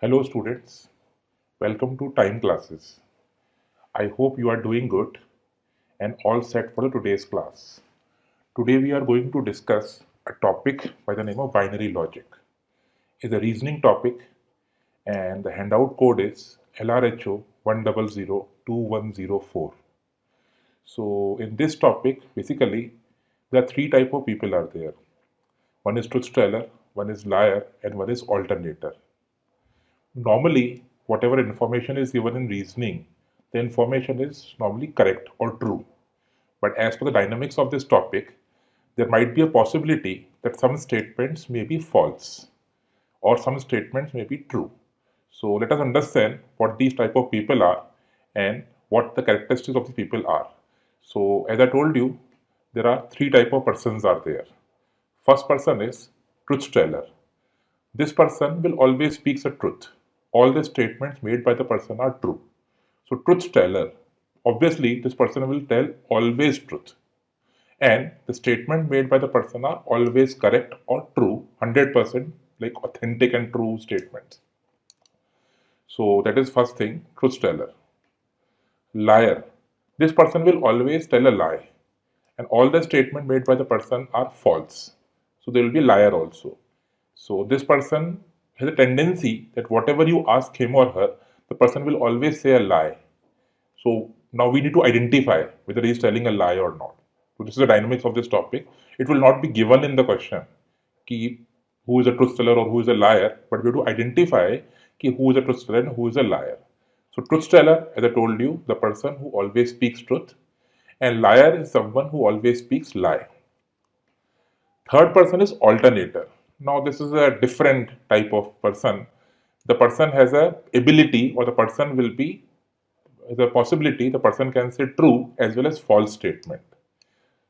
Hello students, welcome to Time Classes. I hope you are doing good and all set for today's class. Today we are going to discuss a topic by the name of binary logic. It's a reasoning topic and the handout code is LRHO 1002104. So in this topic, basically, there are three type of people are there. One is truth teller, one is liar, and one is alternator. Normally, whatever information is given in reasoning, the information is normally correct or true. But as for the dynamics of this topic, there might be a possibility that some statements may be false or some statements may be true. So let us understand what these type of people are and what the characteristics of the people are. So as I told you, there are three type of persons are there. First person is truth teller. This person will always speak the truth. All the statements made by the person are true. So truth teller, obviously this person will tell always truth. And the statement made by the person are always correct or true, 100% like authentic and true statements. So that is first thing, truth teller. Liar. This person will always tell a lie. And all the statement made by the person are false. So there will be liar also. So this person has a tendency that whatever you ask him or her, the person will always say a lie. So now we need to identify whether he is telling a lie or not. So this is the dynamics of this topic. It will not be given in the question ki who is a truth teller or who is a liar, but we have to identify ki who is a truth teller and who is a liar. So truth teller, as I told you, the person who always speaks truth, and liar is someone who always speaks lie. Third person is alternator. Now this is a different type of person. The person has a ability, or the person will be the possibility the person can say true as well as false statement.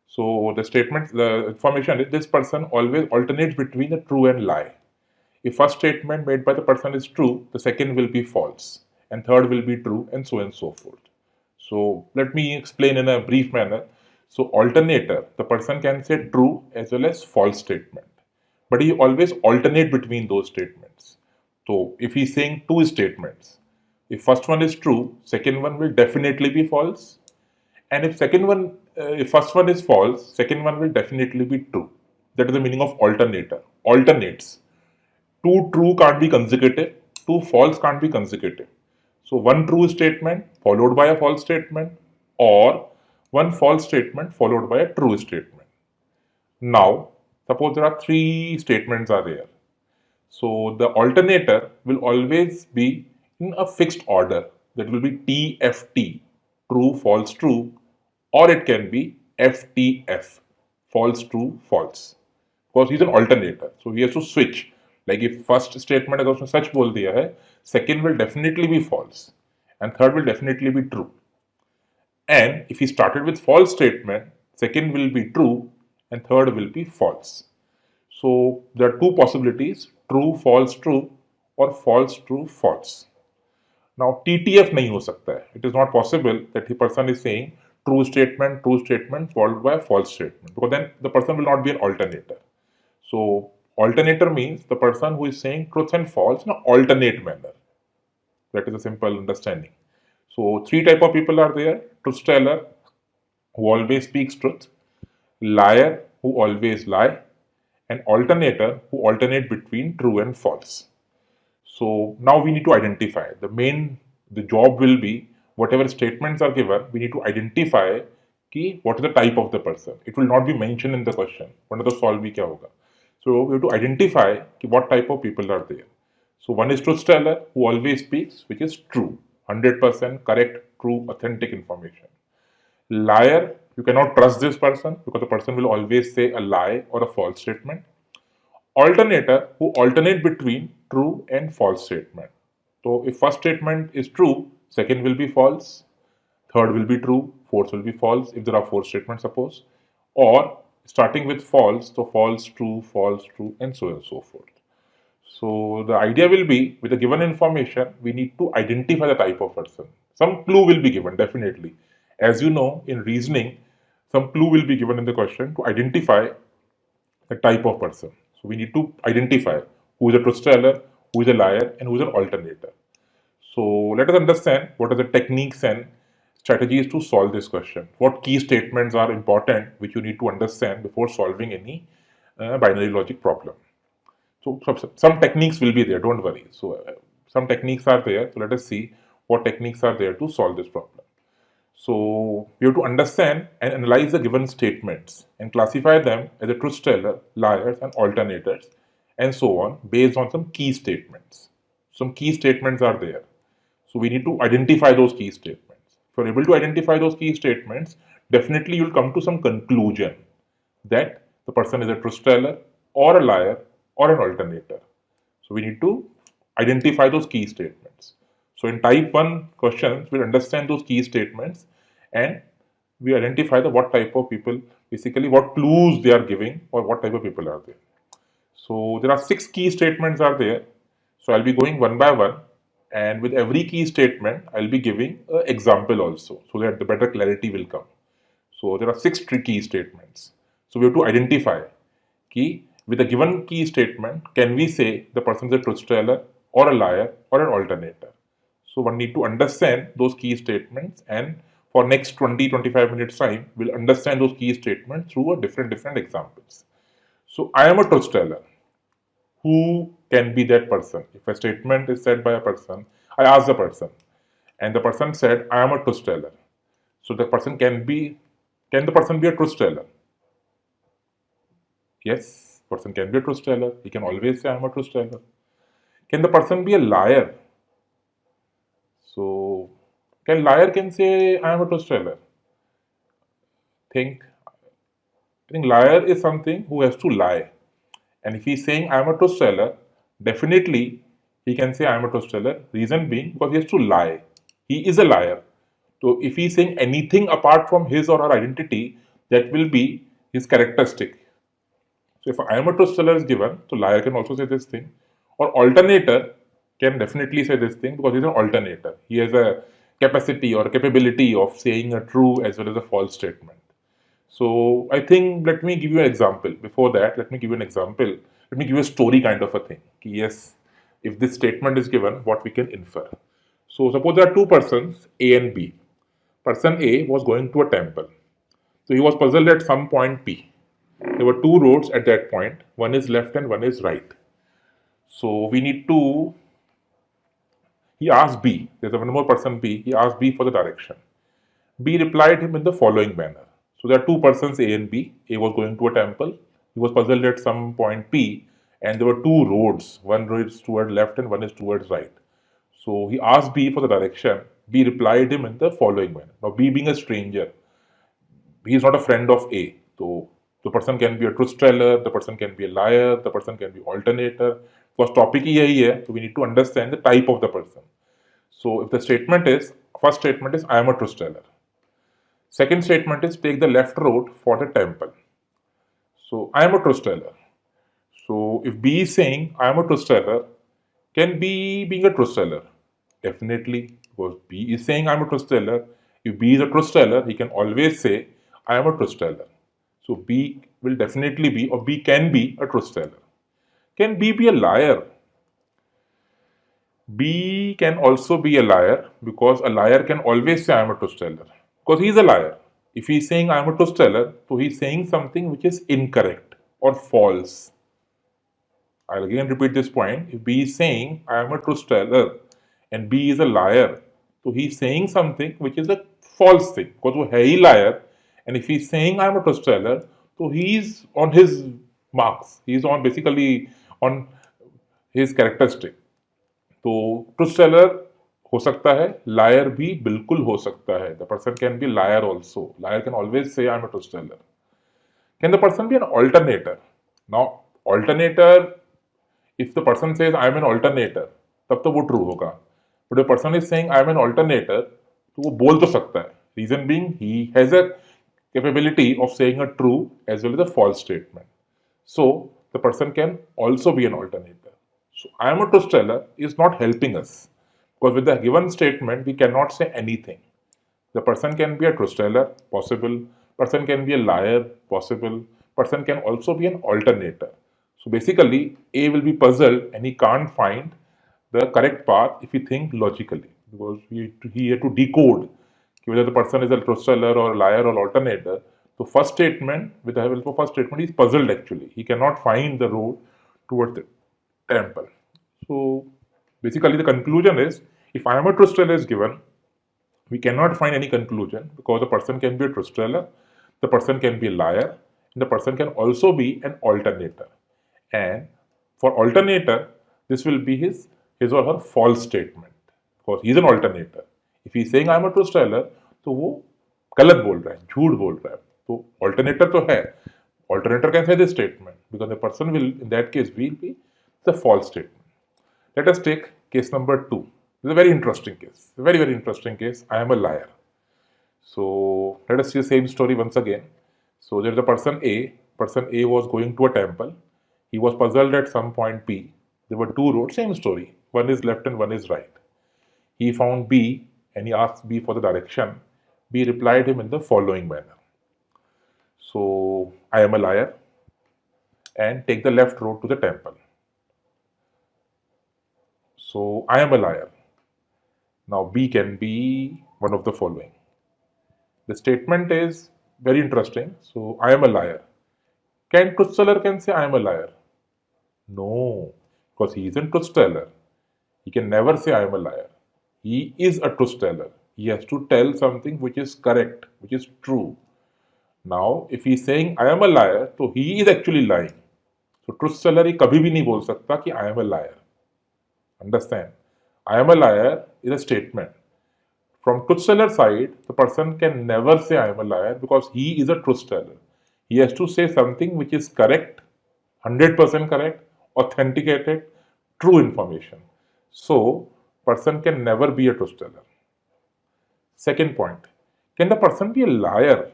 So the statement, the information is this person always alternates between the true and lie. If first statement made by the person is true, the second will be false, and third will be true, and so forth. So let me explain in a brief manner. So alternator, the person can say true as well as false statement, but he always alternate between those statements. So if he's saying two statements, if first one is true, second one will definitely be false, and if first one is false, second one will definitely be true. That is the meaning of alternator. Alternates. Two true can't be consecutive, two false can't be consecutive. So one true statement followed by a false statement, or one false statement followed by a true statement. Now, suppose there are three statements are there. So the alternator will always be in a fixed order. That will be TFT, true, false, true, or it can be FTF, false, true, false. Because he's an alternator, so he has to switch. Like if first statement अगर उसने सच बोल दिया है, second will definitely be false, and third will definitely be true. And if he started with false statement, second will be true, and third will be false. So there are two possibilities, true, false, true, or false, true, false. Now TTF नहीं हो सकता है. It is not possible that the person is saying true statement followed by a false statement, because then the person will not be an alternator. So alternator means the person who is saying truth and false in an alternate manner. That is a simple understanding. So three type of people are there: truth teller, who always speaks truth; liar, who always lie; and alternator, who alternate between true and false. So now we need to identify the job will be whatever statements are given, we need to identify कि what is the type of the person. It will not be mentioned in the question. वरना तो solve भी क्या होगा. So we have to identify कि what type of people are there. So one is truth teller who always speaks, which is true, 100% correct, true, authentic information. Liar, you cannot trust this person because the person will always say a lie or a false statement. Alternator, who alternate between true and false statement. So if first statement is true, second will be false, third will be true, fourth will be false if there are four statements suppose, or starting with false, so false, true, and so forth. So the idea will be with the given information, we need to identify the type of person. Some clue will be given, definitely. As you know, in reasoning, some clue will be given in the question to identify the type of person. So we need to identify who is a truth teller, who is a liar, and who is an alternator. So let us understand what are the techniques and strategies to solve this question. What key statements are important which you need to understand before solving any binary logic problem. So some techniques will be there, don't worry. So some techniques are there. So let us see what techniques are there to solve this problem. So we have to understand and analyze the given statements and classify them as a truth teller, liars, and alternators, and so on, based on some key statements. Some key statements are there. So we need to identify those key statements. If you're able to identify those key statements, definitely you'll come to some conclusion that the person is a truth teller or a liar or an alternator. So we need to identify those key statements. So in type 1 questions, we'll understand those key statements and we identify the what type of people, basically what clues they are giving or what type of people are there. So there are 6 key statements are there. So I'll be going one by one, and with every key statement, I'll be giving an example also, so that the better clarity will come. So there are 6 key statements. So we have to identify key with a given key statement. Can we say the person is a truth teller or a liar or an alternator? So one need to understand those key statements, and for next 20-25 minutes time, we'll understand those key statements through a different examples. So I am a truth teller. Who can be that person? If a statement is said by a person, I ask the person, and the person said, I am a truth teller. So the person can the person be a truth teller? Yes, person can be a truth teller. He can always say, I am a truth teller. Can the person be a liar? So, liar can say, I am a truth teller? I think liar is something who has to lie. And if he's saying I am a truth teller, definitely he can say I am a truth teller. Reason being because he has to lie. He is a liar. So if he's saying anything apart from his or her identity, that will be his characteristic. So if I am a truth teller is given, so liar can also say this thing. Or alternator can definitely say this thing because he's an alternator. He has a capacity or capability of saying a true as well as a false statement. So I think let me give you an example. Before that, let me give you an example. Let me give you a story kind of a thing. Yes, if this statement is given, what we can infer. So suppose there are two persons, A and B. Person A was going to a temple. So he was puzzled at some point P. There were two roads at that point. One is left and one is right. So we need to. He asked B. There's one more person B. He asked B for the direction. B replied him in the following manner. So there are two persons A and B. A was going to a temple. He was puzzled at some point P, and there were two roads. One is toward left and one is towards right. So he asked B for the direction. B replied him in the following manner. Now B being a stranger, he is not a friend of A. So the person can be a truth teller, the person can be a liar, the person can be alternator. Because topic ही यही है, so we need to understand the type of the person. So if the statement is, first statement is I am a truth teller. Second statement is take the left road for the temple. So I am a truth teller. So if B is saying I am a truth teller, can B being a truth teller? Definitely, because B is saying I am a truth teller. If B is a truth teller, he can always say I am a truth teller. So B will definitely be, or B can be a truth teller. Can B be a liar? B can also be a liar because a liar can always say I am a truth teller because he is a liar. If he is saying I am a truth teller, so he is saying something which is incorrect or false. I'll again repeat this point. If B is saying I am a truth teller and B is a liar, so he is saying something which is a false thing because वो है ही liar. And if he is saying I am a truth teller, so he is on his marks. He is on basically on his characteristic. तो truth teller हो सकता है, liar भी बिल्कुल हो सकता है. The person can be liar also. Liar can always say I am a truth teller. Can the person be an alternator? Now alternator, if the person says I am an alternator, तब तो वो ट्रू होगा. But the person is saying I am an alternator, तो वो बोल तो सकता है. Reason being he has a capability of saying a true as well as a false statement. So the person can also be an alternator. So I am a truth teller is not helping us because with the given statement we cannot say anything. The person can be a truth teller, possible. Person can be a liar, possible. Person can also be an alternator. So basically, A will be puzzled and he can't find the correct path if he think logically, because he had to decode whether the person is a truth teller or a liar or alternator. So first statement, with the help of first statement, he's puzzled actually. He cannot find the road towards the temple. So basically, the conclusion is, if I am a truth teller is given, we cannot find any conclusion because the person can be a truth teller, the person can be a liar, and the person can also be an alternator. And for alternator, this will be his or her false statement because he is an alternator. If he is saying I am a truth teller, तो वो गलत बोल रहा है, झूठ बोल रहा है. तो alternator तो है. Alternator can say this statement because the person will in that case will be the false statement. Let us take case number 2. This is a very interesting case. A very, very interesting case. I am a liar. So let us see the same story once again. So there is a person A. Person A was going to a temple. He was puzzled at some point B. There were two roads, same story. One is left and one is right. He found B and he asked B for the direction. B replied him in the following manner. So I am a liar and take the left road to the temple. So I am a liar. Now B can be one of the following. The statement is very interesting. So I am a liar. Can truth teller can say I am a liar? No, because he isn't truth teller. He can never say I am a liar. He is a truth teller. He has to tell something which is correct, which is true. Now, if he is saying I am a liar, so he is actually lying. So truth teller ही कभी भी नहीं बोल सकता कि I am a liar. Understand? I am a liar is a statement. From truth teller side, the person can never say I am a liar because he is a truth teller. He has to say something which is correct, 100% correct, authenticated, true information. So, person can never be a truth teller. Second point, can the person be a liar?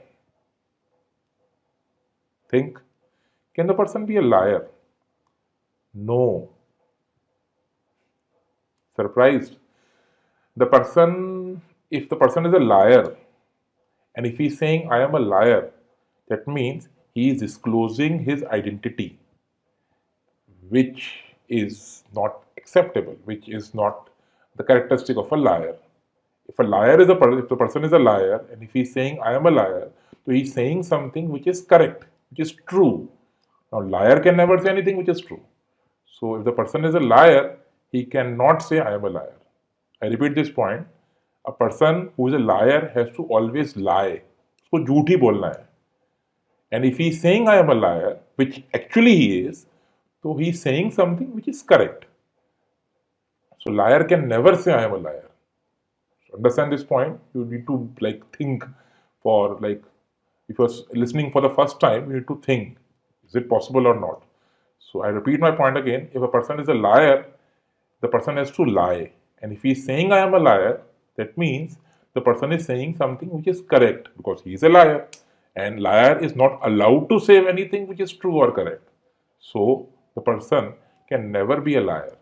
Think, can the person be a liar? No. Surprised? The person, if the person is a liar, and if he's saying I am a liar, that means he is disclosing his identity, which is not acceptable, which is not the characteristic of a liar. If a liar is if the person is a liar, and if he's saying I am a liar, so he's saying something which is correct, which is true. Now, liar can never say anything which is true. So, if the person is a liar, he cannot say I am a liar. I repeat this point. A person who is a liar has to always lie. उसको झूठ ही बोलना है. And if he is saying I am a liar, which actually he is, so he is saying something which is correct. So liar can never say I am a liar. So understand this point? You need to think for if you're listening for the first time, you need to think, is it possible or not? So I repeat my point again. If a person is a liar, the person has to lie. And if he is saying I am a liar, that means the person is saying something which is correct because he is a liar. And liar is not allowed to say anything which is true or correct. So the person can never be a liar.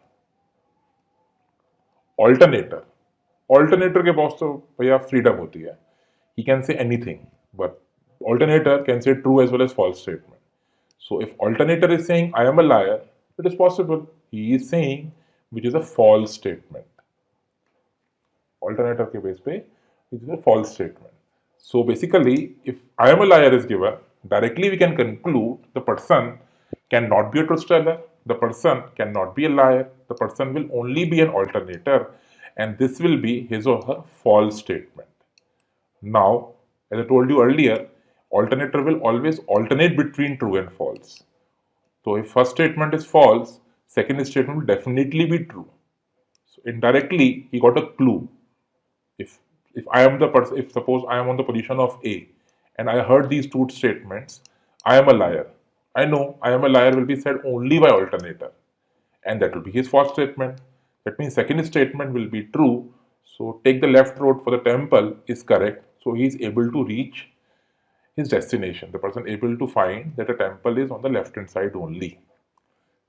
Alternator. Alternator के पास तो भैया freedom होती है. He can say anything, but alternator can say true as well as false statement. So if alternator is saying I am a liar, it is possible he is saying which is a false statement. Alternator के base पे it is a false statement. So basically, if I am a liar is given, directly we can conclude the person cannot be a truth teller, the person cannot be a liar, the person will only be an alternator, and this will be his or her false statement. Now, as I told you earlier, alternator will always alternate between true and false. So if first statement is false, second statement will definitely be true. So indirectly, he got a clue. If I am the person, if suppose I am on the position of A, and I heard these two statements, I am a liar. I know I am a liar will be said only by alternator, and that will be his false statement. That means second statement will be true. So take the left road for the temple is correct. So he is able to reach his destination. The person able to find that the temple is on the left hand side only.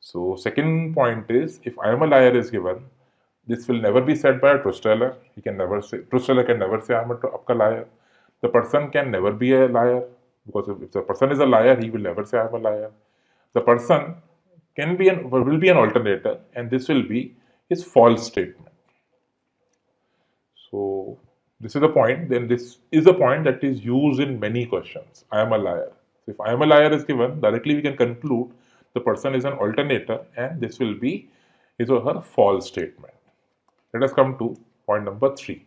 So second point is if I am a liar is given, this will never be said by a truth teller. He can never say, truth teller can never say I am a liar. The person can never be a liar because if the person is a liar, he will never say I am a liar. The person will be an alternator, and this will be his false statement. So this is a point. Then this is a point that is used in many questions. I am a liar. So if I am a liar is given, directly we can conclude the person is an alternator, and this will be his or her false statement. Let us come to point number 3.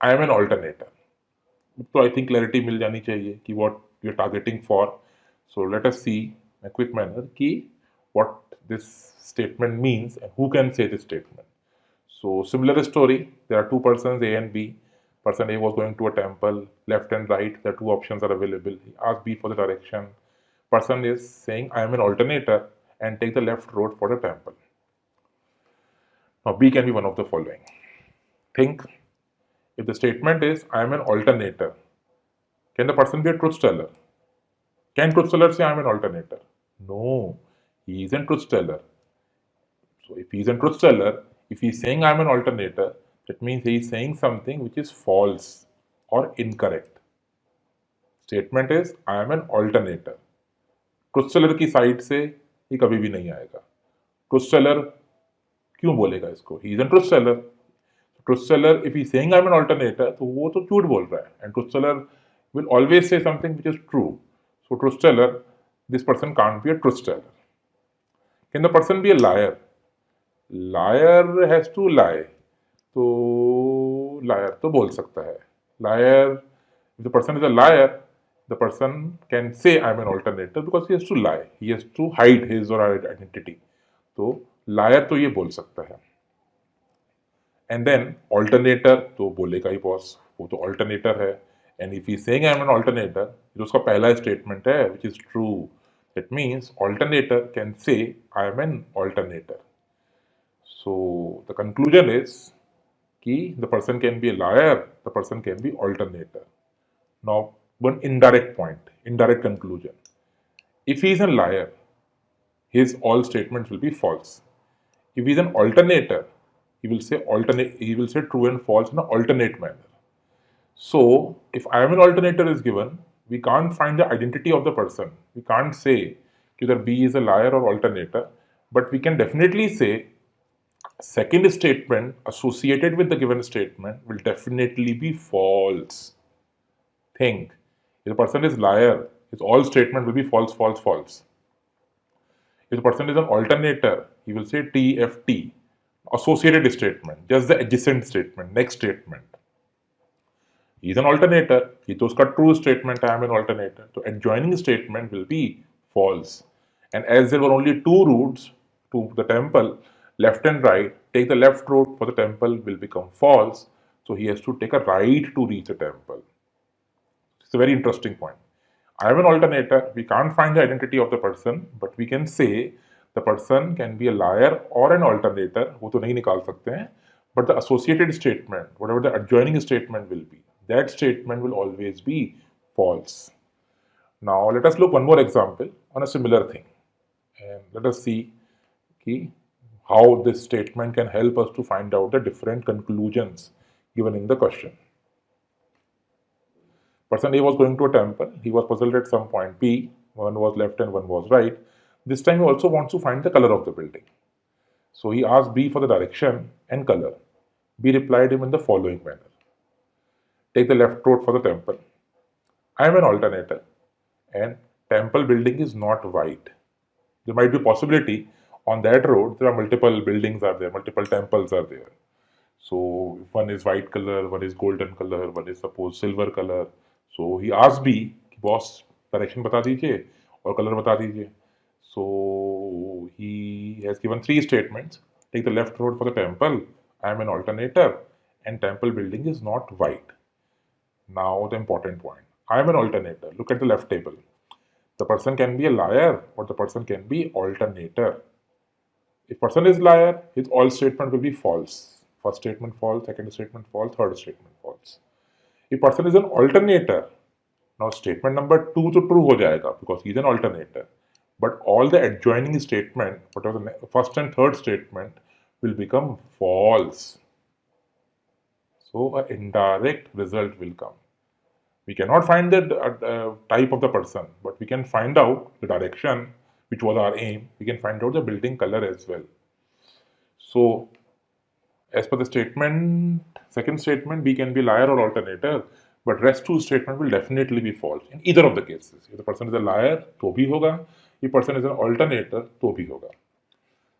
I am an alternator. So I think clarity मिल जानी चाहिए कि what we are targeting for. So let us see in a quick manner कि what this statement means and who can say this statement. So similar story, there are two persons A and B. Person A was going to a temple, left and right, the two options are available. He asked B for the direction. Person is saying I am an alternator and take the left road for the temple. Now B can be one of the following. Think, if the statement is I am an alternator, can the person be a truth teller? Can truth teller say I am an alternator? No, he isn't truth teller. So if he is a truth teller, if he is saying I am an alternator, that means he is saying something which is false or incorrect. Statement is I am an alternator. Truth teller की side से ये कभी भी नहीं आएगा. Truth Taylor क्यों बोलेगा इसको? He is an truth teller. Truth teller if he saying I am an alternator, तो वो तो झूठ बोल रहा है. And truth teller will always say something which is true. So truth teller, this person can't be a truth teller. Can the person be a liar? Liar has to lie. तो liar तो बोल सकता है. Liar, if the person is a liar, the person can say I'm an alternator because he has to lie. He has to hide his or her identity. तो liar तो ये बोल सकता है. And then alternator तो बोलेगा ही boss, वो तो alternator है. And if he's saying I'm an alternator, जो उसका पहला statement है which is true, that means alternator can say I am an alternator. So the conclusion is कि the person can be a liar, the person can be alternator. Now, one indirect point, indirect conclusion. If he is a liar, his all statements will be false. If he is an alternator, he will say true and false in an alternate manner. So, if I am an alternator is given, we can't find the identity of the person. We can't say whether B is a liar or alternator, but we can definitely say second statement associated with the given statement will definitely be false. Think, if the person is liar, his all statement will be false, false, false. If the person is an alternator, he will say TFT, associated statement, just the adjacent statement, next statement. He is an alternator, he chose a true statement, I am an alternator. So adjoining statement will be false. And as there were only two routes to the temple, left and right, take the left road for the temple will become false. So he has to take a right to reach the temple. It's a very interesting point. I am an alternator. We can't find the identity of the person, but we can say the person can be a liar or an alternator. वो तो नहीं निकाल सकते हैं. But the associated statement, whatever the adjoining statement will be, that statement will always be false. Now let us look one more example on a similar thing, and let us see how this statement can help us to find out the different conclusions given in the question. Person A was going to a temple. He was puzzled at some point B. One was left and one was right. This time he also wants to find the color of the building. So he asked B for the direction and color. B replied him in the following manner. Take the left road for the temple. I am an alternator and temple building is not white. There might be possibility on that road there are multiple buildings are there, multiple temples are there. So one is white color, one is golden color, one is suppose silver color. So he asked B, boss direction बता दीजिए और color बता दीजिए. So he has given three statements. Take the left road for the temple. I am an alternator and temple building is not white. Now the important point. I am an alternator. Look at the left table. The person can be a liar or the person can be alternator. If person is liar, his all statement will be false. First statement false, second statement false, third statement false. If person is an alternator, now statement number 2 to true हो जाएगा because he is an alternator. But all the adjoining statement, whatever the first and third statement, will become false. So an indirect result will come. We cannot find the type of the person, but we can find out the direction, which was our aim, we can find out the building color as well. So as per the statement, second statement, B can be liar or alternator, but rest two statement will definitely be false in either of the cases. If the person is a liar, तो भी होगा. If person is an alternator, तो भी होगा.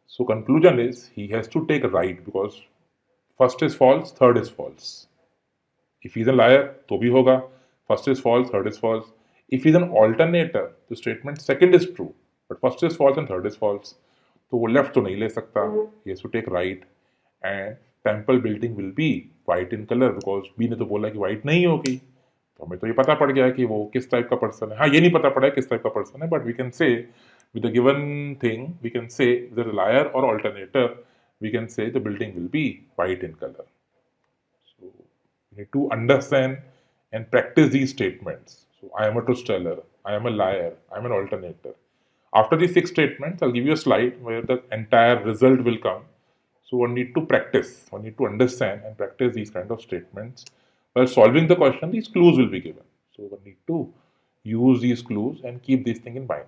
So conclusion is he has to take right because first is false, third is false. If he's a liar, तो भी होगा. First is false, third is false. If he's an alternator, the statement second is true, but first is false and third is false. तो वो left तो नहीं ले सकता. He has to take right. And temple building will be white in colour because B ने तो बोला कि वाइट नहीं होगी, तो हमें तो ये पता पड़ गया है कि वो किस टाइप का पर्सन है. हाँ, ये नहीं पता पड़ा है किस टाइप का पर्सन है, but we can say with the given thing, we can say the liar or alternator, we can say the building will be white in color. So we need to understand and practice these statements. So I am a truth teller, I am a liar, I am an alternator. After these 6 statements, I'll give you a slide where the entire result will come. So one need to practice, one need to understand and practice these kind of statements. While solving the question, these clues will be given. So one need to use these clues and keep this thing in mind.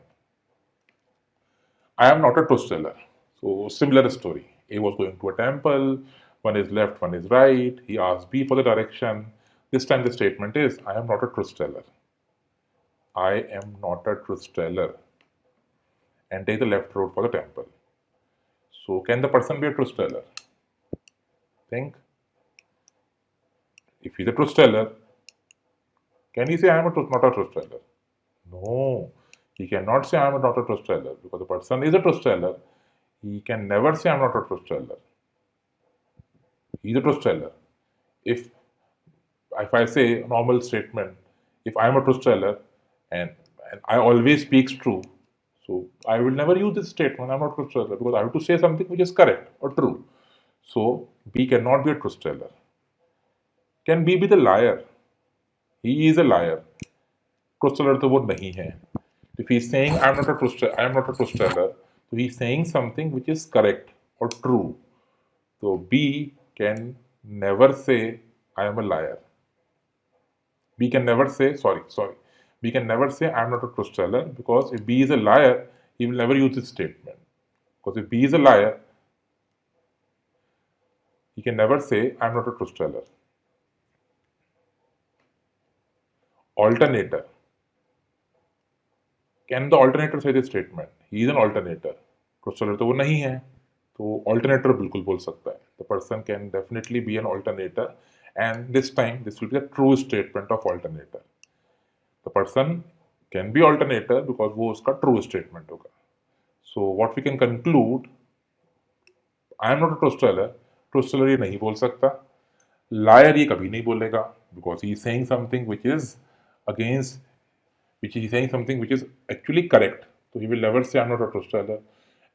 I am not a truth teller. So similar story. A was going to a temple, one is left, one is right. He asked B for the direction. This time the statement is, I am not a truth teller. I am not a truth teller. And take the left road for the temple. So can the person be a truth teller? Think. If he's a truth teller, can he say I am not a truth teller? No, he cannot say I am not a truth teller because the person is a truth teller. He can never say I am not a truth teller. He is a truth teller. If I say a normal statement, if I am a truth teller and I always speaks true, so I will never use this statement, I am not a truth teller, because I have to say something which is correct or true. So B cannot be a truth teller. Can B be the liar? He is a liar. Truth teller तो वो नहीं है. If he is saying I am not a truth teller, so he is saying something which is correct or true. So B can never say I am a liar. B can never say sorry. B can never say I am not a truth teller because if B is a liar, he will never use this statement. Because if B is a liar, he can never say I am not a truth teller. Alternator. Can the alternator say this statement? He is an alternator. Truth teller तो वो नहीं है, तो alternator बिल्कुल बोल सकता है. The person can definitely be an alternator, and this time this will be the true statement of alternator. The person can be alternator because वो उसका true statement होगा. So what we can conclude, I am not a truth teller. Truth teller ये नहीं बोल सकता. Liar ये कभी नहीं बोलेगा because he is saying something which is against, which he is saying something which is actually correct. So he will never say I am not a truth teller.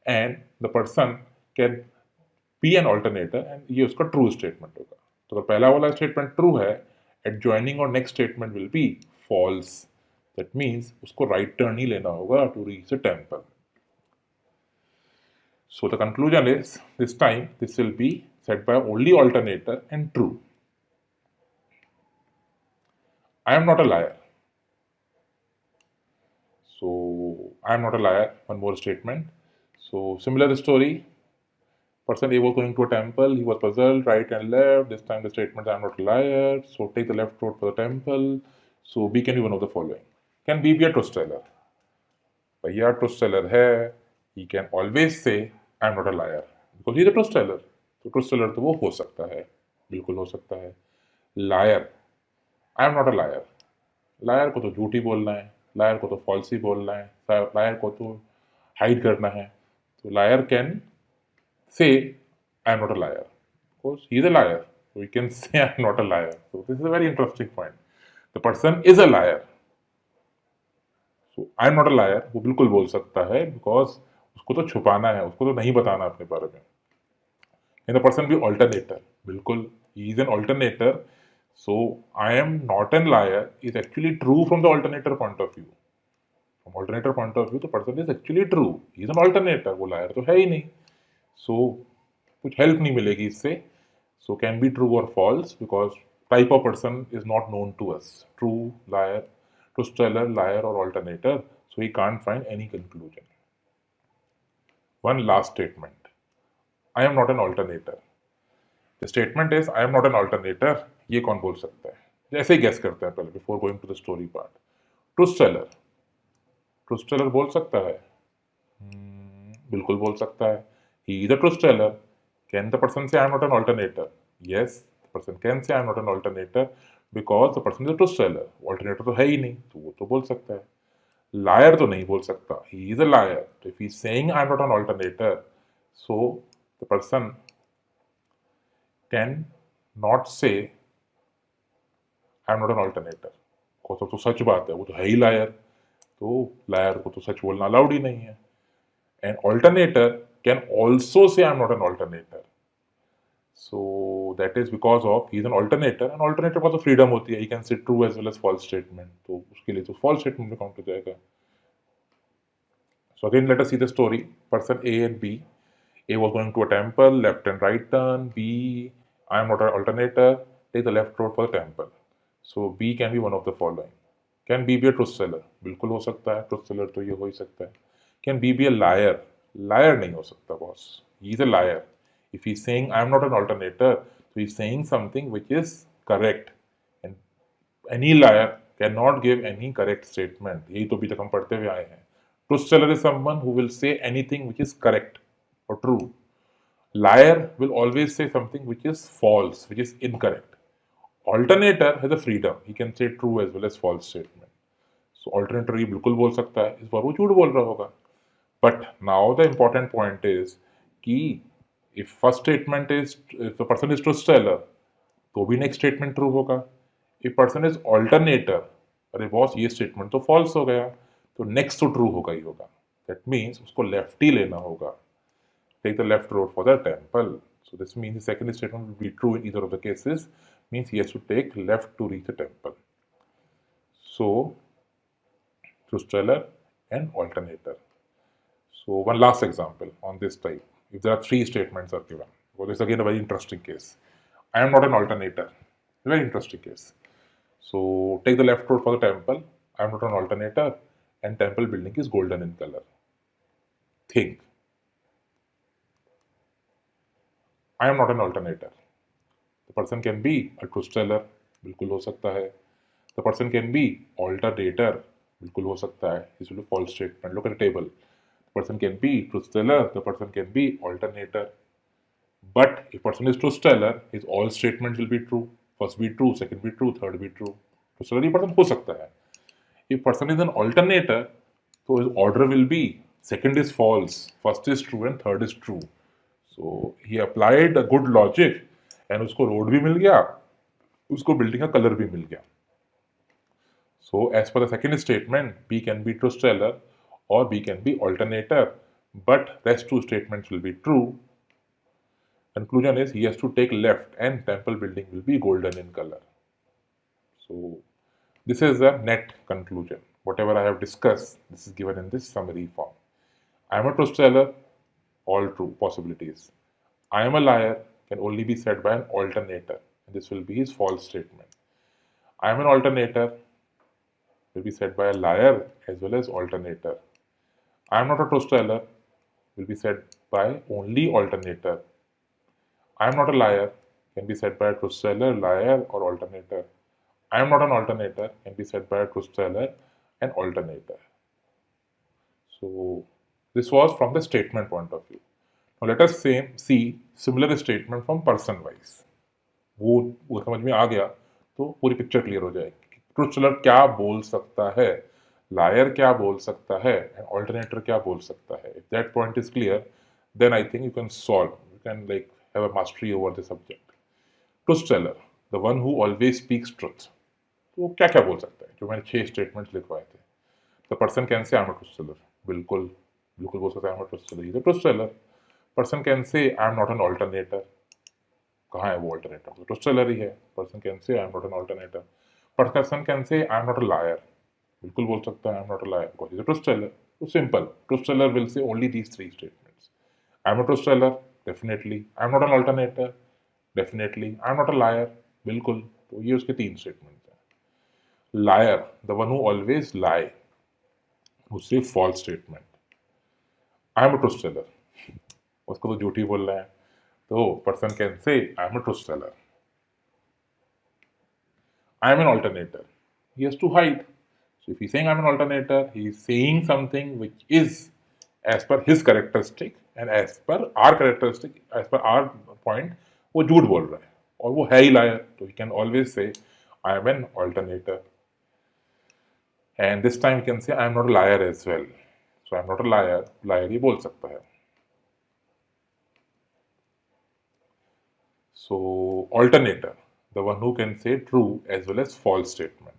And the person can be an alternator and ये उसका true statement होगा. तो अगर पहला वाला statement true है, adjoining और next statement will be false. That means उसको right turn ही लेना होगा to reach the temple. So the conclusion is, this time this will be said by only alternator and true. I am not a liar. So I am not a liar, one more statement. So similar story, person A was going to a temple, he was puzzled right and left. This time the statement I am not a liar, so take the left road for the temple. So B can be one of the following. Can B be a truth teller? भैया truth Taylor है, he can always say I am not a liar because he is a truth teller. तो truth teller तो वो हो सकता है, बिल्कुल हो सकता है. Liar, I am not a liar. Liar को तो झूठ ही बोलना है, लायर को तो फॉल्स ही बोलना है, लायर को तो हाइड करना है. तो liar can say I am not a liar because he is a liar. So we can say I am not a liar. So this is a very interesting point. The person is a liar. So I am not a liar. वो बिल्कुल बोल सकता है because उसको तो छुपाना है, उसको तो नहीं बताना अपने बारे में. Can the person be alternator? बिल्कुल, he is an alternator. So I am not a liar is actually true from the alternator point of view. From alternator point of view, the person is actually true. He is an alternator. वो liar तो है ही नहीं. So कुछ help नहीं मिलेगी इससे. So can be true or false because type of person is not known to us. True, liar, truth teller, liar or alternator. So he can't find any conclusion. One last statement. I am not an alternator. The statement is I am not an alternator. ये कौन बोल सकता है? जैसे ही guess करते हैं पहले before going to the story part. Truth teller. Truth teller बोल सकता है. बिल्कुल बोल सकता है. He is a truth teller. Can the person say I am not an alternator? Yes, the person can say I am not an alternator because the person is a truth teller. Alternator तो है ही नहीं, तो वो तो बोल सकता है. Liar तो नहीं बोल सकता. He is a liar. So if he is saying I am not an alternator, so the person can not say I am not an alternator. को तो सच बात है, वो तो है ही लायर. तो लायर को तो सच बोलना अलाउड ही नहीं है. An alternator can also say I'm not an alternator. So that is because of he is an alternator. An alternator का तो freedom होती है. He can say true as well as false statement. तो उसके लिए तो false statement में count हो जाएगा. So again, let us see the story. Person A and B. A was going to a temple, left and right turn. B, I am not an alternator. Take the left road for the temple. So B can be one of the following. Can B be a truth teller? बिल्कुल हो सकता है. Truth teller तो ये हो ही सकता है. Can B be a liar? Liar नहीं हो सकता boss. He is a liar. If he is saying I am not an alternator, so he is saying something which is correct. And any liar cannot give any correct statement. यही तो अभी तक हम पढ़ते हुए आए हैं. Truth teller is someone who will say anything which is correct or true. Liar will always say something which is false, which is incorrect. Alternator has a freedom. He can say true as well as false statement. So alternator ये बिल्कुल बोल सकता है. इस बार वो झूठ बोल रहा होगा. But now the important point is कि if first statement is if the person is truth teller, तो भी next statement true होगा. If person is alternator, अरे बॉस ये statement तो false हो गया, तो next तो true होगा ही होगा. That means उसको left ही लेना होगा. Take the left road for the temple. So this means the second statement will be true in either of the cases. Means he has to take left to reach the temple. So truth teller and alternator. So one last example on this type. If there are three statements are given, well, this is again a very interesting case. I am not an alternator. Very interesting case. So take the left road for the temple. I am not an alternator, and temple building is golden in color. Think. I am not an alternator. The person can be a truth teller. बिल्कुल हो सकता है. The person can be alternator. बिल्कुल हो सकता है. This will be false statement. Look at the table. The person can be truth teller. The person can be alternator. But if person is truth teller, his all statements will be true. First be true, second be true, third be true. तो teller ये person हो सकता है. If person is an alternator, so his order will be second is false, first is true and third is true. So he applied a good logic and उसको road भी मिल गया, उसको building का color भी मिल गया. So as per the second statement, B can be truth teller or B can be alternator, but rest two statements will be true. Conclusion is he has to take left and temple building will be golden in color. So this is the net conclusion. Whatever I have discussed, this is given in this summary form. I am a truth teller, all true possibilities. I am a liar can only be said by an alternator, and this will be his false statement. I am an alternator will be said by a liar as well as alternator. I am not a truth teller will be said by only alternator. I am not a liar can be said by a truth teller, liar, or alternator. I am not an alternator can be said by a truth teller and alternator. So this was from the statement point of view. Now let us see similar statement from person wise. वो समझ में आ गया तो पूरी picture clear हो जाएगी. Truth Taylor क्या बोल सकता है, लायर क्या बोल सकता है, एंड ऑल्टरनेटर क्या बोल सकता है. If that point is clear, then I think you can solve, you can like have a mastery over the subject. Truth teller, the one who always speaks truth. तो क्या क्या बोल सकता है, जो मैंने 6 स्टेटमेंट्स लिखवाए थे. The person can say I am a truth teller. बिल्कुल बिल्कुल बोल सकता है I am a truth teller. Is a truth teller. Person can say I am not an alternator. कहाँ है वो अल्टरनेटर, तो ट्रुथ टेलर ही है. Person can say I am not an alternator. Person can say I am not a liar. बिल्कुल बोल सकता है I am not a liar because is a truth teller. तो simple, truth teller will say only these 3 statements. I am a truth teller, definitely. I am not an alternator, definitely. I am not a liar, बिल्कुल. तो ये उसके 3 statements हैं. Liar, the one who always लाई, उससे false statement. I am a truth teller, उसको तो झूठी बोल रहे हैं, तो person can say I am a truth teller, I am an alternator. He has to hide. So if he's saying I'm an alternator, he is saying something which is as per his characteristic and as per our characteristic, as per our point, वो झूठ बोल रहा है और वो है ही lawyer, तो he can always say I am an alternator. And this time he can say I am not a liar as well. So I am not a liar. Liar ही बोल सकता है. So alternator, the one who can say true as well as false statement.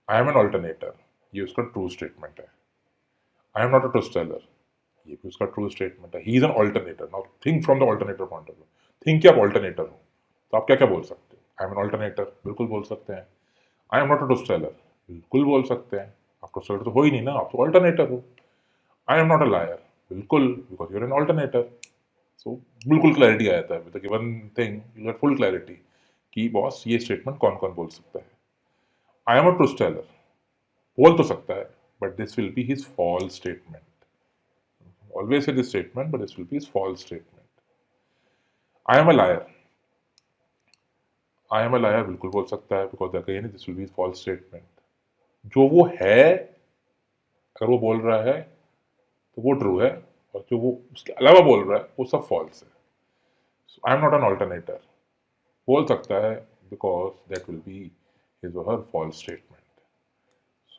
I am an alternator, ये उसका true statement है. I am not a truth teller, ये भी उसका true statement है. He is an alternator. Now think from the alternator point of view. Think कि आप alternator हो, तो आप क्या क्या बोल सकते हो? आई एम एन ऑल्टरनेटर, बिल्कुल बोल सकते हैं. I am not a truth teller, बिल्कुल बोल सकते हैं. आप ट्रूथ टेलर तो हो ही नहीं ना, आप तो ऑल्टरनेटर हो. I am not a liar, बिल्कुल, because you are an alternator. So बिल्कुल क्लैरिटी आ जाता है with the given thing, you get full clarity कि बॉस ये स्टेटमेंट कौन कौन बोल सकता है. I am a truth teller बोल तो सकता है, but this will be his false statement. Always say this statement, but this will be his false statement. I am a liar. I am a liar बिल्कुल बोल सकता है, because again this will be his false statement. जो वो है, अगर वो बोल रहा है तो वो ट्रू है, और जो वो उसके अलावा बोल रहा है वो सब फॉल्स है. So I am not an alternator. बोल सकता है, because that will be his or her false statement.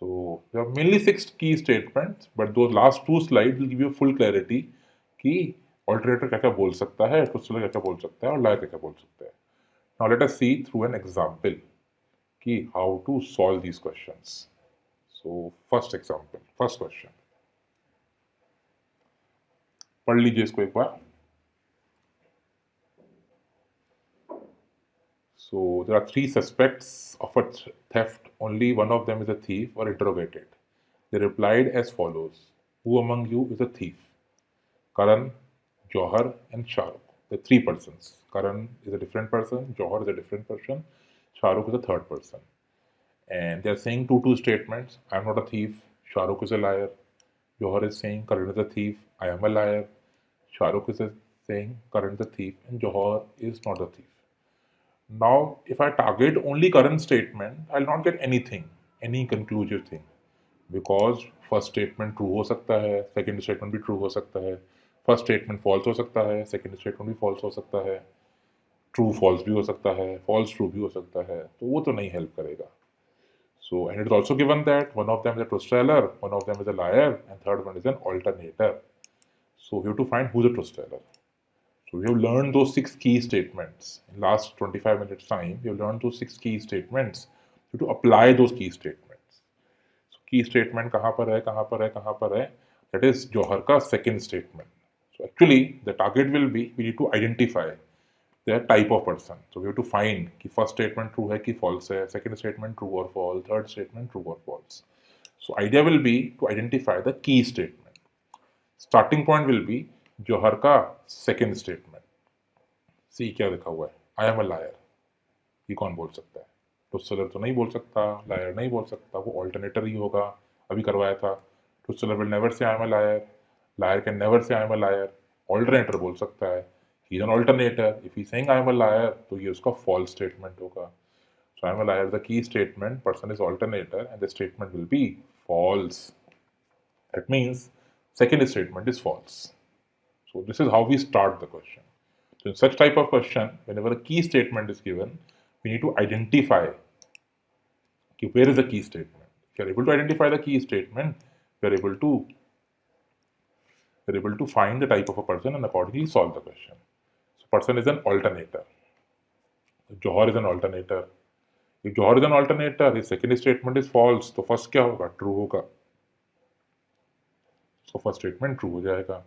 So there are mainly 6 key statements, but those last 2 slides will give you full clarity कि alternator क्या क्या बोल सकता है, truth Taylor क्या क्या बोल सकता है, और लायर क्या क्या बोल सकता है. Now let us see through an example कि how to solve these questions. So first example, first question पढ़ लीजिए इसको एक बार. So there are 3 suspects of a theft. Only one of them is a thief or interrogated. They replied as follows: Who among you is a thief? Karan, Johar, and Shahrukh. The 3 persons. Karan is a different person, Johar is a different person, Shahrukh is a third person. And they are saying two statements. I am not a thief, Shahrukh is a liar. Johar is saying Karan is a thief, I am a liar. Shahrukh is saying Karan is a thief, and Johar is not a thief. Now, if I target only Karan's statement, I'll not get anything, any conclusive thing. Because first statement true हो सकता है, second statement भी true हो सकता है, first statement false हो सकता है, सेकेंड स्टेटमेंट भी फॉल्स हो सकता है, ट्रू फॉल्स भी हो सकता है, फॉल्स ट्रू भी हो सकता है, तो वो तो नहीं हेल्प करेगा. So and it is also given that one of them is a truth teller, one of them is a liar, and third one is an alternator. So you have to find who is a truth teller. So we have learned those 6 key statements. In last 25 minutes time, we have learned those 6 key statements. So to apply those key statements. की statement कहाँ पर है, कहाँ पर है, कहाँ पर है? दैट इज जौहर का second statement. So actually the target will be we need to identify the type of person. So we have to find कि फर्स्ट स्टेटमेंट ट्रू है कि फॉल्स है, सेकेंड स्टेटमेंट ट्रू और फॉल्स, थर्ड स्टेटमेंट ट्रू और false. So idea will be to identify the key statement. Starting point will be Johar का second statement. See क्या लिखा हुआ है? I am a liar. ये कौन बोल सकता है? ट्रूथ टेलर तो नहीं बोल सकता, लायर नहीं बोल सकता, वो ऑल्टरनेटर ही होगा, अभी करवाया था. Truth Taylor will never say I am a liar, liar can never say I am a liar, alternator बोल सकता है, he is an alternator. If he saying I am a liar, तो ये उसका फॉल्स स्टेटमेंट होगा. So I am a liar the key statement, person is alternator, and the statement will be false. That means second statement is false. So this is how we start the question. So in such type of question, whenever a key statement is given, we need to identify where is the key statement. If you are able to identify the key statement, we are able to find the type of a person and accordingly solve the question. So person is an alternator. Johar is an alternator. If Johar is an alternator, his second statement is false, तो first क्या होगा? True होगा. So first statement true हो जाएगा.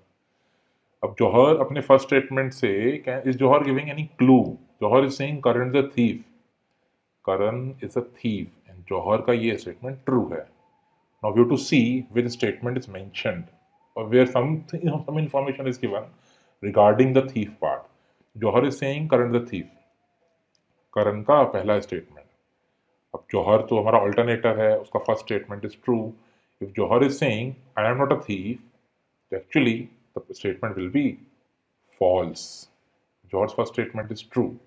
अब जौहर अपने first statement से is Johar giving any clue? Johar is saying Karan is a thief. Karan is a thief and Johar का ये स्टेटमेंट ट्रू है. Now we have to see which statement is mentioned or where some information is given regarding the thief part. Johar is saying Karan the thief. Karan का पहला statement. अब जौहर तो हमारा alternator है, उसका first statement is true. If Johar is saying I am not a thief, actually the statement will be false. Johar's first statement is true.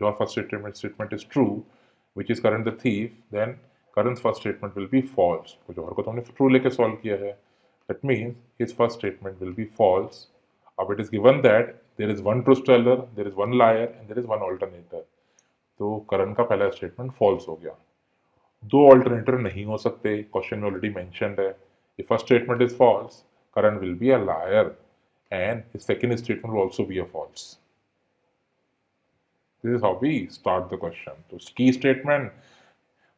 Johar's first statement is true, which is Karan the thief, then Karan's first statement will be false. तो जौहर को तो हमने true लेके solve किया है. That means his first statement will be false. अब it is given that there is one truth teller, there is one liar, and there is one alternator. तो करण का पहला स्टेटमेंट फॉल्स हो गया. दो ऑल्टरनेटर नहीं हो सकते, क्वेश्चन में ऑलरेडी मेंशन्ड है. If first statement is false, Karan will be a liar, and his second statement will also be a false. This is how we start the question. So key statement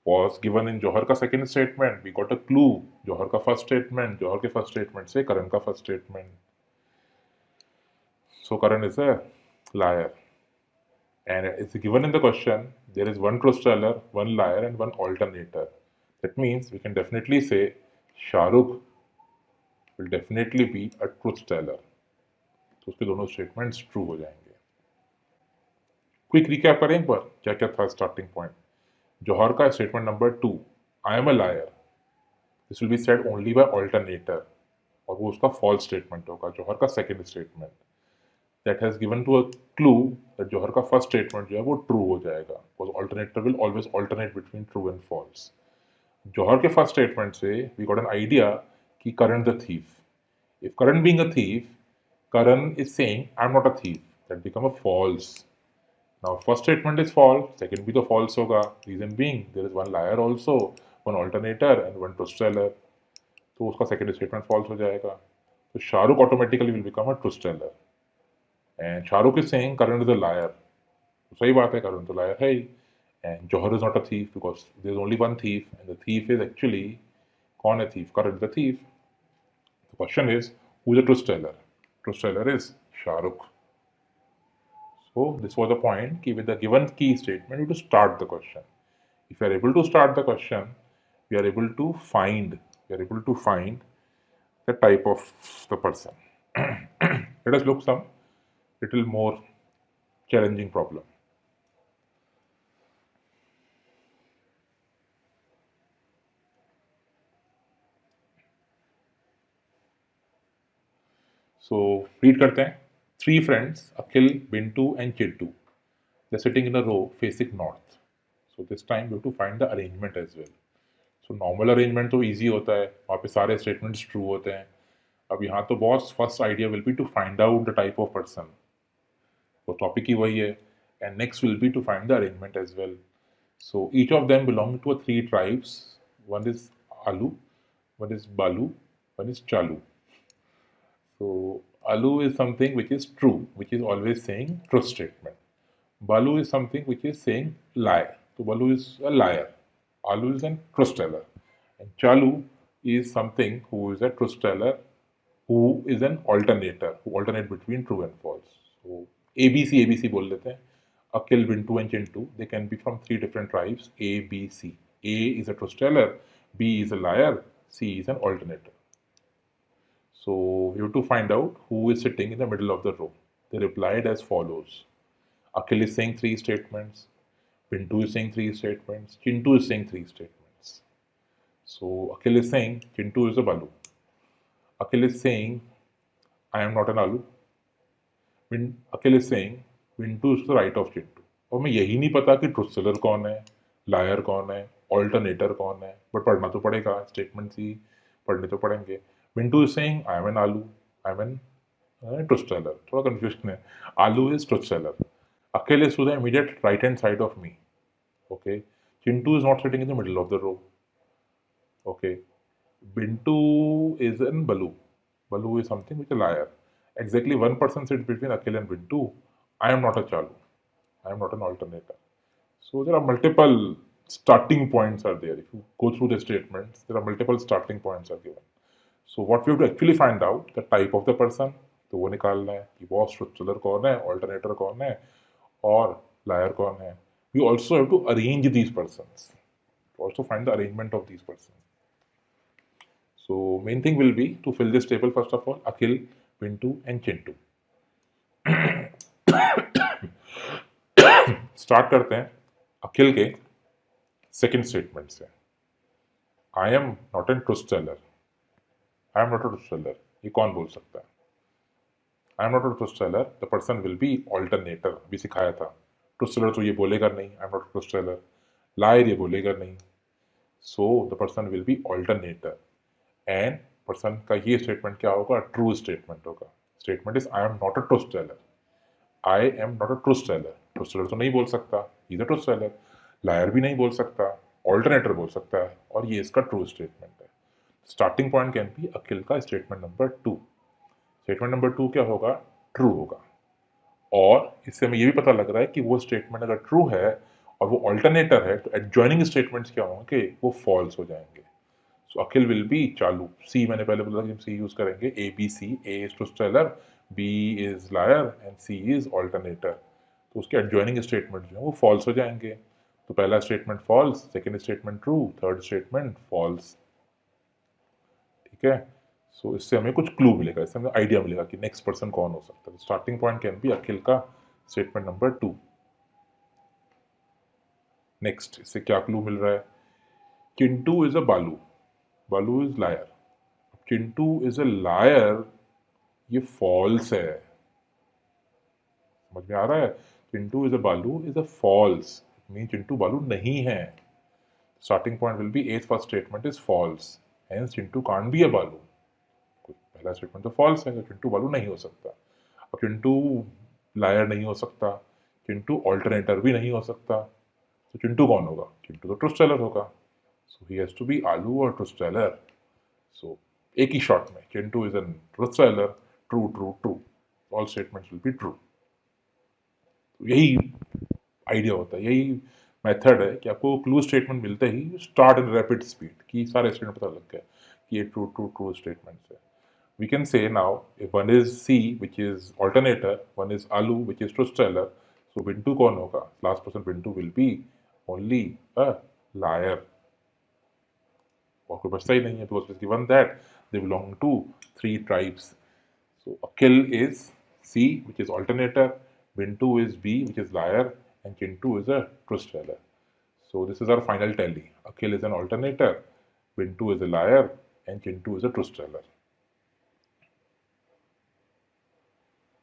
was given in Johar ka second statement. We got a clue. Johar ka first statement. Johar ke first statement से Karan का first statement. So Karan is a liar. And it's given in the question, there is one truth teller, one liar, and one alternator. That means we can definitely say Shahrukh will definitely be a truth teller. तो उसके दोनों statements true हो जाएंगे. Quick recap करें एक बार क्या क्या था स्टार्टिंग पॉइंट. जौहर का statement number 2, I am a liar, this will be said only by alternator, और वो उसका फॉल्स स्टेटमेंट होगा. जौहर का second statement that has given to a clue that Johar का फर्स्ट स्टेटमेंट जो है वो ट्रू हो जाएगा, because alternator will always alternate between true and false. Johar के फर्स्ट स्टेटमेंट से वी गॉट एन आइडिया कि Karan the thief. If Karan being a thief, Karan is saying I am not a thief, that become a false. Now, first statement is false, second भी तो false होगा. Reason being, there is one liar also, one alternator and one truth teller. तो उसका second statement false हो जाएगा. So Shahrukh automatically will become a truth teller. And Shahrukh is saying Karan is a liar. तो सही बात है, Karan तो liar है ही. And Johar is not a thief because there is only one thief, and the thief is actually कौन है thief? Karan is the thief. The question is, who is the truth teller? Truth teller is Shahrukh. So this was the point कि with the given key statement, you have to start the question. If you are able to start the question, we are able to find the type of the person. Let us look some little more challenging problem. So read करते हैं. Three friends, Akhil, Bintu and Chintu. They're sitting in a row facing north. So this time you have to find the arrangement as well. So normal arrangement तो easy होता है, वहाँ पे सारे statements true होते हैं. अब यहाँ तो boss first idea will be to find out the type of person. तो टॉपिक ही वही है. And next will be to find the arrangement as well. So each of them belong to a three tribes. One is Alu, one is Balu, one is Chalu. So Alu is something which is true, which is always saying truth statement. Balu is something which is saying lie. So Balu is a liar. Alu is a truth teller. And Chalu is something who is a truth teller, who is an alternator, who alternate between true and false. So ABC बोल लेते हैं. Akhil, Bintu and Chintu, they can be from three different tribes, A, B, C. A is a truth teller, B is a liar, C is an alternator. So you have to find out who is sitting in the middle of the row. They replied as follows. Akhil is saying three statements, Bintu is saying three statements, Chintu is saying three statements. So Akhil is saying Chintu is a Balu. Akhil is saying I am not an Alu. Akhil is saying Bintu is to the right of Chintu. और मैं यही नहीं पता कि truth Taylor कौन है, lawyer कौन है, ऑल्टरनेटर कौन है, बट पढ़ना तो पड़ेगा, स्टेटमेंट्स ही पढ़ने तो पड़ेंगे. Bintu is saying I am an Alu, I am an truth teller. थोड़ा confusion है. Alu is truth teller. Akhil is to the immediate right hand side of me. Okay. Chintu is not sitting in the middle of the row. Okay. Bintu is in Balu. Balu is something which is a liar. Exactly one person sits between Akhil and Bintu. I am not a Chalu. I am not an alternator. So there are multiple starting points are there. If you go through the statements, there are multiple starting points are given. So what we have to actually find out the type of the person. तो वो निकालना है कि वो truth Taylor कौन है, alternator कौन है, और लायर कौन है. We also have to arrange these persons. Also find the arrangement of these persons. So main thing will be to fill this table first of all. Akhil, Bintu and Chintu. Start करते हैं अखिल के second statement से. I am not N truth teller. I am not a truth teller. ये कौन बोल सकता है? I am not a truth teller, the person will be alternator, भी सिखाया था। ट्रुथ टेलर तो ये बोलेगा नहीं I am not a truth teller, liar ये बोलेगा नहीं, so the person will be alternator. And person का ये स्टेटमेंट क्या होगा, ट्रू स्टेटमेंट होगा। Statement is I am not a truth teller, I am not a truth teller. Truth teller तो नहीं बोल सकता, is a truth teller. Liar भी नहीं बोल सकता, ऑल्टरनेटर बोल सकता है, और ये इसका ट्रू स्टेटमेंट है। स्टार्टिंग पॉइंट कैन बी अखिल का स्टेटमेंट नंबर 2। स्टेटमेंट नंबर 2 क्या होगा, ट्रू होगा। और इससे हमें ये भी पता लग रहा है कि वो स्टेटमेंट अगर ट्रू है और वो ऑल्टरनेटर है, तो एडजॉइनिंग स्टेटमेंट्स क्या होंगे, वो फॉल्स हो जाएंगे। सो अखिल विल बी चालू। सी मैंने पहले बोला कि हम सी यूज करेंगे, A B C, A is truth teller, B is liar and C is alternator. तो उसके एडजॉइनिंग स्टेटमेंट जो है वो फॉल्स हो जाएंगे। तो पहला statement false, second statement true, third statement false. ठीक है, सो इससे हमें कुछ क्लू मिलेगा, इससे हमें आइडिया मिलेगा कि नेक्स्ट पर्सन कौन हो सकता है। स्टार्टिंग पॉइंट कैन बी अखिल का स्टेटमेंट नंबर 2। नेक्स्ट इससे क्या क्लू मिल रहा है, Chintu is a Balu, Balu is liar. Chintu is a liar, ये फॉल्स है। समझ में आ रहा है, Chintu is a Balu is a false, mean Chintu Balu नहीं है। Starting point will be as first statement is false, hence Chintu can't be a Balu. पहला स्टेटमेंट तो फॉल्स है, तो चिंटू बालू नहीं हो सकता। अब चिंटू लायर नहीं हो सकता, चिंटू ऑल्टरनेटर भी नहीं हो सकता, तो चिंटू कौन होगा, चिंटू तो ट्रुथ टेलर होगा। So he has to be आलू और ट्रुथ टेलर। सो एक ही शॉट में Chintu is an truth teller, true true true, all statements will be true. तो यही आइडिया होता है, यही मेथड है कि आपको क्लू स्टेटमेंट मिलते ही स्टार्ट इन रैपिड स्पीड कि सारे स्टेटमेंट पता लग गए कि ये ट्रू ट्रू ट्रू स्टेटमेंट्स है। We can say now if one is C which is alternator, one is Alu which is truth teller, so Bintu कौन होगा, last person Bintu will be only a liar। और कोई बचता ही नहीं है, because it is given that they belong to 3 tribes। So Akhil is C which is alternator, Bintu is B which is liar, and Chintu is a truth teller। So this is our final tally, Akhil is an alternator, Bintu is a liar, and Chintu is a truth teller।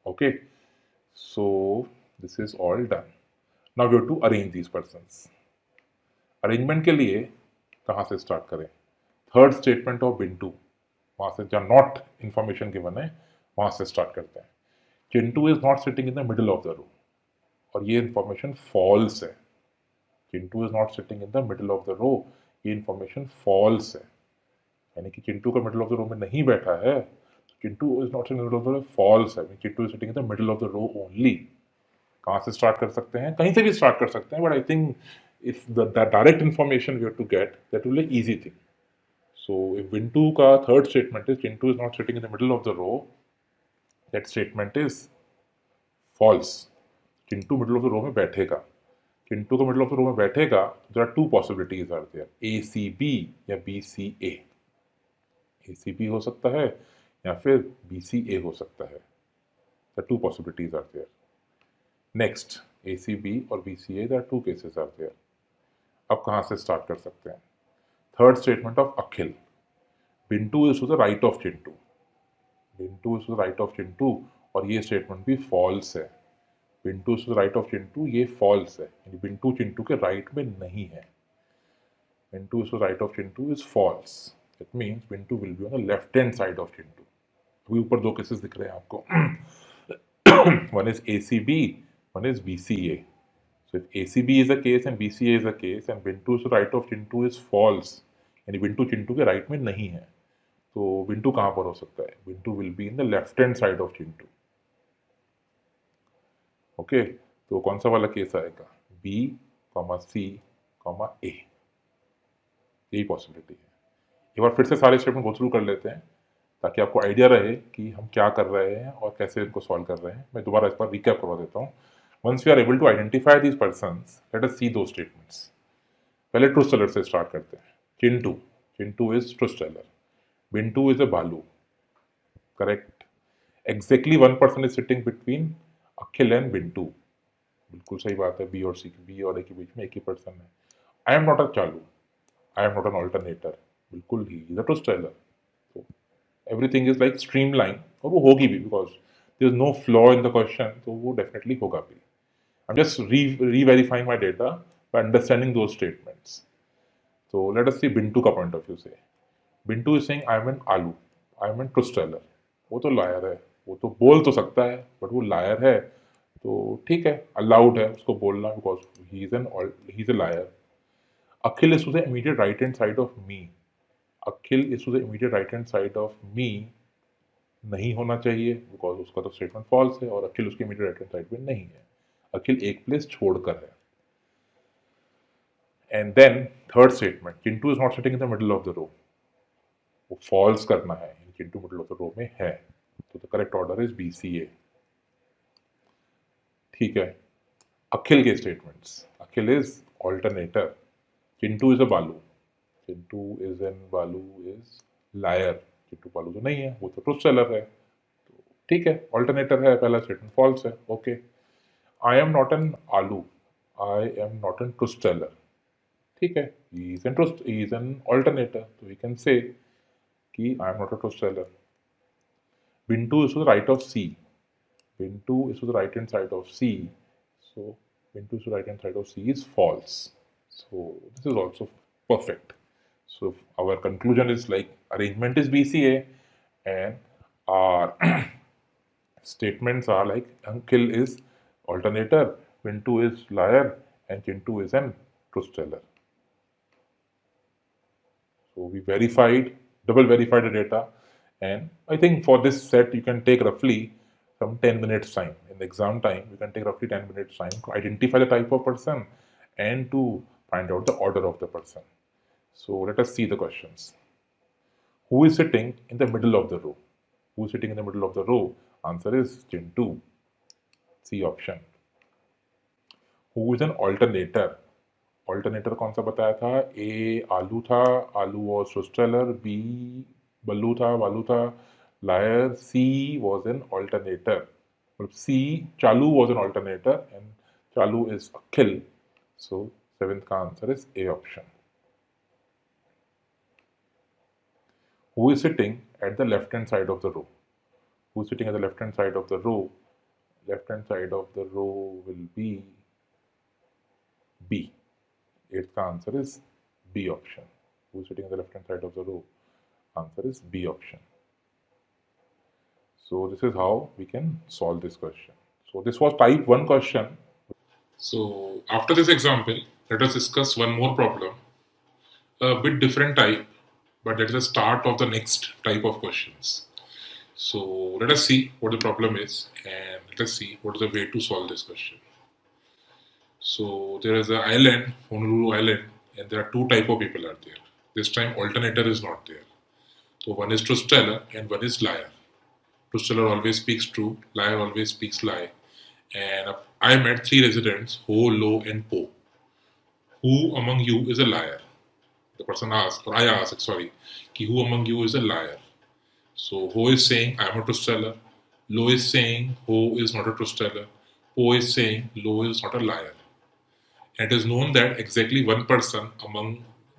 Okay, so this is all done। Now we have to arrange these persons। Arrangement के लिए कहाँ से start करें, third statement of बिंटू, वहाँ से जहाँ not information given है वहाँ से स्टार्ट करते हैं। Chintu is not sitting in the middle of the row, और ये इंफॉर्मेशन फॉल्स है। Chintu is not sitting in the middle of the row, ये इंफॉर्मेशन फॉल्स है, यानी कि चिंटू का मिडल ऑफ द रो में नहीं बैठा है। Chintu is not sitting in the middle of the row, false है, Chintu is sitting in the middle of the row only. कहाँ से स्टार्ट कर सकते हैं, कहीं से भी स्टार्ट कर सकते हैं, but I think if the direct information we have to get, that will be an easy thing। So if Bintu ka third statement is Chintu is not sitting in the middle of the row, that statement is false। Chintu middle of the row में बैठेगा, Chintu का middle of the row में बैठेगा, there are two possibilities are there, A C B या B C A। A C B हो सकता है या फिर B C A हो सकता है, the two possibilities are there। Next A C B और B C A, there are two cases are there। अब कहाँ से स्टार्ट कर सकते हैं, third statement of Akhil, Bintu is to the right of Chintu, Bintu is to the right of Chintu, और ये statement भी फॉल्स है। Bintu is to the right of Chintu, ये फॉल्स है, यानी बिंटू चिंटू के राइट में नहीं है। Bintu is to the right of Chintu is false, it means Bintu will be on the left hand side of Chintu. तो ऊपर दो केसेस दिख रहे हैं आपको, one is A C B, one is B C A. So if ACB is a case and BCA is a case and Bintu is right of Chintu is false, यानी बिंटू चिंटू के right में नहीं है, तो बिंटू कहाँ पर हो सकता है, Bintu will be in the left hand side of Chintu. Okay, तो कौन सा वाला केस आएगा, B comma C comma A, यही पॉसिबिलिटी है। एक बार फिर से सारे स्टेटमेंट गो थ्रू कर लेते हैं ताकि आपको आइडिया रहे कि हम क्या कर रहे हैं और कैसे इनको सॉल्व कर रहे हैं। मैं दोबारा इस पर रिकैप करवा देता हूँ। Once we are able to identify these persons, let us see दो स्टेटमेंट्स। पहले ट्रुथ टेलर से स्टार्ट करते हैं। Chintu, Chintu is truth teller, Bintu is a Balu, correct. Exactly one person is sitting between Akhil and Bintu, बिल्कुल सही बात है, बी और सी, बी और ए के बीच में एक ही पर्सन है। I am not a Chalu, I am not an alternator, बिल्कुल he is a truth teller. तो everything is like streamline, और वो होगी भी, because there is no flaw in the question, तो वो डेफिनेटली होगा भी. I'm just re-verifying my data by understanding those statements. So let us see Bintu का point of view से. Bintu is saying I am an आलू, I am an truth teller. वो तो lawyer है, वो तो बोल तो सकता है, बट वो लायर है, तो ठीक है, अलाउड है उसको बोलना, because he is a lawyer. Akhil is to the immediate right hand side of me. Akhil is to the immediate right hand side of me नहीं होना चाहिए, बिकॉज उसका तो स्टेटमेंट फॉल्स है और अखिल उसके इमीडिएट राइट हैंड साइड में नहीं है. अखिल एक प्लेस छोड़कर है. And then third statement, Chintu is not sitting in the middle of the row. वो फॉल्स करना है, Chintu middle of the row में है, तो the correct order is BCA. ठीक है. अखिल के statements, Akhil is alternator, Chintu is a Balu, Chintu is an Balu is liar. Chintu Balu तो नहीं है, वो तो ट्रुथ टेलर है, तो ठीक है, ऑल्टरनेटर है, पहला स्टेटमेंट फॉल्स है. Okay. I am not an Aalu, I am not N truth teller. ठीक है, he is an alternator, so we can say कि I am not a truth teller. Bintu is to the right of C. Bintu is to the right hand side of C. So Bintu is to the right hand side of C is false. So this is also perfect. So our conclusion is like arrangement is BCA and our statements are like Ankil is alternator, Bintu is liar and Chintu is an truth teller. So we double verified the data, and I think for this set you can take roughly some 10 minutes time. In the exam time, you can take roughly 10 minutes time to identify the type of person and to find out the order of the person. So let us see the questions. Who is sitting in the middle of the row? Who is sitting in the middle of the row? Answer is Chintu. C option. Who is an alternator? Alternator कौन सा बताया था? ए आलू था, आलू was truth B बल्लू था, बालू था liar, C was an alternator. C Chalu was an alternator and Chalu is Akhil. So seventh का answer is A option. Who is sitting at the left hand side of the row? Who is sitting at the left hand side of the row? Left hand side of the row will be B. Eighth answer is B option. Who is sitting on the left hand side of the row? Answer is B option. So this is how we can solve this question. So this was type 1 question. So after this example, let us discuss one more problem. A bit different type, but that is the start of the next type of questions. So let us see what the problem is and let us see what is the way to solve this question. So there is an island, Honolulu Island, and there are two type of people are there. This time alternator is not there. So one is truth teller and one is liar. Truth teller always speaks true, liar always speaks lie. And I met 3 residents, Ho, Lo and Po. Who among you is a liar? The person asked, or I asked, sorry, ki who among you is a liar? So Ho is saying I am a truth teller. Lo is saying Ho is not a truth teller. Po is saying Lo is not a liar. And it is known that exactly one person among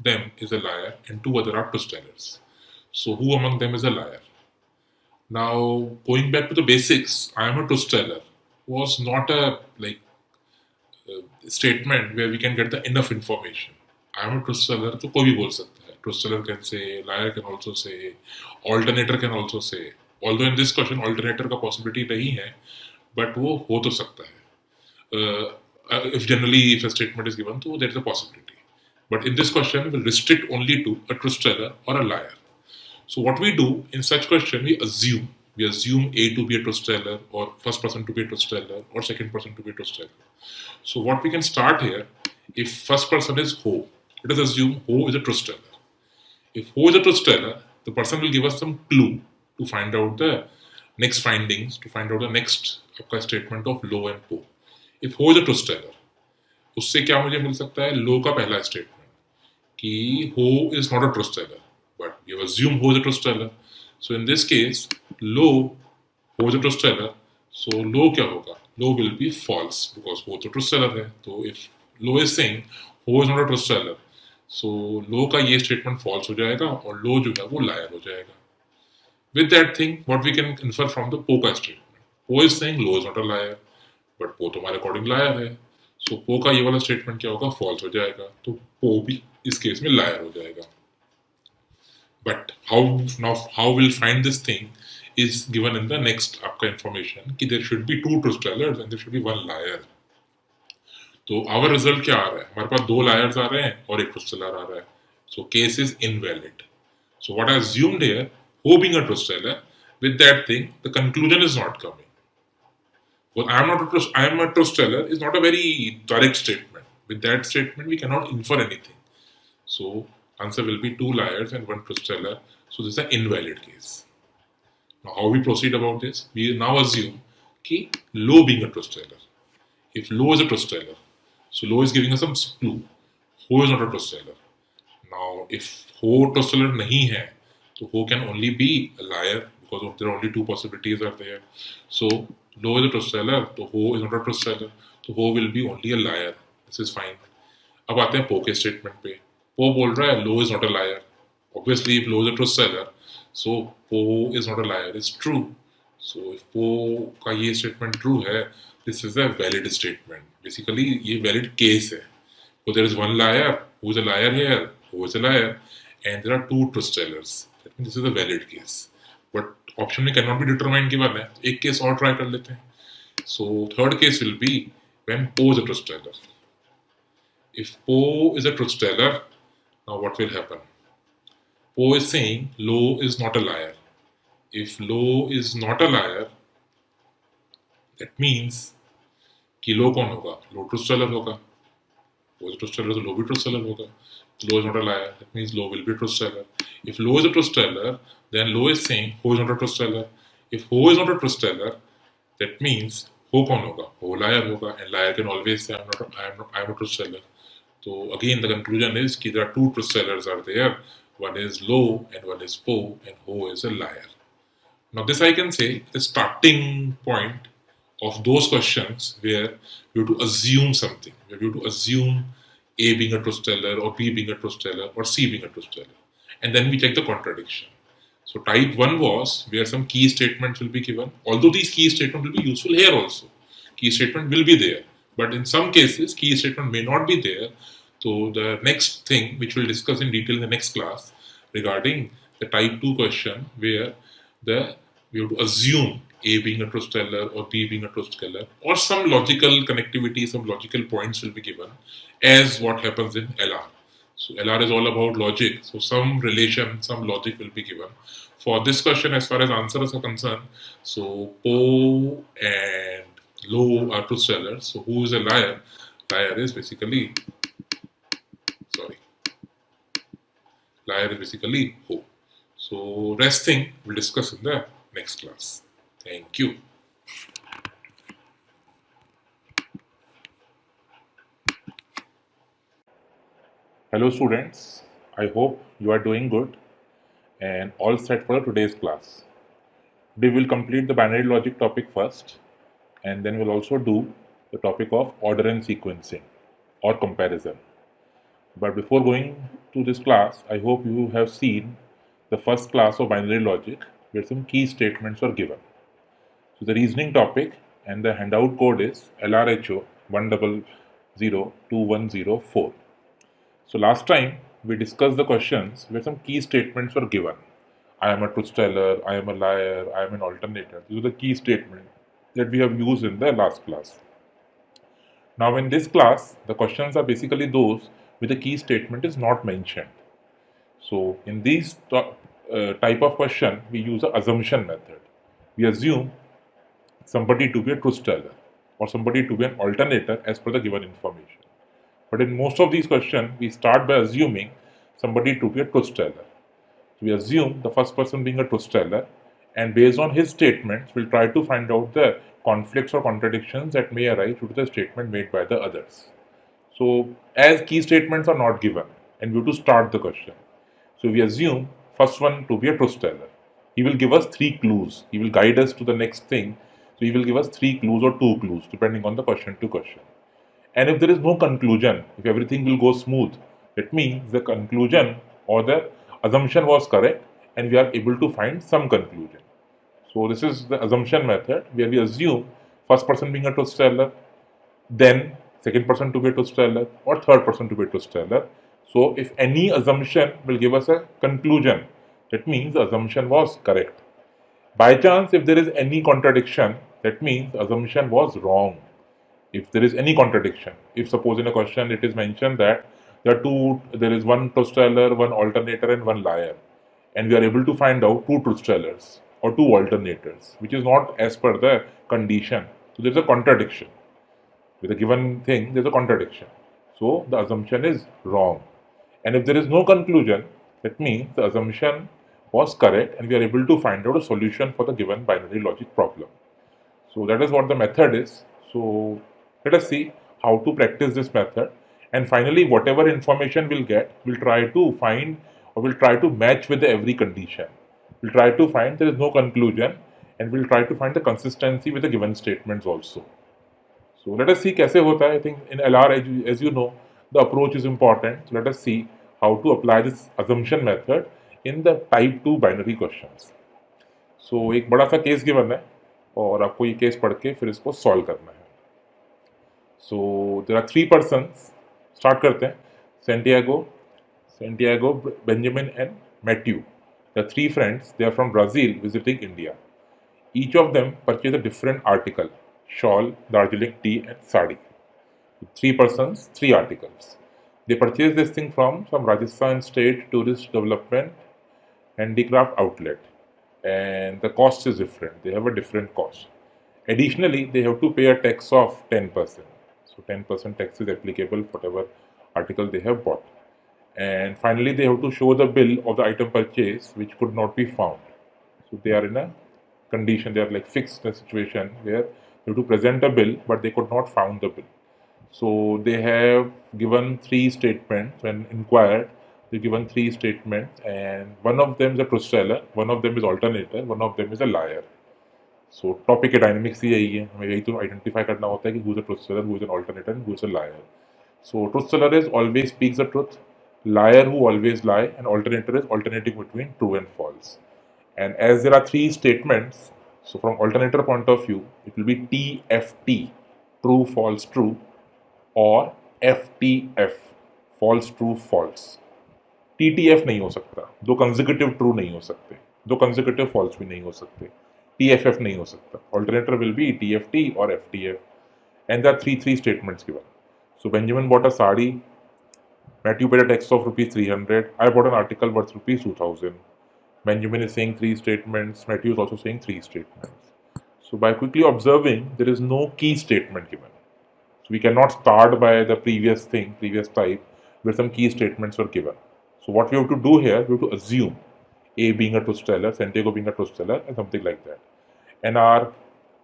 them is a liar and 2 other are truth tellers. So who among them is a liar? Now going back to the basics, I am a truth teller was not a statement where we can get the enough information. I am a truth teller तो कोई भी बोल सकता है. Truth teller can say, liar can also say, alternator can also say. Although in this question alternator का possibility नहीं है, but वो हो तो सकता है. If generally if a statement is given, so there is a possibility. But in this question, we will restrict only to a truth teller or a liar. So what we do in such question, we assume A to be a truth teller, or first person to be a truth teller, or second person to be a truth teller. So what we can start here, if first person is Ho, let us assume Ho is a truth teller. If Ho is a truth teller, the person will give us some clue to find out the next findings, to find out the next statement of Lo and Po. If Ho is a truth teller, उससे क्या मुझे मिल सकता है? लो का पहला statement कि Ho is not a truth teller, but we have assumed Ho is a truth teller. So in this case, Ho is a truth teller. So Lo क्या होगा? Lo will be false because Ho तो truth teller है. तो if Lo is saying Ho is not a truth teller, so Lo का ये statement false हो जाएगा और Lo जो है वो liar हो जाएगा. With that thing, what we can infer from the Po का statement? पो is saying low is not a lawyer, but पो तो हमारे अकॉर्डिंग लायर है, सो पो का ये वाला स्टेटमेंट क्या होगा, फॉल्स हो जाएगा, तो पो भी इस केस में लायर हो जाएगा. But how we'll find this thing is given in the next आपका information कि there should be two truth tellers and there should be one liar. तो our result क्या आ रहा है, हमारे पास दो liars आ रहे हैं और एक truth teller आ रहा है. So case is invalid. So what I assumed here, who being a truth teller, with that thing the conclusion is not coming. Well, I am a truth teller is not a very direct statement. With that statement we cannot infer anything. So answer will be two liars and one truth teller. So this is an invalid case. Now how we proceed about this? We now assume कि low being a truth teller. If low is a truth teller, so low is giving us some clue. Ho is not a truth teller. Now if ho truth teller nahi hai, so ho can only be a liar because there are only two possibilities are there. So low is a truth teller, so ho is not a truth teller. So ho will be only a liar. This is fine. अब आते हैं पो के statement पे. पो बोल रहा है Lo is not a liar. Obviously if Lo is a truth teller, so Po is not a liar is true. So if Po का ये स्टेटमेंट ट्रू है, this is a valid statement. Basically ये valid case है. So there is one liar who is a liar here, who is a liar, and there are two truth tellers. That means this is a valid case. But option में cannot be determined given है. एक case और try कर लेते हैं. So third case will be when Po is a truth teller. If Po is a truth teller, now what will happen? Po is saying Lo is not a liar. If Lo is not a liar, that means कि Lo कौन होगा? Lo truth teller होगा. Po is a truth teller, so Lo भी truth teller होगा. Lo is not a liar. That means Lo will be truth teller. If Lo is a truth teller, then Lo is saying Ho is not a truth teller. If Ho is not a truth teller, that means Ho कौन होगा? Ho liar होगा, and liar can always say I am a truth teller. So again, the conclusion is that there are two truth tellers are there. One is Lo and one is Po, and Ho is a liar. Now this I can say the starting point of those questions where you have to assume something. Where you have to assume A being a truth teller or B being a truth teller or C being a truth teller. And then we check the contradiction. So type 1 was where some key statements will be given. Although these key statements will be useful here also. Key statement will be there. But in some cases, key statement may not be there. So the next thing, which we'll discuss in detail in the next class, regarding the type 2 question where we have to assume A being a truth teller or B being a truth teller, or some logical connectivity, some logical points will be given as what happens in LR. So LR is all about logic. So some relation, some logic will be given. For this question, as far as answers are concerned, so Po and Lo are truth tellers. So who is a liar? Liar is basically Ho. So rest thing we'll discuss in the next class. Thank you. Hello students, I hope you are doing good and all set for today's class. We will complete the binary logic topic first, and then we'll also do the topic of order and sequencing or comparison. But before going to this class, I hope you have seen the first class of binary logic where some key statements are given. So the reasoning topic and the handout code is LRHO 1002104. So last time we discussed the questions where some key statements were given. I am a truth teller, I am a liar, I am an alternator. These are the key statements that we have used in the last class. Now in this class, the questions are basically those where the key statement is not mentioned. So in these type of question, we use the assumption method. We assume somebody to be a truth teller or somebody to be an alternator as per the given information. But in most of these questions, we start by assuming somebody to be a truth teller. So we assume the first person being a truth teller, and based on his statements, we'll try to find out the conflicts or contradictions that may arise due to the statement made by the others. So as key statements are not given, and we have to start the question. So we assume first one to be a truth teller. He will give us 3 clues. He will guide us to the next thing. So he will give us 3 clues or 2 clues depending on the question to question. And if there is no conclusion, if everything will go smooth, that means the conclusion or the assumption was correct and we are able to find some conclusion. So this is the assumption method where we assume first person being a truth teller, then second person to be a truth teller, or third person to be a truth teller. So if any assumption will give us a conclusion, that means the assumption was correct. By chance, if there is any contradiction, that means the assumption was wrong. If there is any contradiction, if suppose in a question it is mentioned that there is one truth teller, one alternator, and one liar, and we are able to find out two truth tellers or two alternators, which is not as per the condition. So there is a contradiction. With a given thing, there is a contradiction. So the assumption is wrong. And if there is no conclusion, that means the assumption was correct and we are able to find out a solution for the given binary logic problem. So that is what the method is. So let us see how to practice this method. And finally, whatever information we'll get, we'll try to find or we'll try to match with every condition. We'll try to find there is no conclusion and we'll try to find the consistency with the given statements also. So let us see कैसे होता है. I think in LR, as you know, the approach is important. So let us see how to apply this assumption method in the type 2 binary questions. So एक बड़ा सा case given है और आपको ये केस पढ़ के फिर इसको सॉल्व करना है. So there are three persons. Start करते हैं. Santiago, Benjamin and Matthew. The three friends, they are from Brazil visiting India. Each of them purchased a different article: shawl, Darjeeling tea, and sari. Three persons, three articles. They purchased this thing from some Rajasthan State Tourist Development Handicraft outlet, and the cost is different. They have a different cost. Additionally, they have to pay a tax of 10%. So 10% tax is applicable for whatever article they have bought. And finally, they have to show the bill of the item purchased, which could not be found. So they are in a condition, they are like fixed in a situation where they have to present a bill, but they could not found the bill. So they have given three statements when inquired. They given three statements, and one of them is a truth teller, one of them is alternator, one of them is a liar. So topic के dynamics ही यही है, हमें यही तो identify करना होता है कि who is a truth teller, who is an alternator, and who is a liar. So truth teller is always speaks the truth, liar who always lie, and alternator is alternating between true and false. And as there are three statements, so from alternator point of view, it will be TFT, true, false, true, or FTF, false, true, false. TTF नहीं हो सकता, दो consecutive true नहीं हो सकते, दो consecutive false भी नहीं हो सकते, TFF नहीं हो सकता. Alternator will be TFT or FTF. And there are three statements given. So Benjamin bought a sari, Matthew paid a tax of rupees 300, I bought an article worth rupees 2000. Benjamin is saying three statements, Matthew is also saying three statements. So by quickly observing, there is no key statement given. So we cannot start by the previous type, where some key statements were given. So what we have to do here, we have to assume A being a truth teller, Santiago being a truth teller, and something like that. And our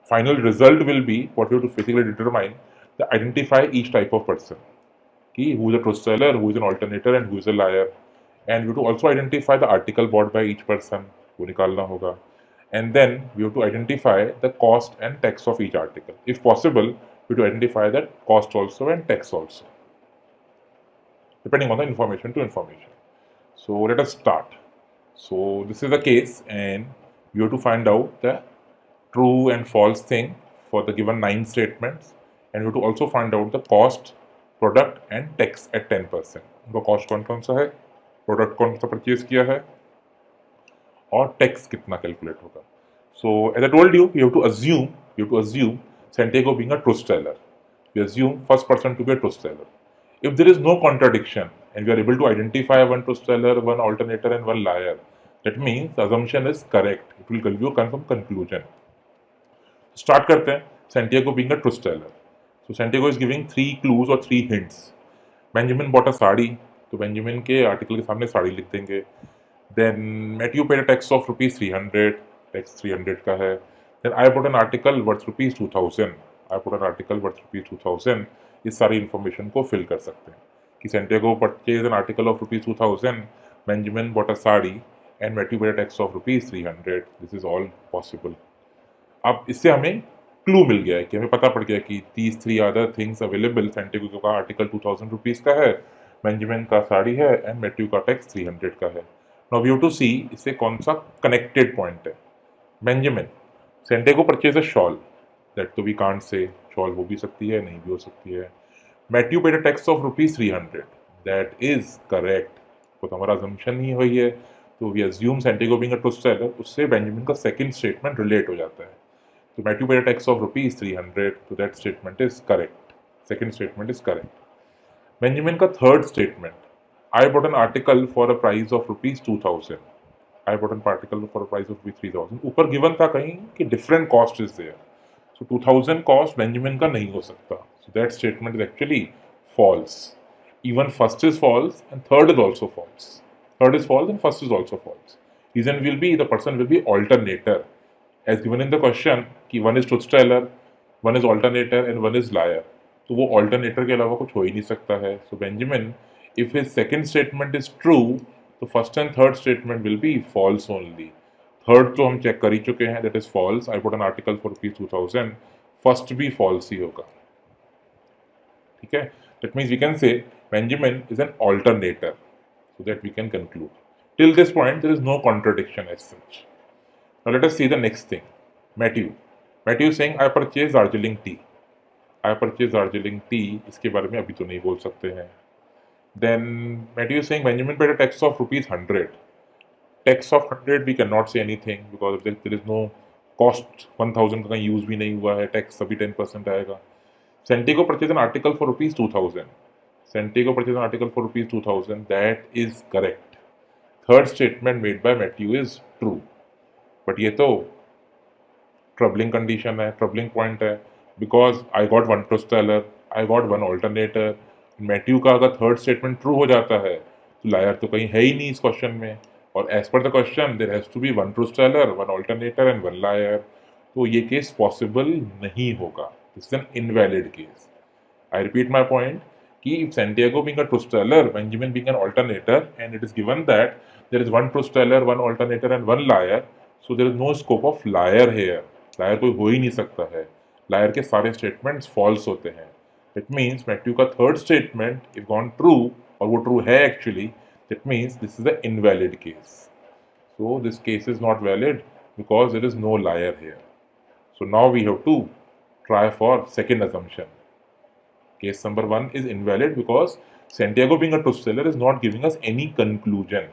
final result will be what we have to physically determine, the identify each type of person. Who is a truth teller, who is an alternator, and who is a liar. And we have to also identify the article bought by each person, वो निकालना होगा. And then we have to identify the cost and tax of each article. If possible, we have to identify that cost also and tax also, depending on the information to information. So let us start. So this is the case, and we have to find out the true and false thing for the given 9 statements, and we have to also find out the cost, product and tax at 10%. उनका cost कौन कौन सा है, product कौन सा purchase किया है, और टैक्स कितना कैलकुलेट होगा. So as I told you, you have to assume Santiago being a truth teller. We assume first person to be a truth teller. If there is no contradiction and we are able to identify one truth teller, one alternator and one liar, that means the assumption is correct. It will give you a confirm conclusion. Start करते हैं. Santiago being a truth teller. So Santiago is giving 3 clues or 3 hints. Benjamin bought a sari, तो Benjamin के article के सामने साड़ी लिख देंगे. Then Matthew paid a tax of rupees 300, tax 300 का है. Then I bought an article worth rupees 2000, I bought an article worth rupees 2000. इस सारी इन्फॉर्मेशन को फिल कर सकते हैं कि Santiago purchased an article of rupees 2000, Benjamin bought a sari, and Matthew paid a tax of rupees 300. This is all possible. अब इससे हमें क्लू मिल गया है कि हमें पता पड़ गया कि these 3 other things available. Santiago का आर्टिकल 2000 रुपीज़ का है, बेंजामिन का साड़ी है, एंड मैथ्यू का टैक्स 300 का है. Now we have to see इससे कौन सा कनेक्टेड पॉइंट है. Benjamin Santiago purchase a shawl, that तो वी कांट से, शॉल हो भी सकती है नहीं भी हो सकती है। Matthew paid a tax of ₹300, that is correct. तो हमारा अजम्पशन ही वही है, तो we assume Santiago being a truth seller, उससे बेंजामिन का सेकंड स्टेटमेंट रिलेट हो जाता है। तो Matthew paid a tax of ₹300, so that statement is correct. Second statement is correct. Benjamin का third statement, I bought an article for a price of ₹2,000. I bought an article for a price of ₹3,000. ऊपर given था कहीं कि different cost is there. So 2000 cost Benjamin का नहीं हो सकता. So that statement is actually false. Even first is false and third is also false. Third is false and first is also false. Reason will be the person will be alternator. As given in the question कि one is truth teller, one is alternator and one is liar. तो वो alternator के अलावा कुछ हो ही नहीं सकता है. So Benjamin, if his second statement is true, तो first and third statement will be false only. Third तो हम चेक कर ही चुके हैं, that is false. I bought an article for ₹2,000. First भी false ही होगा. ठीक है? That means we can say Benjamin is an alternator, so that we can conclude. Till this point, there is no contradiction as such. Now let us see the next thing. Matthew. Matthew is saying I purchased Darjeeling tea. I purchased Darjeeling tea. इसके बारे में अभी तो नहीं बोल सकते हैं. Then Matthew is saying Benjamin paid a tax of ₹100. Tax of 100 we cannot say anything because there is no cost. 1000 का कहीं यूज भी नहीं हुआ है. टैक्स अभी 10% आएगा. Santiago purchased an article for ₹2,000. Santiago purchased an article for ₹2,000. That is correct. Third statement made by Matthew is true. But ये तो ट्रबलिंग कंडीशन है, ट्रबलिंग पॉइंट है, because I got one truth teller, I got one alternator. Matthew का अगर third statement true हो जाता है तो लायर तो कहीं है ही नहीं इस क्वेश्चन में, और as per the question there has to be one truth teller, one alternator and one liar. तो ये केस पॉसिबल नहीं होगा. This is an invalid case. I repeat my point कि if Santiago being a truth teller, Benjamin being an alternator, and it is given that there is one truth teller, one alternator and one liar, so there is no scope of liar here. Liar कोई हो ही नहीं सकता है. Liar के सारे statements false होते हैं. It means Matthew का third statement if gone true, और वो true है actually, that means this is an invalid case. So this case is not valid because there is no liar here. So now we have to try for second assumption. Case number 1 is invalid because Santiago being a truth teller is not giving us any conclusion.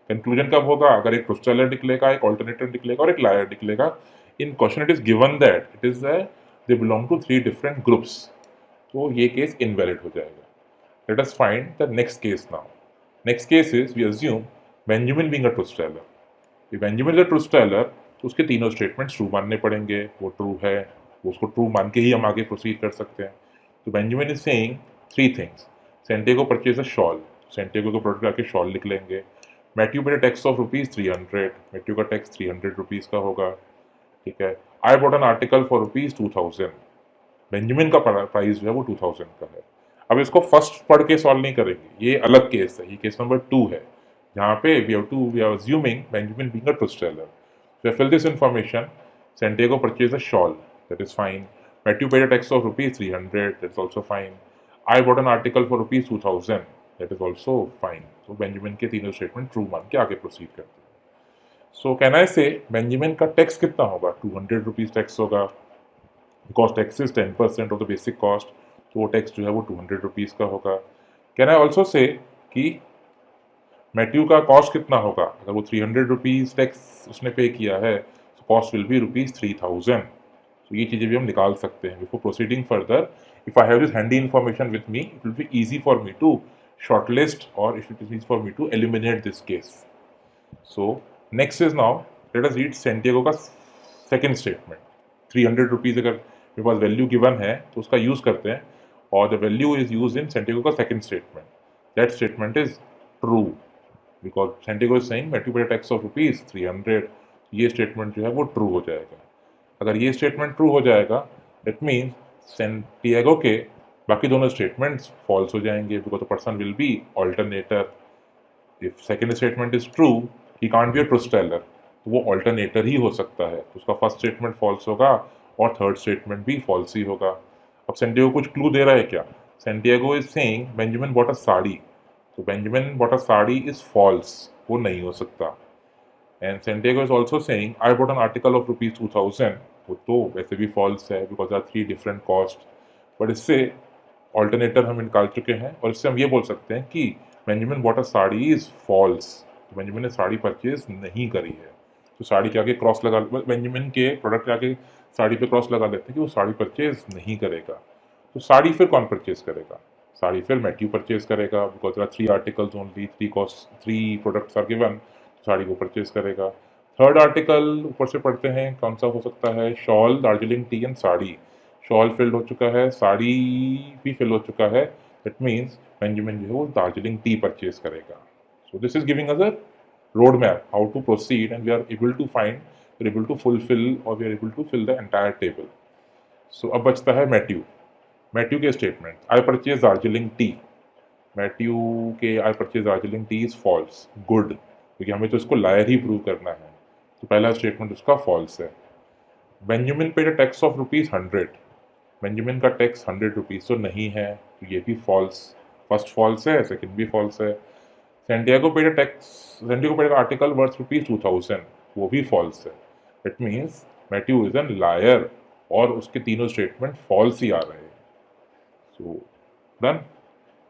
Conclusion कब होगा? अगर एक truth teller निकलेगा, एक alternator निकलेगा और एक liar निकलेगा. In question it is given that it is they belong to 3 different groups. तो ये case invalid हो जाएगा. Let us find the next case now. Next case is we assume Benjamin being a truth teller. If Benjamin is a truth teller, तो उसके तीनों statements true मानने पड़ेंगे. वो true है, वो उसको true मान के ही हम आगे proceed कर सकते हैं. तो Benjamin is saying 3 things. Santiago purchase a shawl. Santiago के प्रोडक्ट आके शॉल लिख लेंगे. Matthew paid tax of ₹300. Matthew का टैक्स ₹300 का होगा. ठीक है. I bought an article for ₹2,000. Benjamin का प्राइस जो है वो 2000 का है. अब इसको फर्स्ट पढ़ के सॉल्व नहीं करेंगे, ये अलग केस है. ये केस नंबर 2 है जहाँ पे we are assuming Benjamin being a truth teller. So fill this information. Santiago purchased a shawl. That is fine. Matthew paid a tax of ₹300. That's also fine. I bought an article for ₹2,000. That is also fine. So Benjamin के तीनों statement true मान के आगे proceed करते हैं. So can I से Benjamin का tax कितना होगा? ₹200 टैक्स होगा. Because tax is 10% of the basic cost, तो वो टैक्स जो है वो ₹200 का होगा. कैन आई ऑल्सो से कि मैथ्यू का कॉस्ट कितना होगा? अगर वो ₹300 टैक्स उसने पे किया है, तो कॉस्ट विल बी ₹3000. तो ये चीज़ें भी हम निकाल सकते हैं. Before proceeding further, if I have this handy information with me, it will be easy for me to shortlist, or if it is easy for me to eliminate this case. So next is now let us read Santiago का second statement. ₹300 अगर मेरे पास value given है तो उसका use करते हैं, और the value is use in Santiago का second statement. That statement is true because Santiago is saying Matthew paid tax of ₹300. ये स्टेटमेंट जो है वो ट्रू हो जाएगा. अगर ये स्टेटमेंट ट्रू हो जाएगा, दैट मीन्स Santiago के बाकी दोनों स्टेटमेंट्स फॉल्स हो जाएंगे because the person will be alternator. If second statement is true, he can't be a truth teller, तो वो ऑल्टरनेटर ही हो सकता है. तो उसका फर्स्ट स्टेटमेंट फॉल्स होगा और थर्ड स्टेटमेंट भी फॉल्स ही होगा. अब Santiago कुछ क्लू दे रहा है क्या? Santiago is saying Benjamin bought a sari, तो Benjamin bought a sari is false, वो नहीं हो सकता. And Santiago is also saying I bought an article of ₹2,000. वो तो वैसे भी फॉल्स है because are three different cost, but इससे ऑल्टरनेटर हम निकाल चुके हैं और इससे हम ये बोल सकते हैं कि Benjamin bought a sari is false. तो बेंजामिन ने साड़ी परचेज नहीं करी है, तो साड़ी के आगे क्रॉस लगा, बेंजामिन के प्रोडक्ट के आगे साड़ी पे क्रॉस लगा लेते हैं कि वो साड़ी परचेज नहीं करेगा। तो साड़ी फिर कौन परचेज करेगा? साड़ी फिर मैथ्यू परचेज करेगा because there are three articles only, three products are given, sari को परचेज करेगा। थर्ड आर्टिकल ऊपर से पढ़ते हैं, कौन सा हो सकता है? Shawl, Darjeeling T and sari. Shawl field हो चुका है, साड़ी भी फिल हो चुका है, दैट मीन्स बेंजामिन जो है वो दार्जिलिंग टी परचेज करेगा। So this is giving us a road map how to proceed and we are able to find, we are able to fulfil और we are able to fill the entire table. So अब बचता है Matthew. Matthew के statement, I purchase Darjeeling tea. Matthew के I purchase Darjeeling tea is false, good, क्योंकि हमें तो इसको लायर ही प्रूव करना है, तो पहला स्टेटमेंट उसका फॉल्स है। Benjamin paid a tax of ₹100। Benjamin का टैक्स 100 रुपीज़ तो नहीं है, तो ये भी फॉल्स, फर्स्ट फॉल्स है, सेकंड भी फॉल्स है। Santiago paid a tax, Santiago paid article worth ₹2000, वो भी फॉल्स है। It means Matthew is an liar और उसके तीनों स्टेटमेंट फॉल्स ही आ रहे हैं। So done,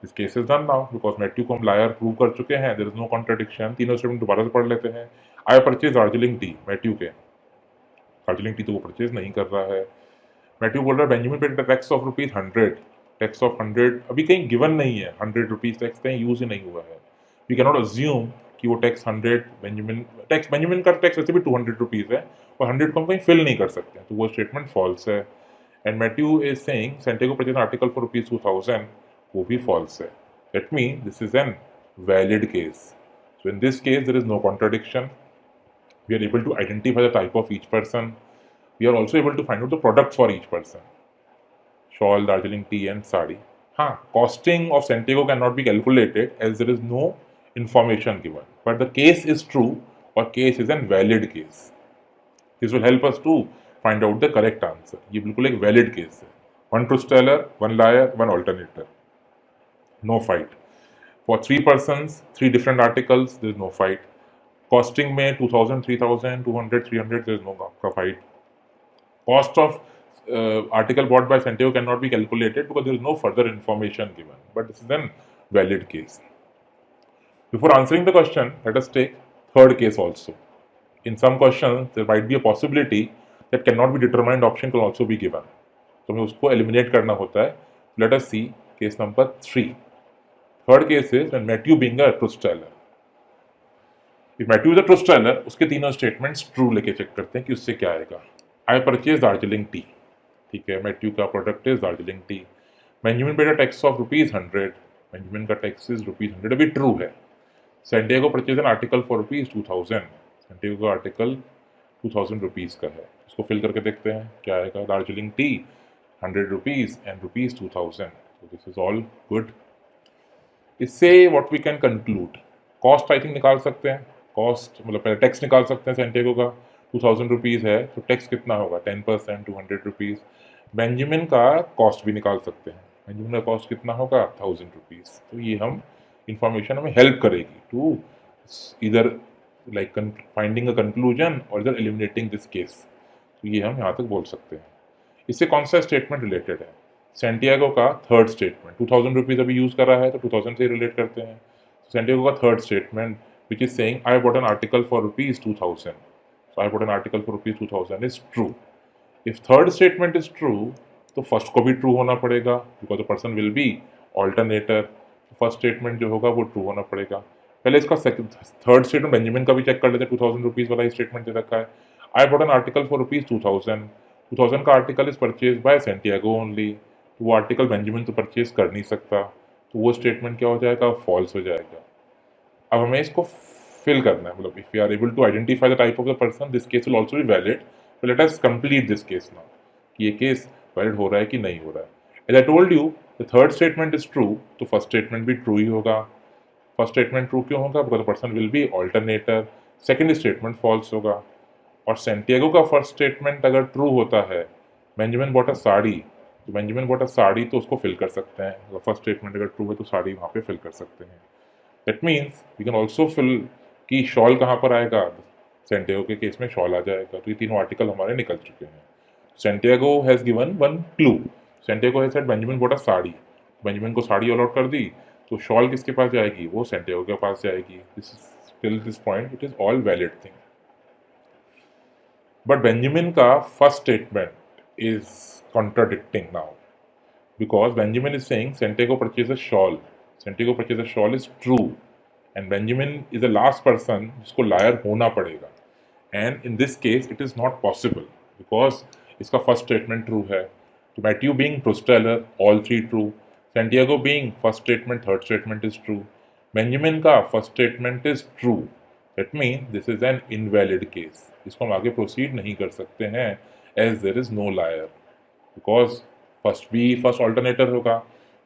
this case is done now because Matthew को हम लायर प्रूव कर चुके हैं, देयर इज नो कॉन्ट्रडिक्शन। तीनों स्टेटमेंट दोबारा से पढ़ लेते हैं। आई परचेज दार्जिलिंग टी, मैथ्यू के दार्जिलिंग टी तो वो परचेज नहीं कर रहा है। मैथ्यू बोल रहा है Benjamin paid tax of ₹100, tax of 100 अभी कहीं गिवन नहीं है, 100 रुपीज टैक्स कहीं यूज ही नहीं हुआ है। वी कैन नॉट अज्यूम कि वो टैक्स 100 बेंजामिन का टैक्स वैसे भी 200 रुपीज है और 100 को हम कहीं फिल नहीं कर सकते, तो वो स्टेटमेंट फॉल्स है। And Matthew is saying Santiago purchase article for ₹2000, वो भी फॉल्स है। That mean this is an valid case. So in this case there is no contradiction, we are able to identify the type of each person, we are also able to find out the product for each person, shawl, Darjeeling tea and sari. हाँ, costing of Santiago cannot be calculated as there is no information given, but the case is true or case is a valid case. This will help us to find out the correct answer. ये बिल्कुल एक valid case है. One truth teller, one liar, one alternator. No fight. For three persons, three different articles, there is no fight. Costing में 2000, 3000, 200, 300, there is no fight. Cost of article bought by Santiago cannot be calculated because there is no further information given. But this is a valid case. Before answering the question, let us take third case also. In some questions, there might be a possibility that cannot be determined option can also be given. तो हमें उसको eliminate करना होता है. Let us see case number 3. Third case is when Matthew being a truth teller. If Matthew is a truth teller, उसके तीनों statements true लेके check करते हैं कि उससे क्या आएगा. I purchased Darjeeling tea. ठीक है, मैथ्यू का product is Darjeeling T. Benjamin paid a tax of ₹100, Benjamin का टैक्स इज ₹100, अभी ट्रू है। Santiago purchase an article for ₹2000, Santiago का आर्टिकल 2000 रुपीज़ का है। इसको फिल करके देखते हैं क्या आएगा। दार्जिलिंग टी 100 रुपीज़ एंड ₹2000, तो दिस इज ऑल गुड। इससे what we can conclude, cost I think निकाल सकते हैं, कॉस्ट मतलब पहले टैक्स निकाल सकते हैं। सैंटियागो का 2000 रुपीज़ है तो टैक्स कितना होगा 10%, 200 रुपीज़। बेंजामिन का कॉस्ट भी निकाल सकते हैं, बेंजामिन का कॉस्ट कितना होगा 1000 रुपीज़। तो ये हम इंफॉर्मेशन हमें हेल्प करेगी टू इधर लाइक फाइंडिंग अ कंक्लूजन और इधर एलिमिनेटिंग दिस केस। तो ये हम यहाँ तक बोल सकते हैं। इससे कौन सा स्टेटमेंट रिलेटेड है? सैंटियागो का थर्ड स्टेटमेंट, 2000 रुपीज़ अभी यूज़ कर रहा है तो 2000 से रिलेट करते हैं। सैंटियागो का third statement which is saying I bought an article for ₹2000, so I bought an article for ₹2000 is true. If third statement is true, तो फर्स्ट को भी ट्रू होना पड़ेगा because the person will be alternator. First statement जो होगा वो true होना पड़ेगा। पहले इसका थर्ड स्टेटमेंट बेंजामिन का भी चेक कर लेते हैं। 2000 रुपीज़ वाला स्टेटमेंट दे रखा है। I bought an article for ₹2000, 2000 का article is purchase by Santiago only, तो वो आर्टिकल बेंजामिन तो परचेज कर नहीं सकता, तो वो स्टेटमेंट क्या हो जाएगा, फॉल्स हो जाएगा। अब हमें इसको फिल करना है, मतलब if you are able to identify the type of the person this case will also be valid. तो let us complete this case now कि ये केस वैलिड हो रहा है कि नहीं हो रहा है। As I told you the third statement is true, तो फर्स्ट स्टेटमेंट भी ट्रू ही होगा। फर्स्ट स्टेटमेंट ट्रू क्यों होगा, because the person will be alternator. Second statement false होगा। और सेंटियागो का फर्स्ट स्टेटमेंट अगर ट्रू होता है, बेंजामिन बॉट अ साड़ी, तो बेंजामिन बॉट अ साड़ी तो उसको फिल कर सकते हैं। फर्स्ट स्टेटमेंट अगर ट्रू है तो साड़ी वहाँ पे फिल कर सकते हैं। That means we can also fill कि शॉल कहाँ पर आएगा, सेंटियागो के केस में शॉल आ जाएगा। तो ये तीनों आर्टिकल हमारे निकल चुके हैं। Santiago has given one clue. Santiago has said Benjamin bought a sari. Benjamin को साड़ी अलॉट कर दी, तो शॉल किसके पास जाएगी? वो Santiago के पास जाएगी. This is till this point it is all valid thing. But Benjamin का first statement is contradicting now, because Benjamin is saying Santiago purchased a shawl. Santiago purchased a shawl is true, and Benjamin is the last person जिसको liar होना पड़ेगा. And in this case it is not possible, because इसका first statement true है. So Matthew being truth-teller, all three true. Santiago being first statement, third statement is true. Benjamin का first statement is true. That means this is an invalid case. इसको हम आगे proceed नहीं कर सकते हैं, as there is no liar. Because first भी first alternator होगा,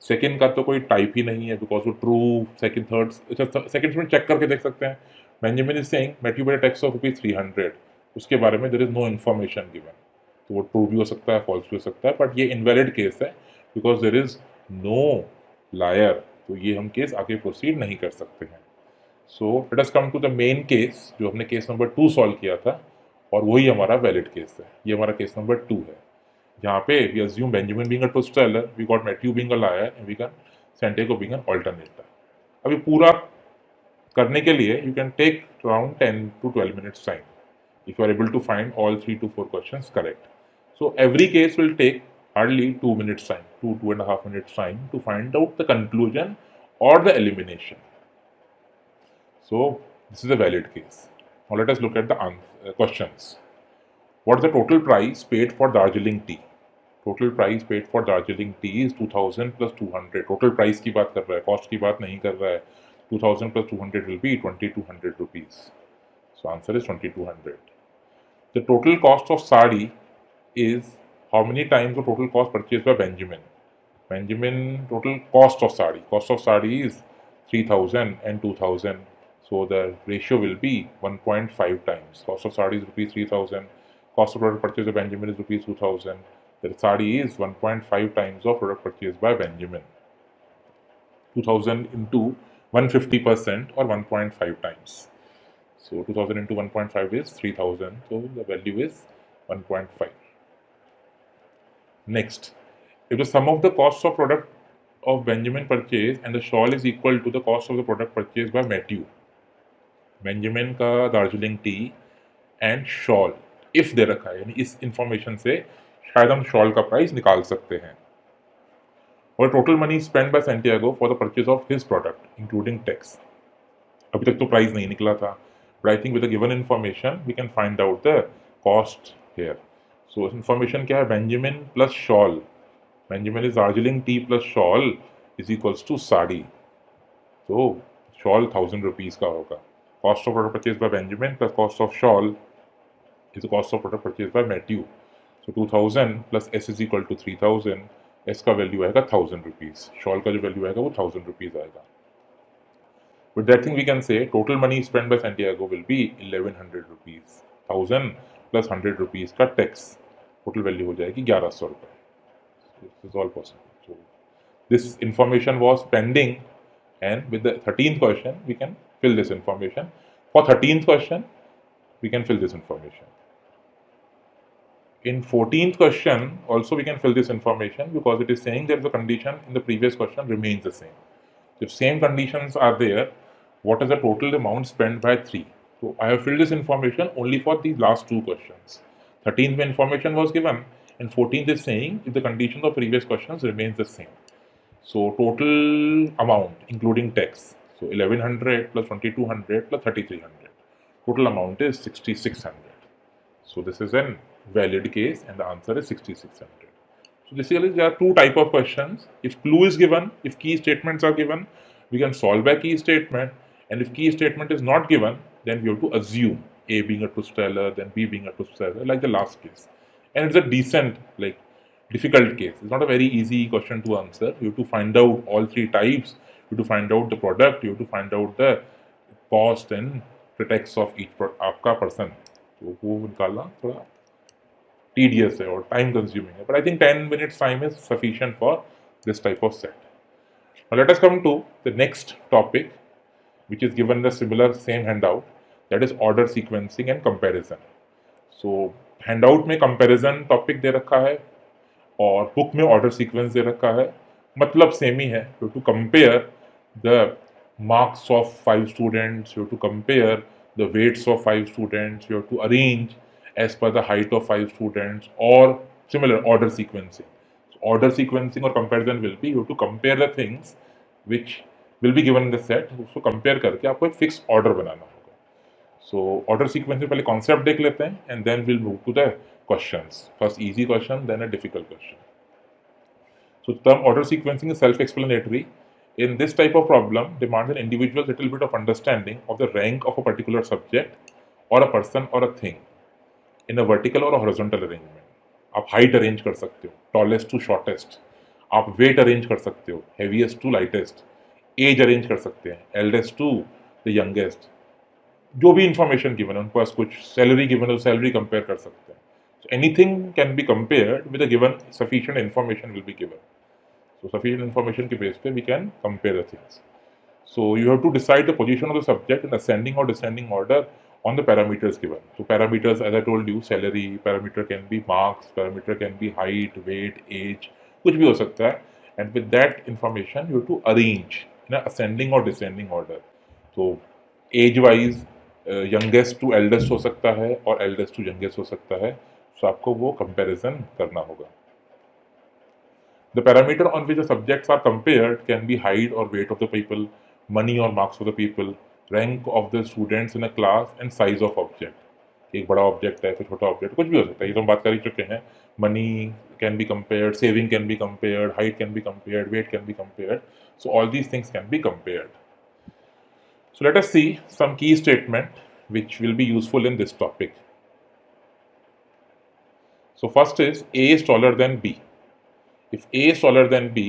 second का तो कोई type ही नहीं है, because वो true, second, third, second में check करके देख सकते हैं. Benjamin is saying Matthew paid a tax of ₹300. उसके बारे में there is no information given. तो वो ट्रू भी हो सकता है, फॉल्स भी हो सकता है, बट ये इनवैलिड केस है, because there is no liar. तो ये हम केस आगे प्रोसीड नहीं कर सकते हैं. So let us come to the main case, जो हमने केस नंबर 2 सॉल्व किया था, और वही हमारा वैलिड केस है. ये हमारा केस नंबर 2 है, जहाँ पे we assume Benjamin being a truth teller, we got Matthew being a liar, and we got Santiago being an alternator. अभी पूरा करने के लिए you can take around 10 to 12 minutes time if you are able to find all 3 to 4 questions correct. So every case will take hardly 2 minutes time, 2.5 minutes time to find out the conclusion or the elimination. So this is a valid case. Now let us look at the questions. What is the total price paid for Darjeeling tea? Total price paid for Darjeeling tea is 2000 plus 200. Total price की बात कर रहा है, cost की बात नहीं कर रहा है. 2000 plus 200 will be 2200 rupees. So answer is 2200. The total cost of sari is how many times the total cost purchased by Benjamin? Benjamin total cost of sari. Cost of sari is 3000 and 2000. So the ratio will be 1.5 times. Cost of sari is rupees 3000. Cost of product purchased by Benjamin is rupees 2000. The sari is 1.5 times of product purchased by Benjamin. 2000 into 150% or 1.5 times. So 2000 into 1.5 is 3000. So the value is 1.5. Next, if the sum of the costs of product of Benjamin purchase and the shawl is equal to the cost of the product purchased by Matthew, Benjamin का Darjeeling T and shawl if they रखा है, यानी इस information से शायद हम shawl का price निकाल सकते हैं. और total money spend by Santiago for the purchase of his product including tax. अभी तक तो प्राइस नहीं निकला था, but I think with the given information we can find out the cost here. So information क्या है? Benjamin plus shawl. Benjamin is Darjeeling tea plus shawl is equals to sari. So shawl 1000 rupees का होगा. Cost of product purchased by Benjamin plus cost of shawl is the cost of product purchased by Matthew. So 2000 plus S is equal to 3000. S का value आएगा 1000 rupees. Shawl का जो value आएगा वो 1000 rupees आएगा. With that thing we can say total money spent by Santiago will be 1100 rupees. 1000 plus 100 rupees का tax. Total value हो जाएगी 1100 रुपये. This is all possible. So this information was pending, and with the 13th question we can fill this information. For 13th question we can fill this information. In 14th question also we can fill this information, because it is saying that the condition in the previous question remains the same. If same conditions are there, what is the total amount spent by 3? So I have filled this information only for these last two questions. 13th information was given, and 14th is saying if the conditions of previous questions remains the same. So total amount including tax, so 1100 plus 2200 plus 3300. Total amount is 6600. So this is a valid case, and the answer is 6600. So basically there are two type of questions. If clue is given, if key statements are given, we can solve by key statement. And if key statement is not given, then we have to assume A being a truth teller, then B being a truth teller, like the last case. And it's a decent, like, difficult case. It's not a very easy question to answer. You have to find out all three types. You have to find out the product. You have to find out the cost and pretext of each आपका person. तो वो निकालना थोड़ा tedious है और time consuming है. But I think 10 minutes time is sufficient for this type of set. Now let us come to the next topic, which is given the similar same handout, that is order sequencing and comparison. So handout में comparison topic दे रखा है और book में order sequence दे रखा है, मतलब same ही है। You to compare the marks of 5 students, you have to compare the weights of 5 students, you have to arrange as per the height of 5 students or similar order sequencing. So order sequencing or comparison will be you have to compare the things which will be given in the set, उसको compare करके आपको एक fixed order बनाना होगा। So order sequencing पहले concept देख लेते हैं and then we'll move to the questions. First easy question, then a difficult question. So term order sequencing is self-explanatory. In this type of problem, demands an individual little bit of understanding of the rank of a particular subject or a person or a thing in a vertical or a horizontal arrangement. आप height arrange कर सकते हो, tallest to shortest. आप weight arrange कर सकते हो, heaviest to lightest. Age arrange कर सकते हैं, eldest to the youngest. जो भी इंफॉर्मेशन गिवन है उनके पास कुछ सैलरी गिवन है तो सैलरी कंपेयर कर सकते हैं. So anything can be compared with a given sufficient information will be given. So sufficient information के base पे we can compare the things. So you have to decide the position of the subject in ascending or descending order on the parameters given. So parameters, as I told you, salary, parameter can be marks, parameter can be height, weight, age, कुछ भी हो सकता है. And with that information you have to arrange in a ascending or descending order. So age wise youngest to eldest हो सकता है और eldest to youngest हो सकता है. So आपको वो comparison करना होगा. The parameter on which the subjects are compared can be height or weight of the people, money or marks of the people, rank of the students in a class and size of object. एक बड़ा object है फिर छोटा object कुछ भी हो सकता है, ये तो हम बात कर ही चुके हैं. Money can be compared, saving can be compared, height can be compared, weight can be compared. So all these things can be compared. So let us see some key statement which will be useful in this topic. So first is A is taller than B. If A is taller than B,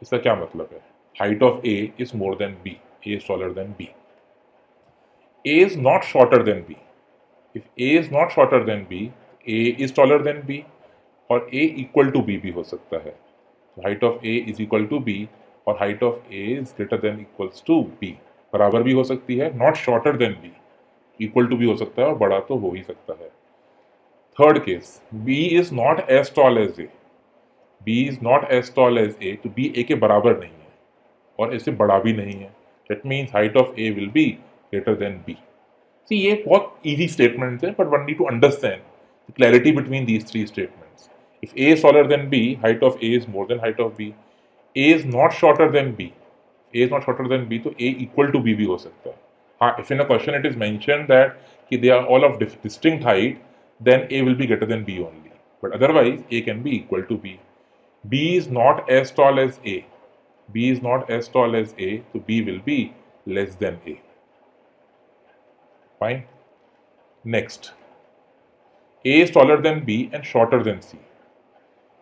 इसका क्या मतलब है? Height of A is more than B. A is taller than B. A is not shorter than B. If A is not shorter than B, A is taller than B और A equal to B भी हो सकता है. So height of A is equal to B और height of A is greater than equals to B. बराबर भी हो सकती है, not shorter than B. Equal to भी हो सकता है और बड़ा तो हो ही सकता है. Third case, B is not as tall as A. B is not as tall as A, तो B A के बराबर नहीं है और A से बड़ा भी नहीं है. That means height of A will be greater than B. See, ये बहुत easy statements है, but one need to understand the clarity between these three statements. If A is taller than B, height of A is more than height of B. A is not shorter than B. A is not shorter than B, तो A equal to B भी हो सकता है. हाँ, if in a question it is mentioned that कि they are all of distinct height, then A will be greater than B only. But otherwise, A can be equal to B. B is not as tall as A. B is not as tall as A, so B will be less than A. Fine. Next, A is taller than B and shorter than C.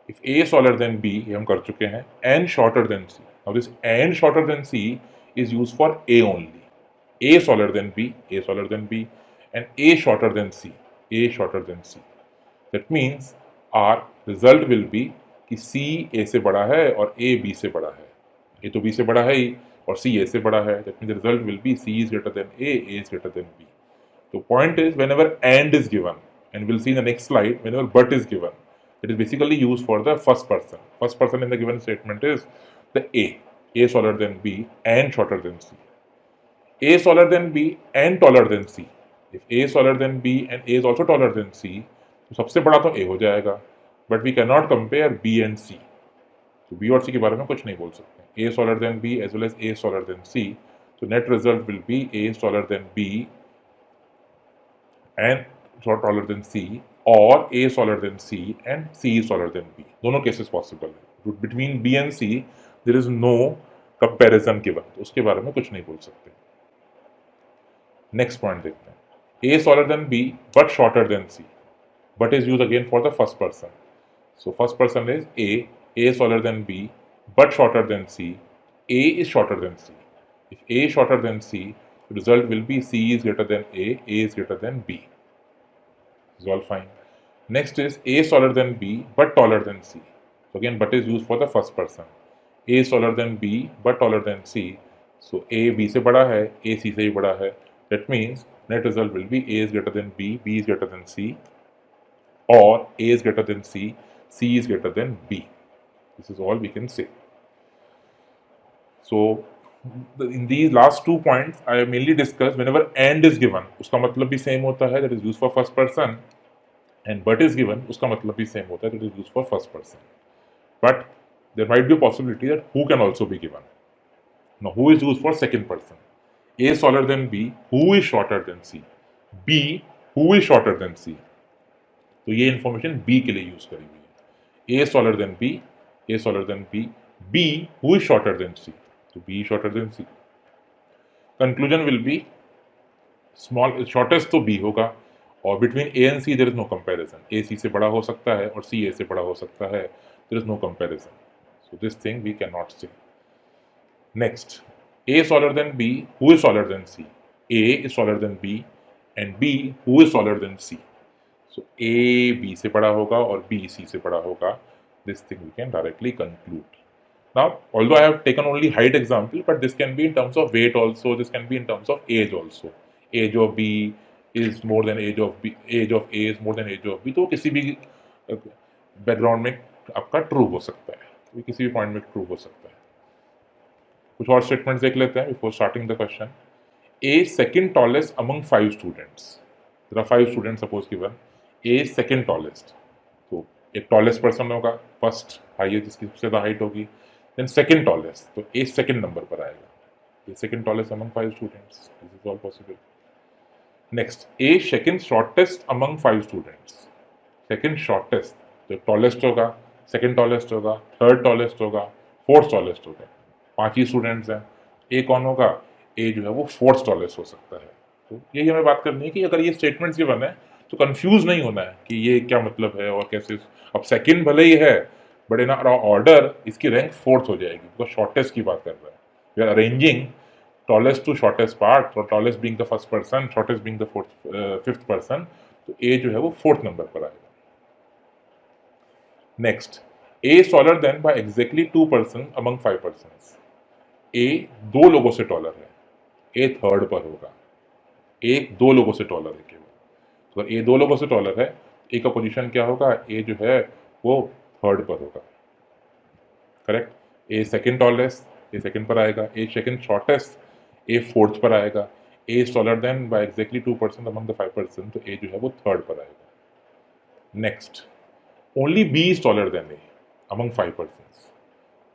If A is taller than B, ये हम कर चुके हैं, and shorter than C. Now this and shorter than C is used for A only. A is taller than B, A is taller than B, and A is shorter than C. A is shorter than C. That means our result will be कि C A से बड़ा है और A B से बड़ा है. A तो B से बड़ा है ही और C A से बड़ा है. That means the result will be C is greater than A is greater than B. The point is whenever and is given, and we'll see in the next slide, whenever but is given, it is basically used for the first person. First person in the given statement is the A. A is taller than B and shorter than C. A is taller than B and taller than C. If A is taller than B and A is also taller than C, तो सबसे बड़ा तो A हो जाएगा. But we cannot compare B and C. तो B और C के बारे में कुछ नहीं बोल सकते. A is taller than B as well as A is taller than C. So net result will be A is taller than B and taller than C, or A is taller than C and C is taller than B. दोनों cases possible है. Between B and C there is no comparison given. तो उसके बारे में कुछ नहीं बोल सकते. Next point देखते हैं. A is taller than B but shorter than C. But is used again for the first person. So first person is A. A is taller than B but shorter than C. A is shorter than C. If A is shorter than C, the result will be C is greater than A is greater than B. This is all fine. Next is A is taller than B but taller than C. So again, but is used for the first person. A is taller than B but taller than C. So A B से बड़ा है, A C से ही बड़ा है. That means net result will be A is greater than B, B is greater than C, or A is greater than C is greater than B. This is all we can say. So in these last 2 points, I mainly discuss whenever and is given, उसका मतलब भी same होता है, that is used for first person, and but is given, उसका मतलब भी same होता है, that is used for first person. But there might be a possibility that who can also be given. Now, who is used for second person? A is taller than B, who is shorter than C? B, who is shorter than C? तो ये information B के लिए use करी हुई है. A is taller than B, A is taller than B, B, who is shorter than C? तो B is shorter than C. Conclusion will be small shortest तो B होगा, और between A and C there is no comparison. A C से बड़ा हो सकता है और C A से बड़ा हो सकता है. There is no comparison. So this thing we cannot say. Next, A is taller than B, who is taller than C? A is taller than B and B, who is taller than C? So A B से बड़ा होगा और B C से बड़ा होगा. This thing we can directly conclude. Now, although I have taken only height example, but this can be in terms of weight also, this can be in terms of age also. Age of B is more than age of B, age of A is more than age of B. तो किसी भी background में आपका true हो सकता है, किसी भी पॉइंट में ट्रू हो सकता है. कुछ और स्टेटमेंट्स देख लेते हैं before starting the question. A second tallest among 5 students. There are 5 students suppose given. A is second tallest. तो एक टॉलेस्ट पर्सन होगा, फर्स्ट हाईएस्ट जिसकी सबसे ज़्यादा हाइट होगी, देन सेकंड टॉलेस्ट, तो ए सेकंड नंबर पर आएगा. A second tallest among 5 students. This is all possible. Next, A second shortest among 5 students. Second shortest, तो टॉलेस्ट होगा, सेकंड टॉलेस्ट होगा, थर्ड टॉलेस्ट होगा, फोर्थ टॉलेस्ट होगा. 5 ही स्टूडेंट्स हैं. ए कौन होगा? ए जो है वो फोर्थ टॉलेस्ट हो सकता है. तो यही हमें बात करनी है कि अगर ये स्टेटमेंट्स गिवन है तो कंफ्यूज नहीं होना है कि ये क्या मतलब है और कैसे. अब सेकंड भले ही है, बट इन ऑर्डर इसकी रैंक फोर्थ हो जाएगी, बिकॉज शॉर्टेस्ट की बात कर रहा है. We are arranging tallest to shortest part, और tallest being the first person, shortest being the fifth person, तो ए जो है वो फोर्थ नंबर पर आएगा. Next, A is taller than by exactly 2 person among 5 person. A 2 लोगों से taller है, ए थर्ड पर होगा. ए 2 लोगों से टॉलर है केवल. तो अगर ए 2 लोगों से टॉलर है, ए का पोजीशन क्या होगा? ए जो है वो थर्ड पर होगा. Correct. A second tallest, A second पर आएगा. A second shortest, A fourth पर आएगा. A is taller than by exactly 2 person among the 5 person, तो ए जो है वो थर्ड पर आएगा. Next, only B is taller than A among 5 person.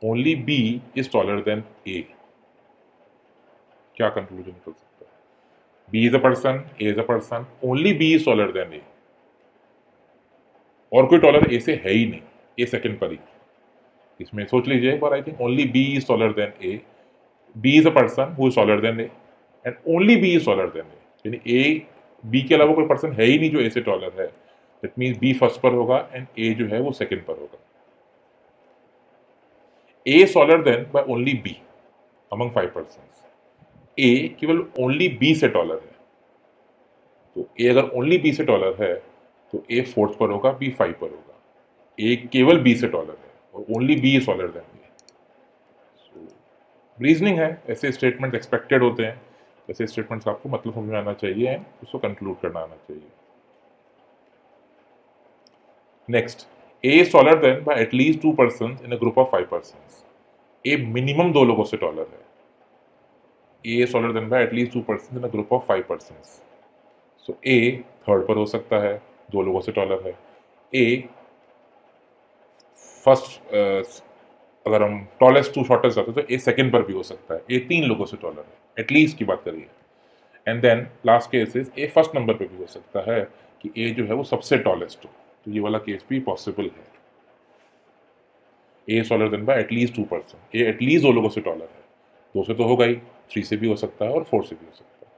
Only B is taller than A. क्या conclusion निकल सकता है? B is a person, A is a person, only B is taller than A. और कोई taller A से है ही नहीं, A second पर ही. इसमें सोच लीजिए एक बार. I think only B is taller than A. B is a person who is taller than A and only B is taller than A. यानी A, B के अलावा कोई पर्सन है ही नहीं जो A से टॉलर है. दैट मीन्स B फर्स्ट पर होगा एंड A जो है वो सेकंड पर होगा. A is taller than by only B among 5 persons. ए केवल ओनली बी से टॉलर है. तो ए अगर ओनली बी से टॉलर है तो ए फोर्थ पर होगा, बी 5 पर होगा. ए केवल बी से टॉलर है और only B is taller than A. Reasoning है, ऐसे स्टेटमेंट एक्सपेक्टेड होते हैं. ऐसे स्टेटमेंट्स आपको मतलब समझ में आना चाहिए एंड उसको कंक्लूड करना आना चाहिए. Next, A is taller than by at least 2 person in a group of 5 person. A minimum 2 लोगों से टॉलर है. A is taller than by at least 2 persons in a group of 5 persons. So A third पर हो सकता है, 2 लोगों से taller है. A फर्स्ट, अगर हम टॉलेस्ट टू शॉर्टेस्ट जाते तो A सेकंड पर भी हो सकता है. A 3 लोगों से टॉलर है, एटलीस्ट की बात करिए. And then last case is A first number पर भी हो सकता है कि A जो है वो सबसे टॉलेस्ट हो. तो ये वाला केस भी पॉसिबल है. A is taller than by at least 2 person. A at least 2 लोगों से टॉलर है. 2 से तो होगा ही, 3 से भी हो सकता है और 4 से भी हो सकता है.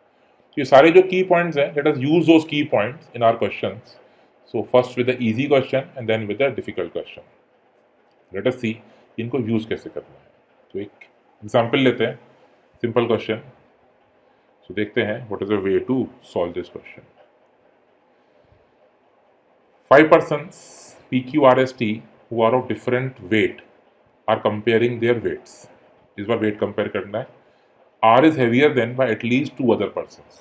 तो ये सारे जो की पॉइंट्स हैं, let us use those key points in our questions. So first with the easy question and then with the difficult question. Let us see इनको यूज कैसे करना है. तो एक एग्जांपल लेते हैं, सिंपल क्वेश्चन. सो देखते हैं what is the way to solve this question. 5 persons PQRST who are of different weight are comparing their weights. इस बार वेट कंपेयर करना है. R is heavier than by at least 2 other persons.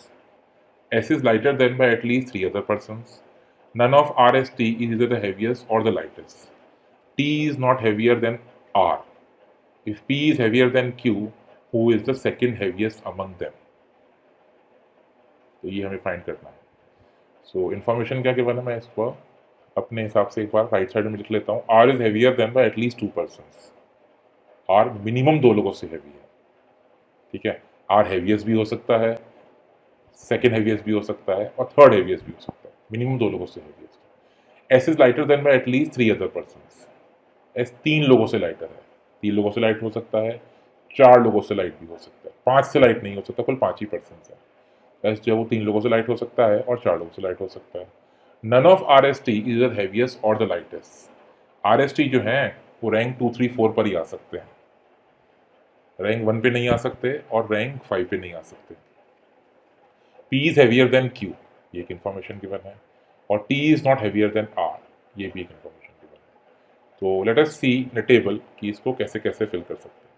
S is lighter than by at least 3 other persons. None of RST is either the heaviest or the lightest. T is not heavier than R. If P is heavier than Q, who is the second heaviest among them? तो ये हमें find करना है. So information क्या given है, मैं इसको अपने हिसाब से एक बार राइट साइड में लिख लेता हूँ. R is heavier than by at least 2 persons. R minimum 2 लोगों से हैवी है. ठीक है, R हैवीएस्ट भी हो सकता है, सेकेंड हैवीएस्ट भी हो सकता है और थर्ड हैवीएस्ट भी हो सकता है. मिनिमम 2 लोगों से heaviest. S is lighter then by at least 3 other persons. S 3 लोगों से लाइटर है. 3 लोगों से लाइट हो सकता है, 4 लोगों से लाइट भी हो सकता है, 5 से लाइट नहीं हो सकता, कुल 5 ही पर्सन है. S जो है वो 3 लोगों से लाइट हो सकता है और 4 लोगों से लाइट हो सकता है. None of RST is the heaviest और द लाइटेस्ट. RST जो है वो रैंक 2, 3, 4 पर ही आ सकते हैं. रैंक 1 पे नहीं आ सकते और रैंक 5 पे नहीं आ सकते. P is heavier then Q, ये एक इन्फॉर्मेशन गिवन है. और T is not heavier than R, ये भी एक इन्फॉर्मेशन गिवन है. तो लेट अस सी इन टेबल कि इसको कैसे कैसे फिल कर सकते हैं.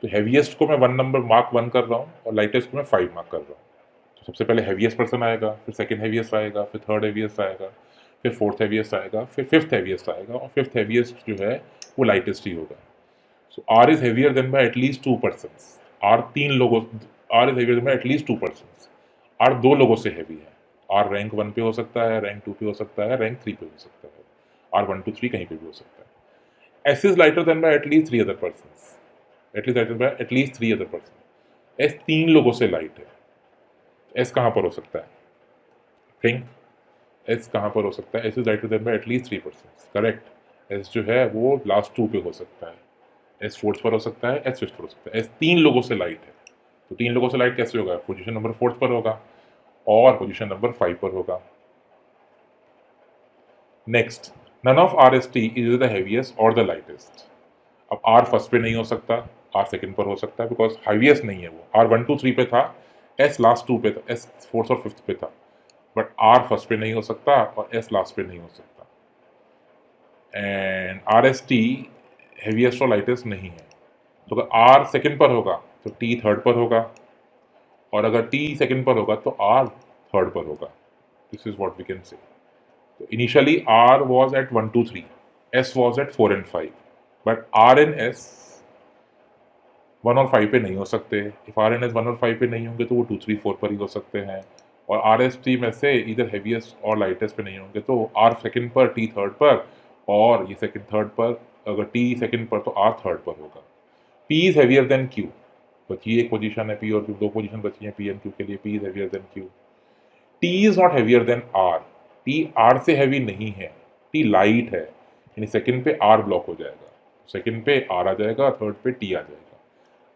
तो हैवीएस्ट को मैं 1 नंबर मार्क 1 कर रहा हूँ और लाइटेस्ट को मैं 5 मार्क कर रहा हूँ. तो सबसे पहले हैवीएस्ट पर्सन आएगा, फिर सेकंड हैवीएस्ट आएगा, फिर थर्ड हैवीएस्ट आएगा, फिर फोर्थ हैवीएस्ट आएगा, फिर फिफ्थ हैवीएस्ट आएगा और फिफ्थ हैवीएस्ट जो है वो लाइटेस्ट ही होगा. So R is heavier than by at least 2 persons. R 3 लोगों, R is heavier than by at least 2 persons. R 2 लोगों से हैवी है. R रैंक 1 पे हो सकता है, रैंक 2 पे हो सकता है, रैंक 3 पे हो सकता है. R 1 to 3 कहीं पे भी हो सकता है. S is lighter then by at least 3 other persons. At least lighter bye at least 3 other person. S 3 लोगों से लाइट है. S कहाँ पर हो सकता है? थिंक. S कहाँ पर हो सकता है? S is lighter then by at least 3 person. Correct. S जो है वो लास्ट 2 पे हो सकता है. S फोर्थ पर हो सकता है, S फिफ्थ पर हो सकता है. S 3 लोगों से लाइट है. तो 3 लोगों से लाइट कैसे होगा? पोजीशन नंबर 4 पर होगा और पोजीशन नंबर 5 पर होगा. Next, none of RST is the heaviest और द लाइटेस्ट. अब R फर्स्ट पे नहीं हो सकता, R सेकंड पर हो सकता है बिकॉज हैवीएस्ट नहीं है वो. R 1, 2, 3 पे था, S लास्ट 2 पे था, S फोर्थ और फिफ्थ पे था. बट R फर्स्ट पे नहीं हो सकता और S लास्ट पे नहीं हो सकता. एंड RST हैवीएस्ट और लाइटेस्ट नहीं है. तो अगर R सेकंड पर होगा तो T थर्ड पर होगा और अगर T सेकंड पर होगा तो R थर्ड पर होगा. This is what we can say. तो initially R was at 1, 2, 3, S was at 4 and 5, but R and S 1 और 5 पे नहीं हो सकते. इफ R and S 1 और 5 पे नहीं होंगे तो वो 2, 3, 4 पर ही हो सकते हैं. और RST में से इधर हैवीएस्ट और लाइटेस्ट पे नहीं होंगे तो R सेकंड पर, T थर्ड पर और ये सेकंड थर्ड पर. अगर T सेकंड पर तो R थर्ड पर होगा. P is heavier then Q. बची एक पोजीशन है P और Q, 2 पोजीशन बची हैं P and Q के लिए. P is heavier then Q. T is not heavier than R. T R से हैवी नहीं है. T लाइट है, यानी सेकंड पे R ब्लॉक हो जाएगा, सेकंड पे R आ जाएगा, थर्ड पे T आ जाएगा.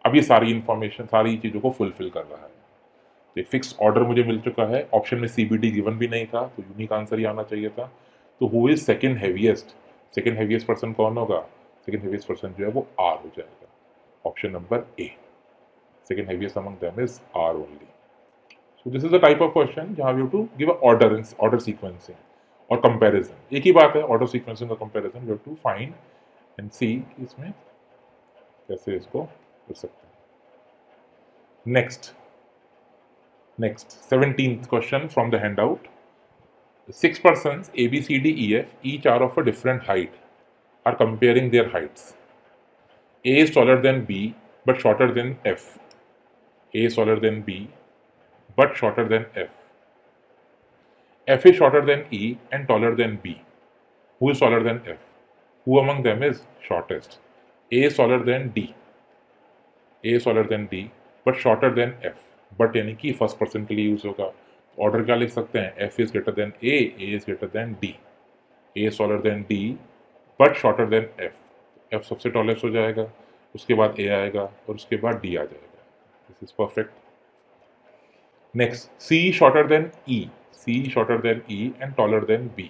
अब ये सारी इंफॉर्मेशन सारी चीज़ों को फुलफिल कर रहा है. तो एक फिक्स ऑर्डर मुझे मिल चुका है. ऑप्शन में CBD गिवन भी नहीं था तो यूनिक आंसर ही आना चाहिए था. तो who is second heaviest? Second heaviest person कौन होगा? सेकंड हैवीएस्ट पर्सन जो है वो R हो जाएगा. Option number A. Second heaviest among them is R only. So this is the type of question जहाँ we have to give a order sequencing और comparison. एक ही बात है, order sequencing और comparison. We have to find and see कि इसमें कैसे इसको कर सकते हैं. Next 17th question from the handout. 6 persons A, B, C, D, E, F each are of a different height are comparing their heights. A is taller than B but shorter than F. A is taller than B but shorter than F. F is shorter than E and taller than B. Who is taller than F? Who among them is shortest? A is taller than D. A is taller than D but shorter than F. But यानी कि first person के लिए use होगा. Order क्या लिख सकते हैं? F is greater than A is greater than D. A is taller than D but shorter than F. F सबसे टॉलेस्ट हो जाएगा, उसके बाद A आएगा और उसके बाद D आ जाएगा. This is perfect. Next, C shorter than E. C shorter than E and taller than B.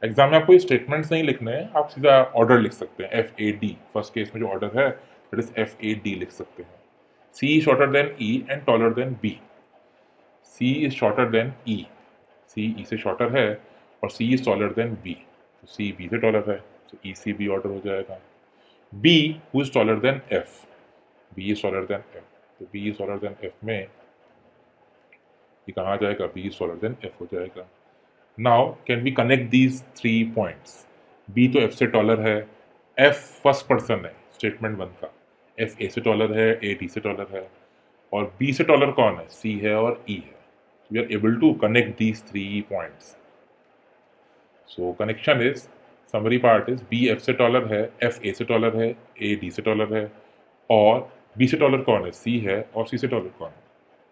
Exam में आपको ये स्टेटमेंट्स नहीं लिखने हैं, आप सीधा ऑर्डर लिख सकते हैं. FAD फर्स्ट केस में जो ऑर्डर है दैट इज FAD लिख सकते हैं. C is shorter than E and taller than B. C is shorter than E. C E से शॉर्टर है और C is taller than B. तो C B से टॉलर है तो E C B ऑर्डर हो जाएगा. B who is taller than F. B is taller than F. तो B is taller than F में ये कहाँ आ जाएगा? B is taller than F हो जाएगा. Now can we connect these 3 points? B तो एफ से टॉलर है, एफ फर्स्ट पर्सन है स्टेटमेंट 1 का, एफ ए से टॉलर है, ए डी से टॉलर है, और बी से टॉलर कौन है? सी है और ई है. We are able to connect these 3 points. So connection is, summary part is, B F से टॉलर है, एफ ए से टॉलर है, ए डी से टॉलर है, और बी से टॉलर कौन है? सी है, और सी से टॉलर कौन है?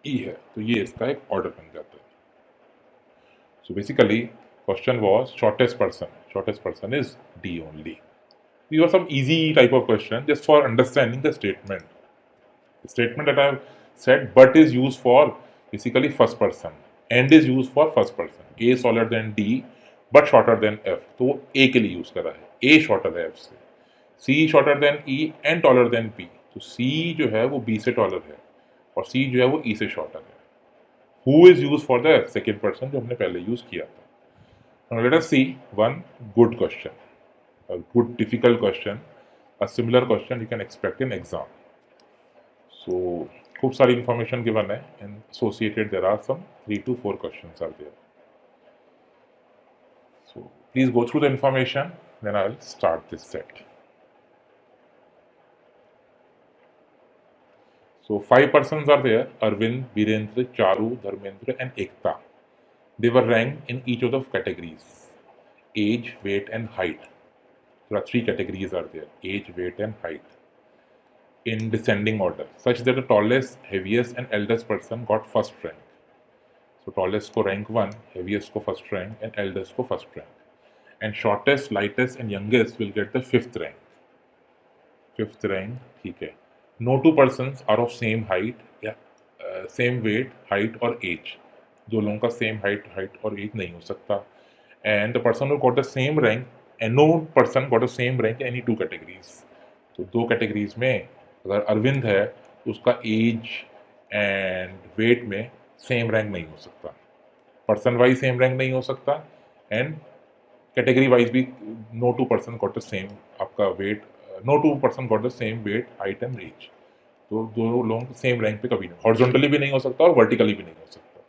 ई है. तो ये इसका एक ऑर्डर बन जाता है. So basically question was shortest person. Shortest person is D only. These are some easy type of question just for understanding the statement. The statement that I have said, but is used for basically first person, and is used for first person. A is taller than D, but shorter than F. तो वो A के लिए use कर रहा है. A shorter है F से. C shorter than E and taller than B. तो C जो है वो B से taller है, और C जो है वो E से shorter है. Who is used for the second person जो हमने पहले यूज किया था. Now let us see one good question, a good difficult question, a similar question you can expect in exam. So खूब सारी information given है, and associated there are some 3 to 4 questions are there. So please go through the information, then I will start this set. So 5 persons are there: Arvind, Virendra, Charu, Dharmendra and Ekta. They were ranked in each of the categories: age, weight and height. There are 3 categories are there: age, weight and height, in descending order, such that the tallest, heaviest and eldest person got first rank. So tallest को rank 1, heaviest को first rank and eldest को first rank. And shortest, lightest and youngest will get the 5th rank. 5th rank, ठीक है. No two persons are of same height या same weight, height और age. दो लोगों का same height और age नहीं हो सकता. And the person who got the same rank, and no person got the same rank in any 2 categories. तो 2 categories में अगर अरविंद है तो उसका एज एंड वेट में सेम रैंक नहीं हो सकता, पर्सन वाइज सेम रैंक नहीं हो सकता, एंड कैटेगरी वाइज भी no two person got the same आपका weight, no two person got the same weight, height and age. तो दोनों लोग सेम रैंक पे कभी नहीं, हॉरिजॉन्टली भी नहीं हो सकता और वर्टिकली भी नहीं हो सकता.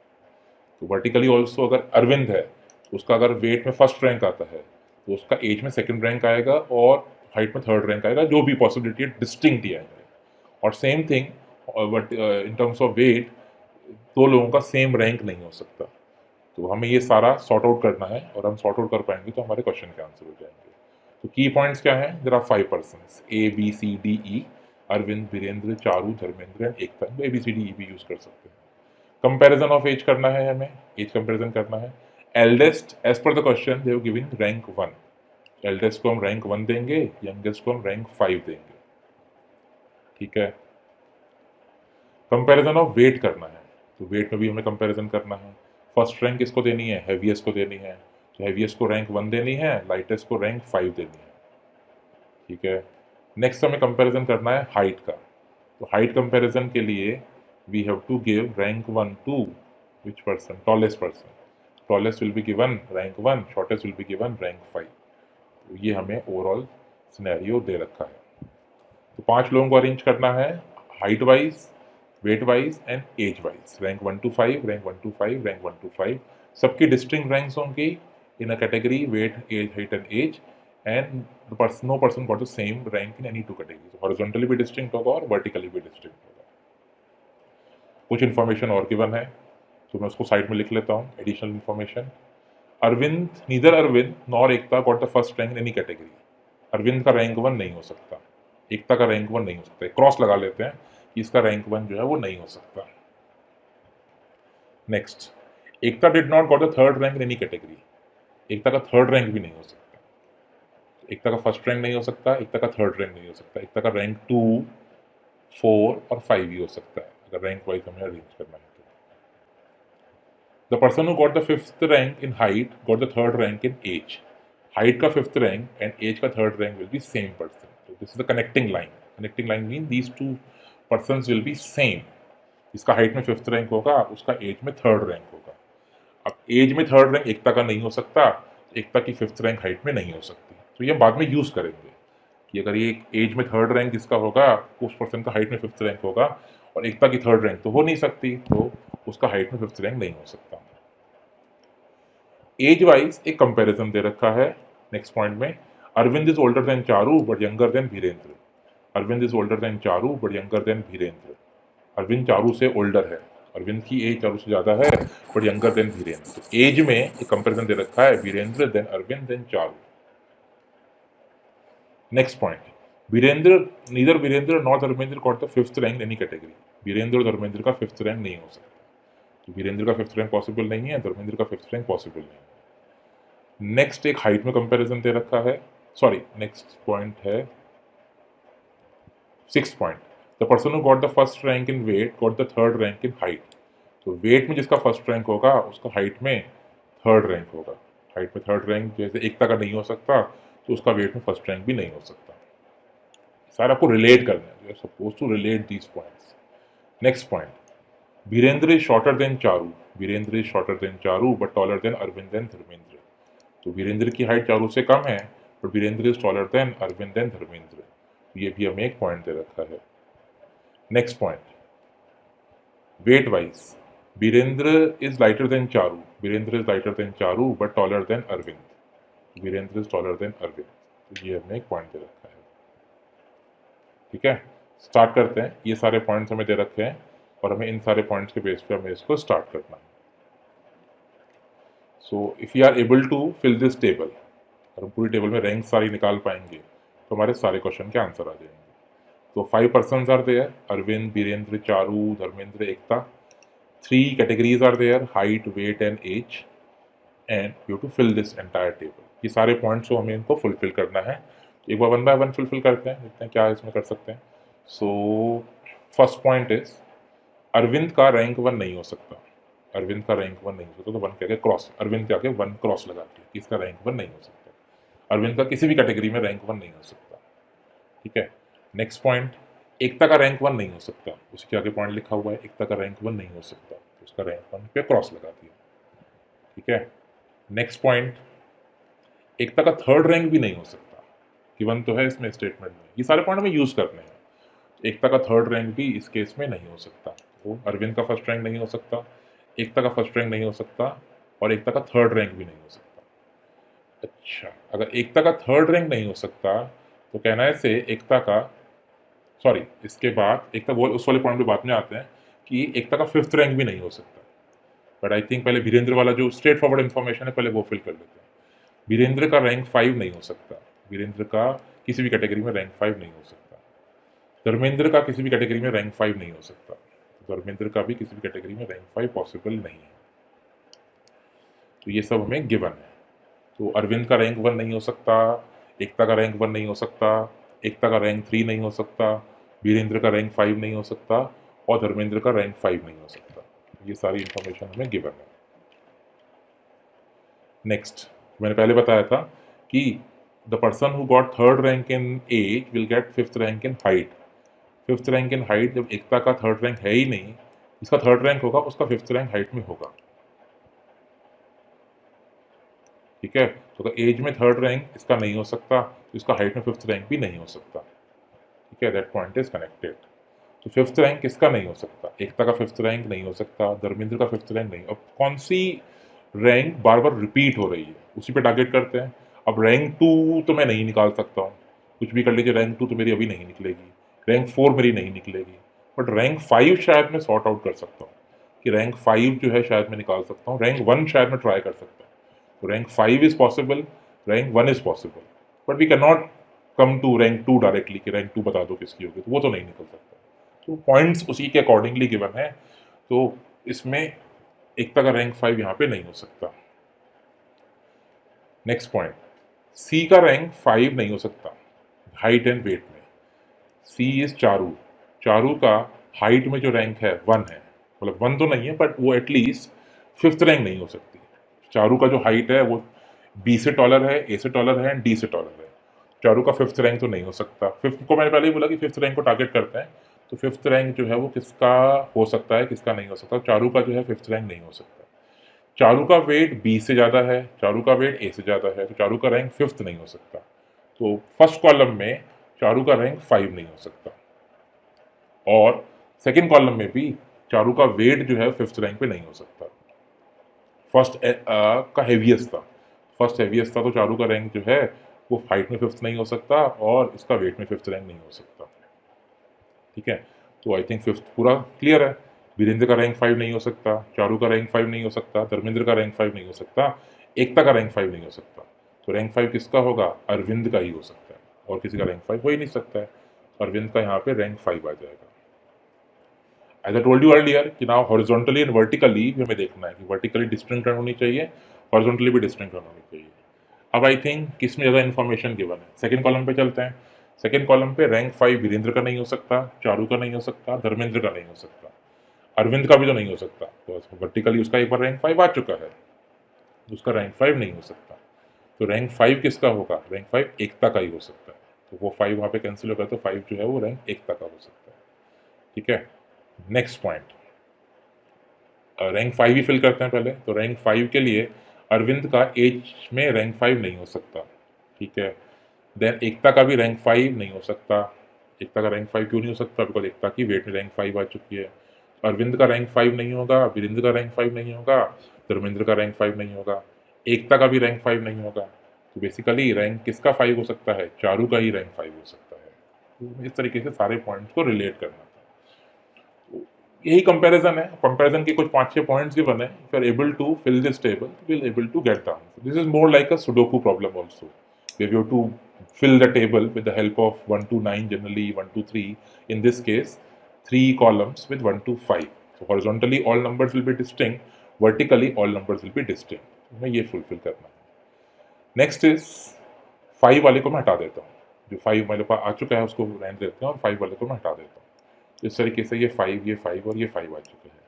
तो वर्टिकली ऑल्सो अगर अरविंद है तो उसका अगर वेट में फर्स्ट रैंक आता है तो उसका एज में सेकंड रैंक आएगा और हाइट में थर्ड रैंक आएगा, जो भी पॉसिबिलिटी है डिस्टिंक्ट ही आएंगे. और same thing but in terms of weight दो लोगों का सेम रैंक नहीं हो सकता. तो हमें ये सारा सॉर्ट आउट करना है, और हम सॉर्ट आउट कर पाएंगे तो हमारे क्वेश्चन के आंसर हो जाएंगे. तो की पॉइंट्स क्या है? There are 5 persons, A B C D E, Arvind, Virendra, Charu, Dharmendra and Ekta. A B C D E भी यूज कर सकते हैं. कंपैरिजन ऑफ एज करना है, हमें एज कंपैरिजन करना है. Eldest, as per the question they have given rank 1. Eldest को हम रैंक 1 देंगे, यंगेस्ट को हम रैंक 5 देंगे. ठीक है. कंपैरिजन ऑफ वेट करना है, तो वेट में भी हमें कंपैरिजन करना है. फर्स्ट रैंक किसको देनी है? हैवीएस्ट को देनी है. तो हैवीएस्ट को रैंक 1 देनी है, लाइटेस्ट को रैंक 5 देनी है. ठीक है. नेक्स्ट हमें कंपैरिजन करना है हाइट का. तो हाइट कंपैरिजन के लिए we have to give rank 1 to which person? Tallest person. Tallest will be given rank 1, shortest will be given rank 5. तो ये हमें ओवरऑल सिनेरियो दे रखा है. तो 5 लोगों को अरेंज करना है height wise, weight wise and age wise. Rank 1 to 5, rank 1 to 5, rank 1 to 5. सबकी डिस्टिंक्ट रैंक्स होंगी in a category weight, age, height and age, and no person got the same rank in any 2 categories. Horizontally भी distinct होगा और vertically भी distinct होगा. कुछ information और given है तो मैं उसको साइड में लिख लेता हूँ. Additional information: Arvind, neither Arvind nor Ekta got the first rank in any category. Arvind का रैंक 1 नहीं हो सकता, एकता का रैंक 1 नहीं हो सकता. क्रॉस लगा लेते हैं कि इसका रैंक 1 जो है वो नहीं हो सकता. Next, Ekta did not got the third rank in any category. Ekta का थर्ड रैंक भी नहीं हो सकता. एकता का फर्स्ट रैंक नहीं हो सकता, एकता का थर्ड रैंक नहीं हो सकता. एकता का रैंक 2, 4 और 5 ही हो सकता है अगर रैंक वाइज हमें अरेंज करना है. The person who got the 5th rank in height got the third rank in age. Height का 5th रैंक एंड एज का third rank will be same person. So this is the connecting line. Connecting line means these two persons will be same. इसका height में 5th rank होगा, उसका as में 3rd rank होगा. अब as में 3rd rank Ekta का नहीं हो सकता, एकता की 5th रैंक हाइट में नहीं हो सकती. तो ये बाद में यूज करेंगे कि अगर ये एज में 3rd रैंक जिसका होगा उस पर्सन का हाइट में 5th रैंक होगा और एकता की 3rd रैंक तो हो नहीं सकती, तो उसका हाइट में 5th रैंक नहीं हो सकता. एज वाइज एक कंपैरिजन दे रखा है नेक्स्ट पॉइंट में, Arvind is older than Charu but younger than Virendra. Arvind is older than Charu but younger than Virendra. Arvind Charu से ओल्डर है, अरविंद की एज चारू से ज़्यादा है बट यंगर देन वीरेंद्र। तो एज में एक कंपैरिजन दे रखा है, Virendra than Arvind than Charu. Next point, Virendra neither Virendra not Dharmendra got the fifth rank any category. Virendra और धर्मेंद्र का फिफ्थ रैंक नहीं हो सकता, तो वीरेंद्र का फिफ्थ रैंक पॉसिबल नहीं है, धर्मेंद्र का फिफ्थ रैंक पॉसिबल नहीं है। नेक्स्ट एक हाइट में कंपैरिजन दे रखा है, सॉरी नेक्स्ट पॉइंट है 6th point, the person who got the first rank in weight got the third rank in height. तो वेट में जिसका फर्स्ट रैंक होगा उसका हाइट में थर्ड रैंक होगा। हाइट में थर्ड रैंक जैसे एकता का नहीं हो सकता, तो उसका वेट में फर्स्ट रैंक भी नहीं हो सकता। सारा आपको रिलेट करना है, you are suppose to relate these points. Next point, Virendra is shorter than Charu, Virendra is shorter than Charu but taller than Arvind than Dharmendra. तो वीरेंद्र की हाइट चारू से कम है but Virendra is taller than Arvind than Dharmendra. ये भी हमें एक पॉइंट दे रखा है। Next point, weight wise Virendra is lighter than Charu, Virendra is lighter than Charu but taller than Arvind. Virendra is taller than Arvind, तो ये हमने एक पॉइंट दे रखा है। ठीक है, स्टार्ट करते हैं। ये सारे पॉइंट्स हमें दे रखे हैं और हमें इन सारे पॉइंट्स के बेस पे हमें इसको स्टार्ट करना है। So if you are able to fill this table, अगर हम पूरी टेबल में रैंक सारी निकाल पाएंगे तो हमारे सारे क्वेश्चन के आंसर आ जाएंगे। तो 5 persons are there, Arvind, Virendra, Charu, Dharmendra, Ekta. 3 categories are there, height, weight and age, and you have to fill this entire table। ये सारे पॉइंट्स को हमें इनको फुलफिल करना है। एक बार 1 by 1 फुलफिल करते हैं, देखते हैं क्या इसमें कर सकते हैं। So first point is, Arvind का रैंक 1 नहीं हो सकता। अरविंद का रैंक 1 नहीं हो सकता, तो 1 के आगे क्रॉस, अरविंद के आगे 1 क्रॉस लगा दिया कि इसका रैंक 1 नहीं हो सकता। अरविंद का किसी भी कैटेगरी में रैंक 1 नहीं हो सकता। ठीक है, नेक्स्ट पॉइंट, एकता का रैंक 1 नहीं हो सकता, उसके आगे पॉइंट लिखा हुआ है एकता का रैंक 1 नहीं हो सकता, तो उसका रैंक 1 पे क्रॉस लगा दिया। ठीक है, नेक्स्ट पॉइंट, एकता का थर्ड रैंक भी नहीं हो सकता, गिवन तो है इसमें स्टेटमेंट में, ये सारे पॉइंट हमें यूज करने हैं। एकता का थर्ड रैंक भी इस केस में नहीं हो सकता, तो अरविंद का फर्स्ट रैंक नहीं हो सकता, एकता का फर्स्ट रैंक नहीं हो सकता और एकता का थर्ड रैंक भी नहीं हो सकता। अच्छा, अगर एकता का थर्ड रैंक नहीं हो सकता तो कहना है से एकता का, सॉरी इसके बाद एकता वो उस वाले पॉइंट पे बाद में आते हैं कि एकता का फिफ्थ रैंक भी नहीं हो सकता। बट आई थिंक पहले वीरेंद्र वाला जो स्ट्रेट फॉरवर्ड इन्फॉर्मेशन है पहले वो फिल कर लेते हैं। वीरेंद्र का रैंक 5 नहीं हो सकता, वीरेंद्र का किसी भी कैटेगरी में रैंक 5 नहीं हो सकता। धर्मेंद्र का किसी भी कैटेगरी में रैंक 5 नहीं हो सकता, धर्मेंद्र का भी किसी भी कैटेगरी में रैंक 5 पॉसिबल नहीं है। तो ये सब हमें गिवन है। तो अरविंद का रैंक 1 नहीं हो सकता, एकता का रैंक 1 नहीं हो सकता, एकता का रैंक 3 नहीं हो सकता, वीरेंद्र का रैंक 5 नहीं हो सकता और धर्मेंद्र का रैंक 5 नहीं हो सकता। ये सारी इंफॉर्मेशन हमें गिवन है। नेक्स्ट, मैंने पहले बताया था कि the person who got third rank in age will get fifth rank in height. Fifth rank in height, जब एकता का थर्ड रैंक है ही नहीं, इसका थर्ड रैंक होगा उसका फिफ्थ रैंक हाइट में होगा। ठीक है, तो अगर एज में थर्ड रैंक इसका नहीं हो सकता तो इसका हाइट में फिफ्थ रैंक भी नहीं हो सकता। ठीक है, दैट पॉइंट इज कनेक्टेड। तो फिफ्थ रैंक किसका नहीं हो सकता, एकता का फिफ्थ रैंक नहीं हो सकता, धर्मेंद्र का फिफ्थ रैंक नहीं। अब कौन सी रैंक बार बार रिपीट हो रही है उसी पे टारगेट करते हैं। अब रैंक 2 तो मैं नहीं निकाल सकता हूँ, कुछ भी कर लीजिए, रैंक 2 तो मेरी अभी नहीं निकलेगी, रैंक 4 मेरी नहीं निकलेगी, बट रैंक 5 शायद मैं सॉर्ट आउट कर सकता हूँ कि रैंक 5 जो है शायद मैं निकाल सकता हूँ, रैंक 1 शायद मैं ट्राई कर सकता हूँ। तो rank 5 is possible, rank 1 is possible, but we can not come to rank 2 directly कि रैंक 2 बता दो किसकी होगी, तो वो तो नहीं निकल सकता। तो पॉइंट्स उसी के अकॉर्डिंगली गिवन है, तो इसमें एकता का रैंक 5 यहाँ पे नहीं हो सकता। नेक्स्ट पॉइंट, सी का रैंक 5 नहीं हो सकता हाइट एंड वेट में। सी इज चारू, चारू का हाइट में जो रैंक है 1 है, मतलब 1 तो नहीं है बट वो एटलीस्ट फिफ्थ रैंक नहीं हो सकती। चारू का जो हाइट है वो बी से टॉलर है, ए से टॉलर है एंड डी से टॉलर है। चारू का फिफ्थ रैंक तो नहीं हो सकता। फिफ्थ को मैंने पहले ही बोला कि फिफ्थ रैंक को टारगेट करते हैं, तो फिफ्थ रैंक जो है वो किसका हो सकता है किसका नहीं हो सकता। चारू का जो है फिफ्थ रैंक नहीं हो सकता। चारू का वेट बी से ज़्यादा है, चारू का वेट ए से ज़्यादा है, तो चारू का रैंक फिफ्थ नहीं हो सकता। तो फर्स्ट कॉलम में चारू का रैंक 5 नहीं हो सकता और सेकेंड कॉलम में भी चारू का वेट जो है फिफ्थ रैंक पे नहीं हो सकता। फर्स्ट का हैवीएस्ट था, फर्स्ट हैवीएस्ट था, तो चारू का रैंक जो है वो हाइट में फिफ्थ नहीं हो सकता और इसका वेट में फिफ्थ रैंक नहीं हो सकता। ठीक है, तो आई थिंक फिफ्थ पूरा क्लियर है। वीरेंद्र का रैंक 5 नहीं हो सकता, चारू का रैंक 5 नहीं हो सकता, धर्मेंद्र का रैंक 5 नहीं हो सकता, एकता का रैंक 5 नहीं हो सकता। तो रैंक 5 किसका होगा? अरविंद का ही हो सकता है, और किसी का रैंक 5 हो ही नहीं सकता है। अरविंद का यहाँ पे रैंक 5 आ जाएगा। As I told you earlier कि नाउ हॉरिजॉन्टली एंड वर्टिकली भी हमें देखना है कि वर्टिकली डिस्टिंक्ट रन होनी चाहिए, हॉरिजॉन्टली भी डिस्टिंक्ट रन होनी चाहिए। अब आई थिंक किस में ज़्यादा इन्फॉर्मेशन गिवन है, सेकंड कॉलम पे चलते हैं। सेकंड कॉलम पे रैंक 5 वीरेंद्र का नहीं हो सकता, चारू का नहीं हो सकता, धर्मेंद्र का नहीं हो सकता, अरविंद का भी तो नहीं हो सकता। तो वर्टिकली उसका एक बार रैंक 5 आ चुका है, उसका रैंक 5 नहीं हो सकता। तो रैंक 5 किसका होगा? रैंक 5 एकता का ही हो सकता है। तो वो 5 वहाँ पे कैंसिल होगा, तो 5 जो है वो रैंक एकता का हो सकता है। ठीक है, नेक्स्ट पॉइंट, रैंक 5 ही फिल करते हैं पहले। तो रैंक 5 के लिए अरविंद का एज में रैंक 5 नहीं हो सकता। ठीक है, देन एकता का भी रैंक 5 नहीं हो सकता। एकता का रैंक 5 क्यों नहीं हो सकता? बिकॉज एकता की वेट में रैंक 5 आ चुकी है। अरविंद का रैंक 5 नहीं होगा, वीरेंद्र का रैंक 5 नहीं होगा, धर्मेंद्र का रैंक 5 नहीं होगा, एकता का भी रैंक 5 नहीं होगा। तो बेसिकली रैंक किसका 5 हो सकता है? चारू का ही रैंक 5 हो सकता है। तो इस तरीके से सारे पॉइंट्स को रिलेट करना था। तो यही कंपैरिजन है, कंपैरिजन के कुछ 5-6 पॉइंट्स गिवन है। If you are able to fill this table, you will able to get the answer. This is more like a sudoku problem also, where you have to fill the table with the help of 1 to 9, generally 1 to 3, in this case 3 columns with 1 to 5. So horizontally all numbers will be distinct, vertically all numbers will be distinct. हमें ये fulfil करना है। Next is 5 वाले को मैं हटा देता हूँ, जो 5 मेरे पास आ चुका है उसको रहने देते हैं और 5 वाले को मैं हटा देता हूँ। इस तरीके से ये 5, ये 5 और ये 5 आ चुके हैं।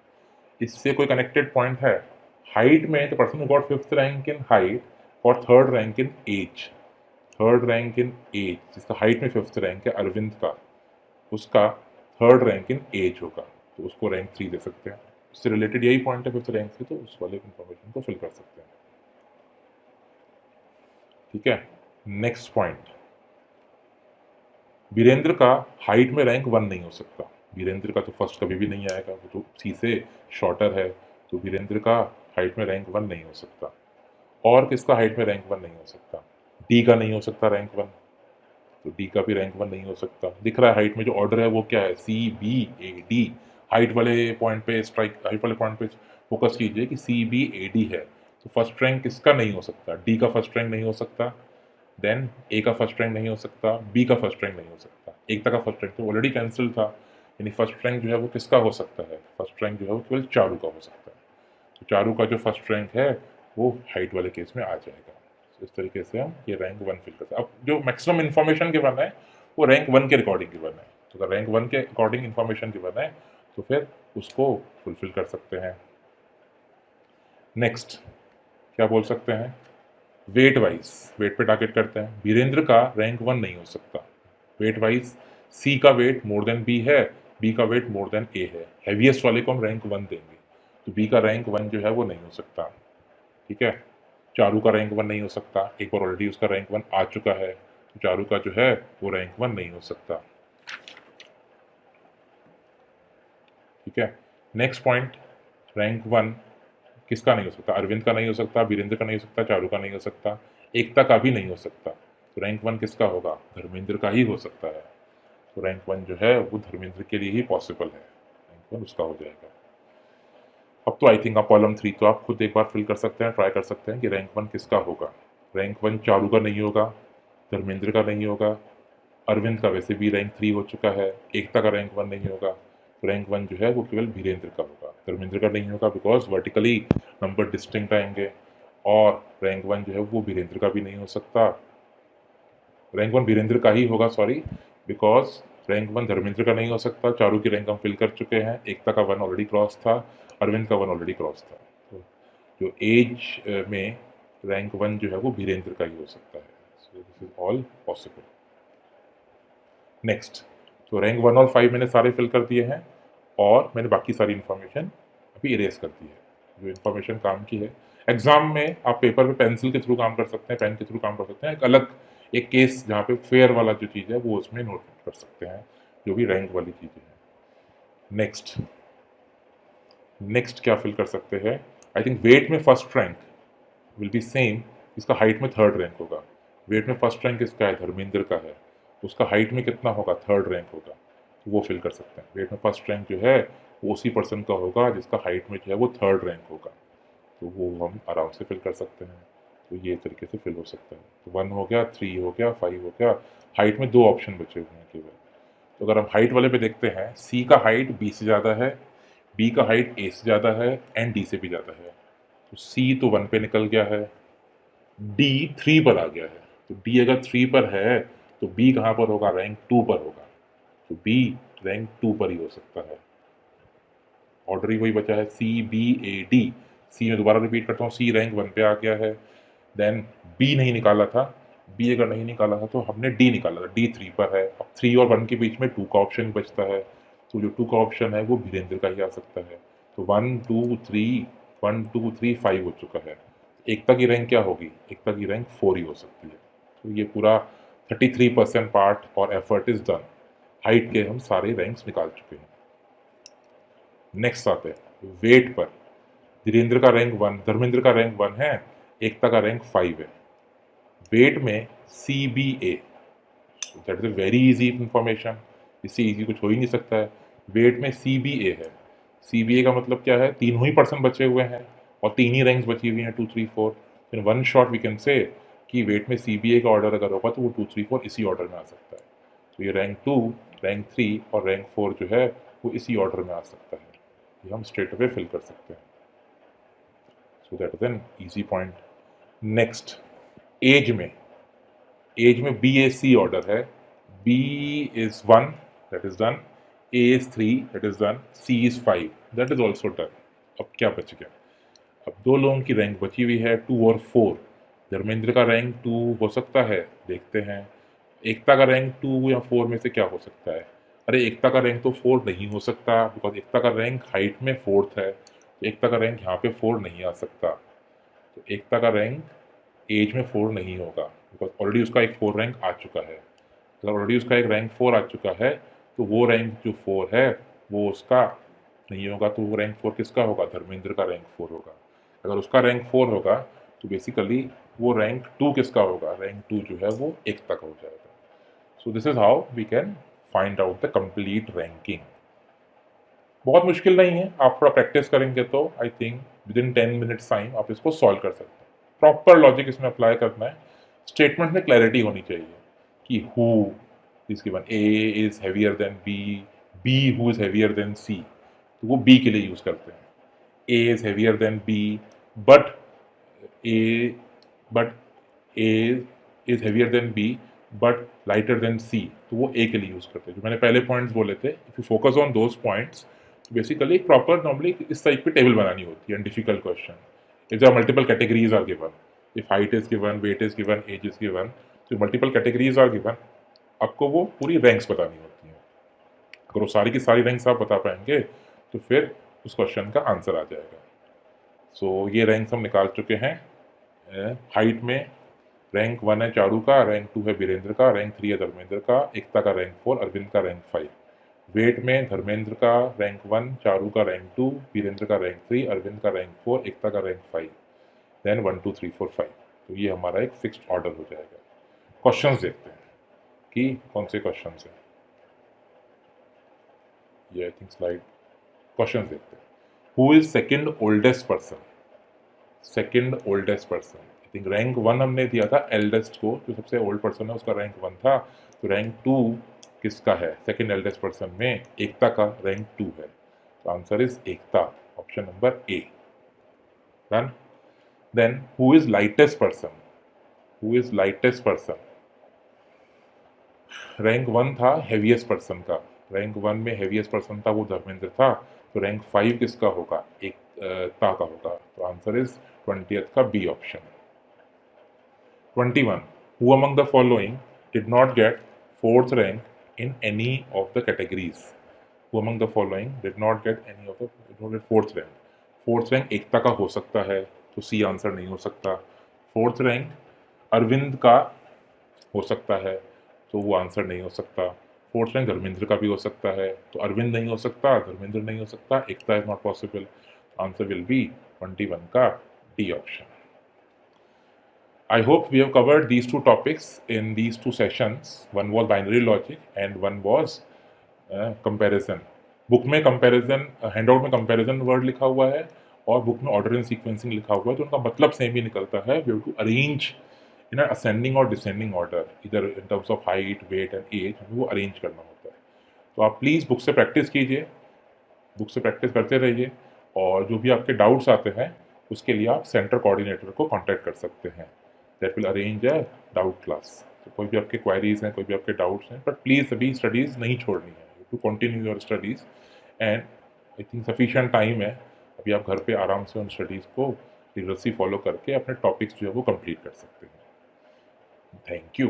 इससे कोई कनेक्टेड पॉइंट है? हाइट में the person got 5th rank in height और 3rd rank in age. 3rd rank in age, जिसका हाइट में 5th रैंक है अरविंद का, उसका 3rd रैंक इन एज होगा, तो उसको रैंक 3 दे सकते हैं। उससे रिलेटेड यही पॉइंट है 5th रैंक से, तो उस वाले इंफॉर्मेशन को फिल कर सकते हैं। ठीक है, नेक्स्ट पॉइंट, वीरेंद्र का हाइट में रैंक 1 नहीं हो सकता। वीरेंद्र का तो फर्स्ट कभी भी नहीं आएगा, वो तो सी से शॉर्टर है, तो वीरेंद्र का हाइट में रैंक 1 नहीं हो सकता। और किसका हाइट में रैंक 1 नहीं हो सकता? डी का नहीं हो सकता रैंक 1, तो डी का भी रैंक 1 नहीं हो सकता। दिख रहा है हाइट में जो ऑर्डर है वो क्या है? C B A D. Height वाले पॉइंट पे हाइट वाले पॉइंट पे फोकस कीजिए कि सी बी ए डी है। तो फर्स्ट रैंक किसका नहीं हो सकता? डी का फर्स्ट रैंक नहीं हो सकता, देन ए का फर्स्ट रैंक नहीं हो सकता, बी का फर्स्ट रैंक नहीं हो सकता, एकता का फर्स्ट रैंक तो ऑलरेडी कैंसिल था। यानी फर्स्ट रैंक जो है वो किसका हो सकता है? फर्स्ट रैंक जो है वो केवल चारू का हो सकता है। तो चारू का जो फर्स्ट रैंक है वो हाइट वाले केस में आ जाएगा। तो इस तरीके से हम ये रैंक 1 फिल करते हैं। अब जो मैक्सिमम इन्फॉर्मेशन गिवन है वो रैंक 1 के अकॉर्डिंग गिवन है। तो अगर रैंक 1 के अकॉर्डिंग इन्फॉर्मेशन गिवन है तो फिर उसको फुलफिल कर सकते हैं। नेक्स्ट क्या बोल सकते हैं? वेट वाइज, वेट पे टारगेट करते हैं। वीरेंद्र का रैंक 1 नहीं हो सकता वेट वाइज। सी का वेट मोर देन बी है, बी का वेट मोर देन ए है। हैवीएस्ट वाले को हम रैंक 1 देंगे, तो बी का रैंक 1 जो है वो नहीं हो सकता। ठीक है, चारू का रैंक 1 नहीं हो सकता, एक बार ऑलरेडी उसका रैंक 1 आ चुका है, तो चारू का जो है वो रैंक 1 नहीं हो सकता। ठीक है, नेक्स्ट पॉइंट, रैंक 1 किसका नहीं हो सकता? अरविंद का नहीं हो सकता, वीरेंद्र का नहीं हो सकता, चारू का नहीं हो सकता, एकता का भी नहीं हो सकता। तो रैंक 1 किसका होगा? धर्मेंद्र का ही हो सकता है। तो रैंक 1 जो है वो धर्मेंद्र के लिए ही पॉसिबल है, रैंक 1 उसका हो जाएगा। अब तो आई थिंक आप कॉलम 3 तो आप खुद एक बार फिल कर सकते हैं, ट्राई कर सकते हैं कि रैंक 1 किसका होगा। रैंक 1 चारू का नहीं होगा, धर्मेंद्र का नहीं होगा, अरविंद का वैसे भी रैंक 3 हो चुका है, एकता का रैंक 1 नहीं होगा। तो रैंक 1 जो है वो केवल वीरेंद्र का होगा, धर्मेंद्र का नहीं होगा बिकॉज वर्टिकली नंबर डिस्टिंक्ट आएंगे। और रैंक 1 जो है वो वीरेंद्र का भी नहीं हो सकता, रैंक 1 वीरेंद्र का ही होगा, सॉरी, बिकॉज रैंक 1 धर्मेंद्र का नहीं हो सकता। चारू की रैंक हम फिल कर चुके हैं, एकता का 1 ऑलरेडी क्रॉस था, अरविंद का 1 ऑलरेडी क्रॉस था। तो जो एज में रैंक 1 जो है वो वीरेंद्र का ही हो सकता है। सो this is all possible. Next, तो रैंक 1 और 5 मैंने सारे फिल कर दिए हैं और मैंने बाकी सारी इन्फॉर्मेशन अभी इरेज कर दी है, जो इन्फॉर्मेशन काम की है। एग्जाम में आप पेपर पे पेंसिल के थ्रू काम कर सकते हैं, पेन के थ्रू काम कर सकते हैं। एक अलग एक केस जहाँ पे फेयर वाला जो चीज़ है वो उसमें नोट कर सकते हैं, जो भी रैंक वाली चीज़ें हैं। नेक्स्ट क्या फिल कर सकते हैं? आई थिंक वेट में first rank will be same, इसका हाइट में थर्ड रैंक होगा। वेट में फर्स्ट रैंक किसका है, धर्मेंद्र का है, उसका हाइट में कितना होगा, थर्ड रैंक होगा, तो वो फिल कर सकते हैं। वेट में फर्स्ट रैंक जो है वो उसी पर्सन का होगा जिसका हाइट में जो है वो थर्ड रैंक होगा, तो वो हम आराम से फिल कर सकते हैं। तो ये तरीके से फिल हो सकता है। तो 1 हो गया, 3 हो गया, 5 हो गया। हाइट में 2 ऑप्शन बचे हुए हैं केवल। तो अगर हम हाइट वाले पे देखते हैं, सी का हाइट बी से ज़्यादा है, बी का हाइट ए से ज़्यादा है एंड डी से भी ज़्यादा है। तो सी तो 1 पे निकल गया है, डी 3 पर आ गया है। तो डी अगर 3 पर है तो बी कहाँ पर होगा, रैंक 2 पर होगा। तो बी रैंक 2 पर ही हो सकता है। ऑर्डर ही वही बचा है, सी बी ए डी। सी में दोबारा रिपीट करता हूँ, सी रैंक 1 पे आ गया है। देन बी नहीं निकाला था, बी अगर नहीं निकाला था तो हमने डी निकाला था, डी 3 पर है। अब 3 और 1 के बीच में 2 का ऑप्शन बचता है, तो जो 2 का ऑप्शन है वो वीरेंद्र का ही आ सकता है। तो 1 2 3, 1 2 3 5 हो चुका है। एकता की रैंक क्या होगी, एकता की रैंक 4 ही हो सकती है। तो ये पूरा 33% पार्ट और एफर्ट इज डन। हाइट के हम सारे रैंक्स निकाल चुके हैं। नेक्स्ट आते हैं वेट पर। धीरेन्द्र का रैंक 1, धर्मेंद्र का रैंक 1 है, एकता का रैंक 5 है। वेट में C B A, that is a very easy information, इससे इजी कुछ हो ही नहीं सकता है। वेट में सी बी ए है, सी बी ए का मतलब क्या है, तीनों ही पर्सन बचे हुए हैं और तीन ही रैंक्स बची हुई हैं, 2 3 4। In one shot we can say कि वेट में सी बी ए का ऑर्डर अगर होगा तो वो 2 3 4 इसी ऑर्डर में आ सकता है। तो ये रैंक 2, रैंक 3 और रैंक 4 जो है वो इसी ऑर्डर में आ सकता है। ये हम स्ट्रेट अवे फिल कर सकते हैं। So that is an easy point. Next, age में, एज में बी ए सी ऑर्डर है। B is 1, that is done. A is 3, that is done. C is 5, that is also done. अब क्या बच गया, अब दो लोगों की रैंक बची हुई है 2 और 4। धर्मेंद्र का रैंक 2 हो सकता है, देखते हैं। एकता का रैंक 2 या 4 में से क्या हो सकता है। अरे एकता का रैंक तो 4 नहीं हो सकता, बिकॉज एकता का रैंक हाइट में 4th है, तो एकता का रैंक यहाँ पे 4 नहीं आ सकता। तो एकता का रैंक एज में 4 नहीं होगा, बिकॉज ऑलरेडी उसका एक 4 रैंक आ चुका है। अगर ऑलरेडी उसका एक रैंक 4 आ चुका है तो वो रैंक जो 4 है वो उसका नहीं होगा, तो वो रैंक 4 किसका होगा, धर्मेंद्र का रैंक 4 होगा। अगर उसका रैंक 4 होगा तो बेसिकली वो रैंक 2 किसका होगा, रैंक 2 जो है वो एकता का हो जाएगा। So this is how we can find out the complete ranking. बहुत मुश्किल नहीं है, आप थोड़ा प्रैक्टिस करेंगे तो I think within 10 minutes time आप इसको सॉल्व कर सकते हैं। प्रॉपर लॉजिक इसमें अप्लाई करना है, स्टेटमेंट में क्लैरिटी होनी चाहिए कि who is given, A is heavier than B, B who is heavier than C, तो वो बी के लिए यूज करते हैं। A is heavier than B but A, but A is heavier than B but lighter than C, तो वो ए के लिए यूज करते हैं। जो मैंने पहले पॉइंट्स बोले थे, if you focus on those points, basically एक प्रॉपर नॉर्मली इस टाइप की टेबल बनानी होती है, difficult question. If there multiple categories are given, if height is given, weight is given, age is given, तो मल्टीपल कैटेगरीज आर गिवन, आपको वो पूरी रैंक्स बतानी होती हैं। अगर वो सारी की सारी रैंक्स आप बता पाएंगे तो फिर उस क्वेश्चन का आंसर आ जाएगा। सो ये रैंक्स हम निकाल चुके हैं। हाइट में रैंक 1 है चारू का, रैंक 2 है वीरेंद्र का, रैंक 3 है धर्मेंद्र का, एकता का रैंक 4, अरविंद का रैंक 5। वेट में धर्मेंद्र का रैंक 1, चारू का रैंक 2, वीरेंद्र का रैंक 3, अरविंद का रैंक 4, एकता का रैंक 5, देन 1 2 3 4 5। तो ये हमारा एक फिक्स्ड ऑर्डर हो जाएगा। क्वेश्चंस देखते हैं कि कौन से क्वेश्चंस हैं। ये आई थिंक स्लाइड, क्वेश्चंस देखते हैं। Who is second oldest person, second oldest person. I think rank 1 हमने दिया था एल्डेस्ट को, जो सबसे ओल्ड पर्सन है उसका रैंक 1 था। तो रैंक 2 किसका है, सेकंड एल्डेस्ट पर्सन में एकता का रैंक 2 है। तो answer is Ekta, option number A. Done. Then who is lightest person, who is lightest person. Rank 1 था हेवीएस्ट पर्सन का, रैंक 1 में हेवीएस्ट पर्सन था वो धर्मेंद्र था। तो रैंक 5 किसका होगा, एक ता का होगा। तो आंसर इज 20th का B option. 21. Who among the following did not get fourth rank in any of the categories? Who among the following did not get any of the, did not get fourth rank? Fourth rank Ekta का हो सकता है, तो C answer नहीं हो सकता। Fourth rank Arvind का हो सकता है, तो वो आंसर नहीं हो सकता। फोर्थ रैंक धर्मेंद्र का भी हो सकता है, तो अरविंद नहीं हो सकता, धर्मेंद्र नहीं हो सकता, Ekta is not possible. Answer will be 21 का D option. I hope we have covered these two topics in these two sessions. One was binary logic and one was comparison. Book में कंपैरिजन, हैंडआउट में comparison word लिखा हुआ है और book में order and sequencing लिखा हुआ है, तो उनका मतलब सेम ही निकलता है. We have to arrange in ascending और डिसेंडिंग ऑर्डर, इधर in terms of height, weight and age, हमें वो अरेंज करना होता है. तो आप प्लीज़ बुक से प्रैक्टिस कीजिए, बुक से प्रैक्टिस करते रहिए, और जो भी आपके डाउट्स आते हैं उसके लिए आप सेंटर कोऑर्डिनेटर को कांटेक्ट कर सकते हैं. That will arrange a doubt class. तो कोई भी आपके क्वायरीज हैं, कोई भी आपके डाउट्स हैं, बट प्लीज़ अभी स्टडीज़ नहीं छोड़नी है, to continue your studies. And I think sufficient time है, अभी आप घर पे आराम से उन स्टडीज़ को रिगरसली फॉलो करके अपने टॉपिक्स जो है वो कंप्लीट कर सकते हैं. Thank you.